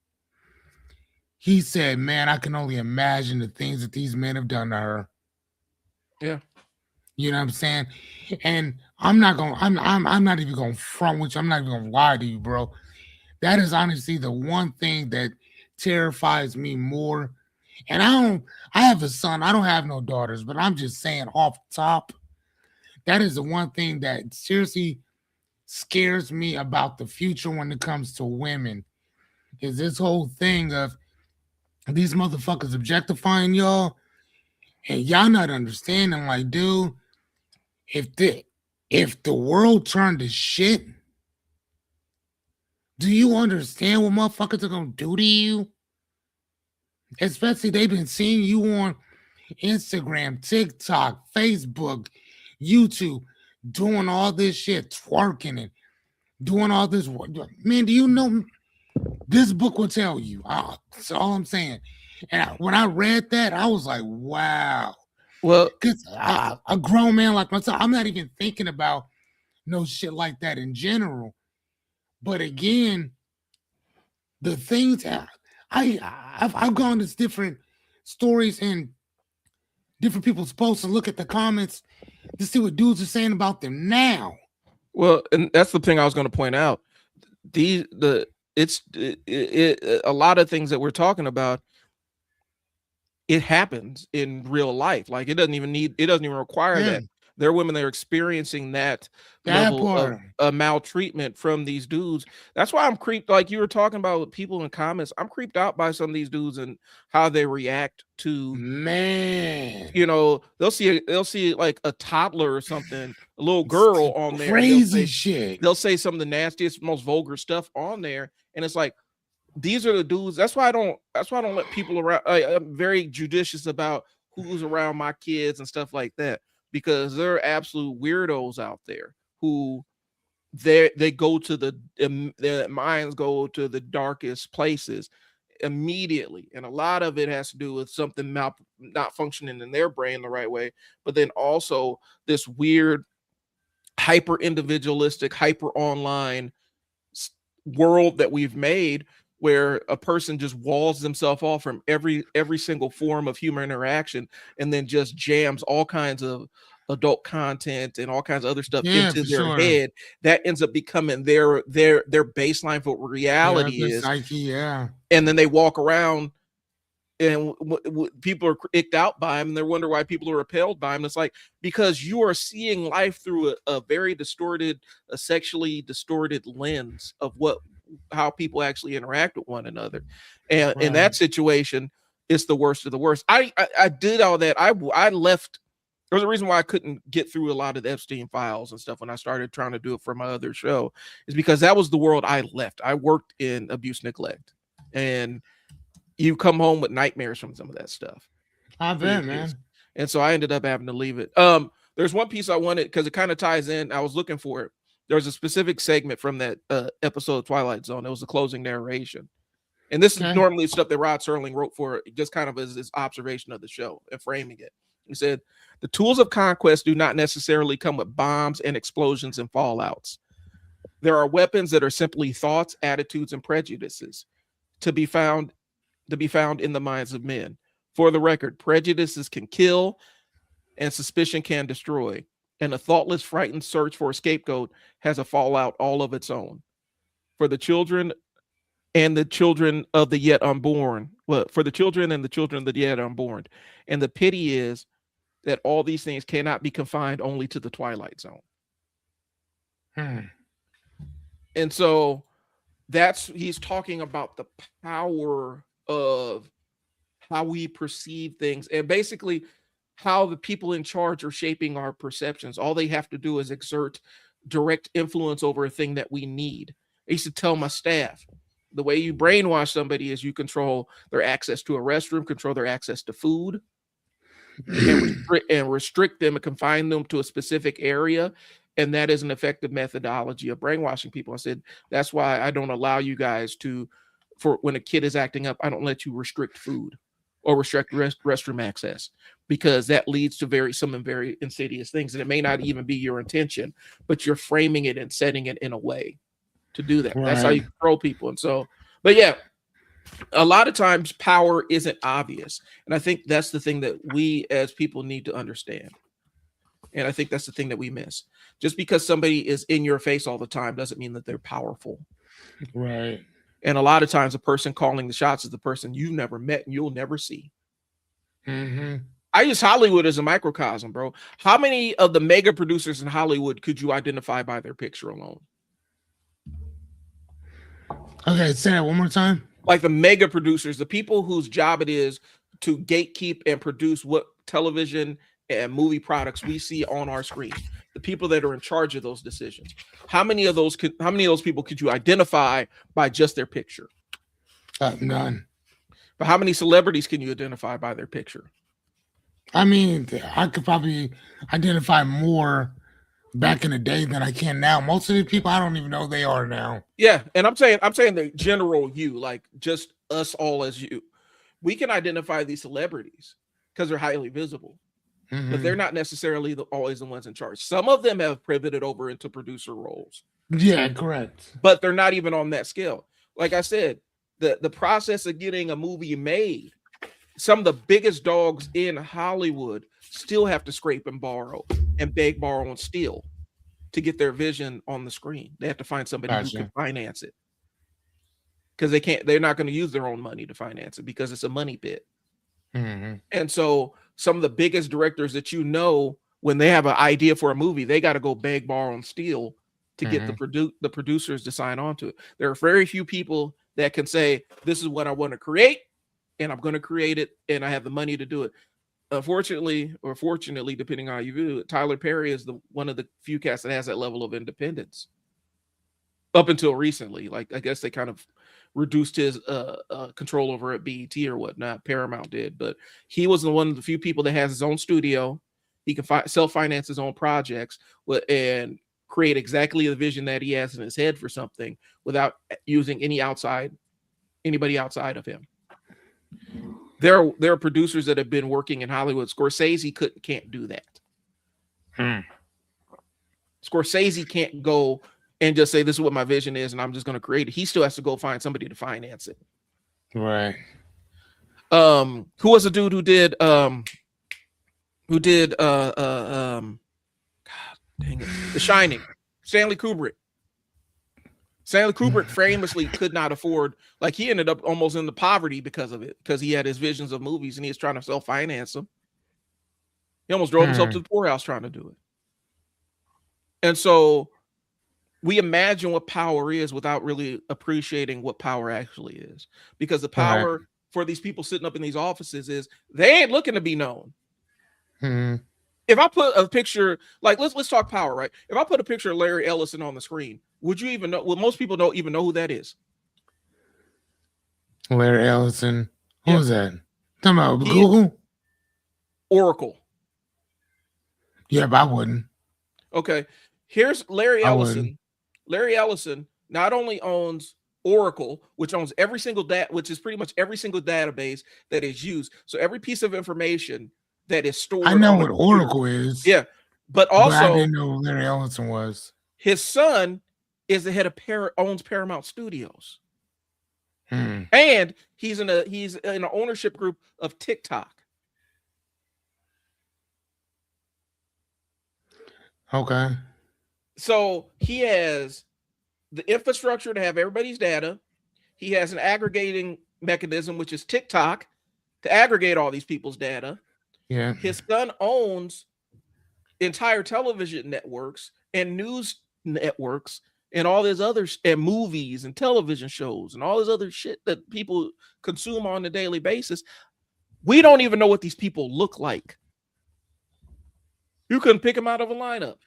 he said, man, I can only imagine the things that these men have done to her. Yeah. You know what I'm saying? And I'm not even going to front with you. I'm not even going to lie to you, bro. That is honestly the one thing that terrifies me more. And I have a son. I don't have no daughters, but I'm just saying off top, that is the one thing that seriously scares me about the future when it comes to women, is this whole thing of these motherfuckers objectifying y'all and y'all not understanding, like, dude, if the world turned to shit, do you understand what motherfuckers are gonna do to you? Especially they've been seeing you on Instagram, TikTok, Facebook, YouTube, doing all this shit, twerking and doing all this work. Man, do you know this book will tell you? That's all I'm saying. And when I read that, I was like, wow. Well, because a grown man like myself, I'm not even thinking about no shit like that in general. But again, the things I've gone to different stories and different people's posts and look at the comments to see what dudes are saying about them now. Well, and that's the thing I was going to point out. A lot of things that we're talking about, it happens in real life. Like it doesn't even require that. There are women that are experiencing that level of maltreatment from these dudes. That's why I'm creeped. Like you were talking about with people in comments, I'm creeped out by some of these dudes and how they react to, man. They'll see like a toddler or something, a little girl on there. Crazy shit. They'll say some of the nastiest, most vulgar stuff on there, and it's like, these are the dudes. That's why I don't let people around. I'm very judicious about who's around my kids and stuff like that, because there are absolute weirdos out there who they go to their minds go to the darkest places immediately. And a lot of it has to do with something not functioning in their brain the right way. But then also this weird, hyper individualistic, hyper online world that we've made, where a person just walls themselves off from every single form of human interaction, and then just jams all kinds of adult content and all kinds of other stuff into their head. That ends up becoming their baseline for what reality is. And then they walk around and people are icked out by him, and they wonder why people are repelled by him. It's like, because you are seeing life through a very distorted, a sexually distorted lens of how people actually interact with one another. And in that situation, it's the worst of the worst. I did all that. I left. There was a reason why I couldn't get through a lot of the Epstein files and stuff when I started trying to do it for my other show, is because that was the world I left. I worked in abuse, neglect, and you come home with nightmares from some of that stuff. I bet, man. And so I ended up having to leave it. There's one piece I wanted because it kind of ties in. I was looking for it. There was a specific segment from that episode of Twilight Zone. It was the closing narration. And this is normally stuff that Rod Serling wrote for, just kind of as his observation of the show and framing it. He said, the tools of conquest do not necessarily come with bombs and explosions and fallouts. There are weapons that are simply thoughts, attitudes, and prejudices to be found in the minds of men. For the record, prejudices can kill and suspicion can destroy. And a thoughtless, frightened search for a scapegoat has a fallout all of its own. For the children and the children of the yet unborn, for the children and the children of the yet unborn. And the pity is that all these things cannot be confined only to the Twilight Zone. And so he's talking about the power of how we perceive things and basically how the people in charge are shaping our perceptions. All they have to do is exert direct influence over a thing that we need. I used to tell my staff, the way you brainwash somebody is you control their access to a restroom, control their access to food, and restrict them and confine them to a specific area. And that is an effective methodology of brainwashing people. I said, that's why I don't allow you guys for when a kid is acting up, I don't let you restrict food or restrict restroom access, because that leads to some very insidious things. And it may not even be your intention, but you're framing it and setting it in a way to do that. Right. That's how you control people. And so, but yeah, a lot of times power isn't obvious. And I think that's the thing that we as people need to understand. And I think that's the thing that we miss. Just because somebody is in your face all the time doesn't mean that they're powerful. Right. And a lot of times a person calling the shots is the person you've never met and you'll never see. I use Hollywood as a microcosm, bro. How many of the mega producers in Hollywood could you identify by their picture alone? Okay, say that one more time. Like the mega producers, the people whose job it is to gatekeep and produce what television and movie products we see on our screen. The people that are in charge of those decisions. How many of those people could you identify by just their picture? None. But how many celebrities can you identify by their picture? I mean, I could probably identify more back in the day than I can now. Most of the people, I don't even know who they are now. Yeah, and I'm saying the general you, like just us all as you. We can identify these celebrities because they're highly visible. But they're not necessarily always the ones in charge. Some of them have pivoted over into producer roles. Yeah, correct. But they're not even on that scale. Like I said, the process of getting a movie made, some of the biggest dogs in Hollywood still have to scrape and borrow and beg, borrow, and steal to get their vision on the screen. They have to find somebody who can finance it. Because they're not going to use their own money to finance it because it's a money pit. And so some of the biggest directors that you know, when they have an idea for a movie, they got to go beg, borrow, and steal to get the producers to sign on to it. There are very few people that can say, this is what I want to create, and I'm going to create it, and I have the money to do it. Unfortunately, or fortunately, depending on how you view it, Tyler Perry is one of the few cats that has that level of independence. Up until recently, like I guess they kind of reduced his control over at BET or whatnot. Paramount did, but he was one of the few people that has his own studio. He can self-finance his own projects and create exactly the vision that he has in his head for something without using anybody outside of him. There are producers that have been working in Hollywood. Scorsese can't do that. Scorsese can't go and just say, this is what my vision is, and I'm just going to create it. He still has to go find somebody to finance it. Right. Who was a dude who did God dang it, The Shining? Stanley Kubrick. Stanley Kubrick famously could not afford, like he ended up almost into poverty because of it, because he had his visions of movies and he was trying to self-finance them. He almost drove himself to the poorhouse trying to do it. And so we imagine what power is without really appreciating what power actually is, because the power for these people sitting up in these offices is they ain't looking to be known. Hmm. If I put a picture, like let's talk power, right? If I put a picture of Larry Ellison on the screen, would you even know? Well, most people don't even know who that is. Larry Ellison. Who Yeah. was that? Talking about He- Google? Oracle. Yeah, but I wouldn't. Okay. Here's Larry I Ellison. wouldn't. Larry Ellison not only owns Oracle, which owns every single which is pretty much every single database that is used. So every piece of information that is stored. I know on a what computer. Oracle is. Yeah. But But I also didn't know who Larry Ellison was. his son is the head of owns Paramount Studios. Hmm. And he's in an ownership group of TikTok. Okay. So he has the infrastructure to have everybody's data. He has an aggregating mechanism, which is TikTok, to aggregate all these people's data. Yeah. His son owns entire television networks and news networks and all this other and movies and television shows and all this other shit that people consume on a daily basis. We don't even know what these people look like. You couldn't pick them out of a lineup,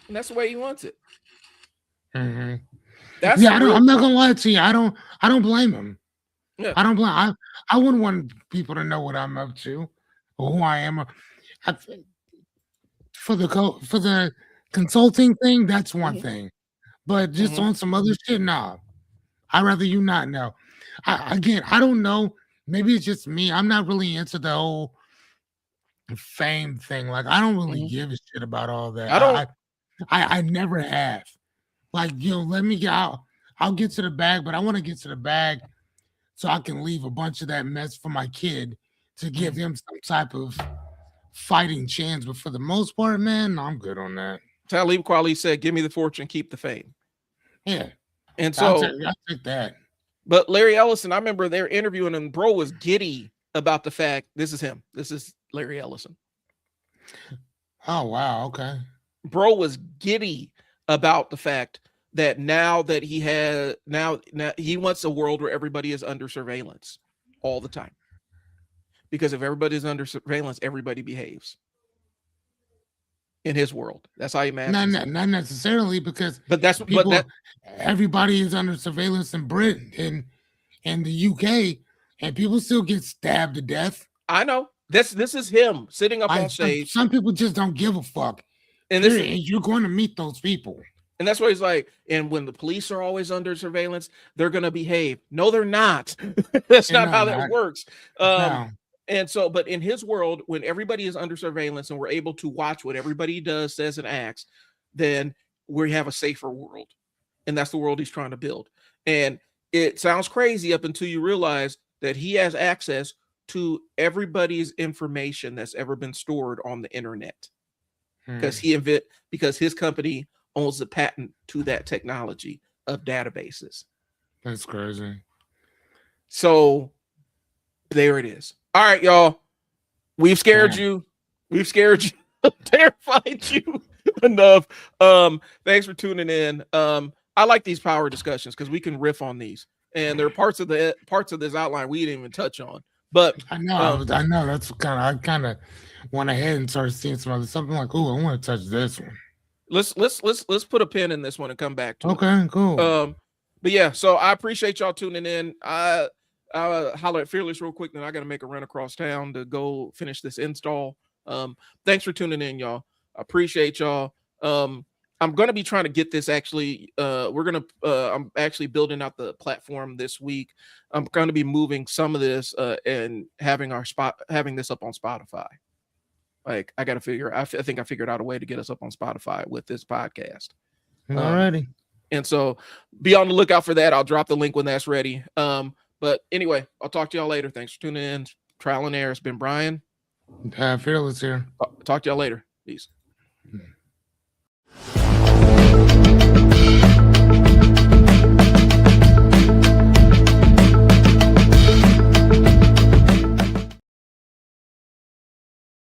and that's the way he wants it. Mm-hmm. That's Yeah, I'm not gonna lie to you. I don't blame him. Yeah. I don't blame. I wouldn't want people to know what I'm up to or who I am. For the consulting thing, that's one thing. But just on some other shit, nah. I'd rather you not know. I don't know. Maybe it's just me. I'm not really into the whole fame thing. Like, I don't really give a shit about all that. I never have. Like, let me get out. I'll get to the bag, but I want to get to the bag so I can leave a bunch of that mess for my kid to give him some type of fighting chance. But for the most part, man, I'm good on that. Talib Kweli said, "Give me the fortune, keep the fame." Yeah. And so I'll take that. But Larry Ellison, I remember they're interviewing him. Bro was giddy about the fact this is him. This is Larry Ellison. Oh, wow. Okay. Bro was giddy about the fact that now that he has now he wants a world where everybody is under surveillance all the time. Because if everybody's under surveillance, everybody behaves. In his world, that's how he imagines. Not necessarily, because everybody is under surveillance in Britain and the UK, and people still get stabbed to death. I know. This is him sitting up on stage. Some people just don't give a fuck, and you're going to meet those people. And that's why he's like, and when the police are always under surveillance, they're going to behave. No, they're not. That's not how that works. No. And so, but in his world, when everybody is under surveillance and we're able to watch what everybody does, says, and acts, then we have a safer world. And that's the world he's trying to build. And it sounds crazy up until you realize that he has access to everybody's information that's ever been stored on the internet. Because because his company owns the patent to that technology of databases. That's crazy. So there it is. All right, y'all. We've scared you. We've scared you. Terrified you enough. Thanks for tuning in. I like these power discussions because we can riff on these. And there are parts of this outline we didn't even touch on. But I know that's I kind of went ahead and started seeing something like, oh, I want to touch this one. Let's put a pin in this one and come back to it. Cool. But yeah, so I appreciate y'all tuning in. I'll holler at Fearless real quick, then I got to make a run across town to go finish this install. Thanks for tuning in, y'all. I appreciate y'all. I'm going to be trying to get this actually. I'm actually building out the platform this week. I'm going to be moving some of this and having this up on Spotify. Like I got to figure. I think I figured out a way to get us up on Spotify with this podcast. Alrighty. And so be on the lookout for that. I'll drop the link when that's ready. But anyway, I'll talk to y'all later. Thanks for tuning in. Trial and Error. It's been Brian. Fearless here. Talk to y'all later. Peace.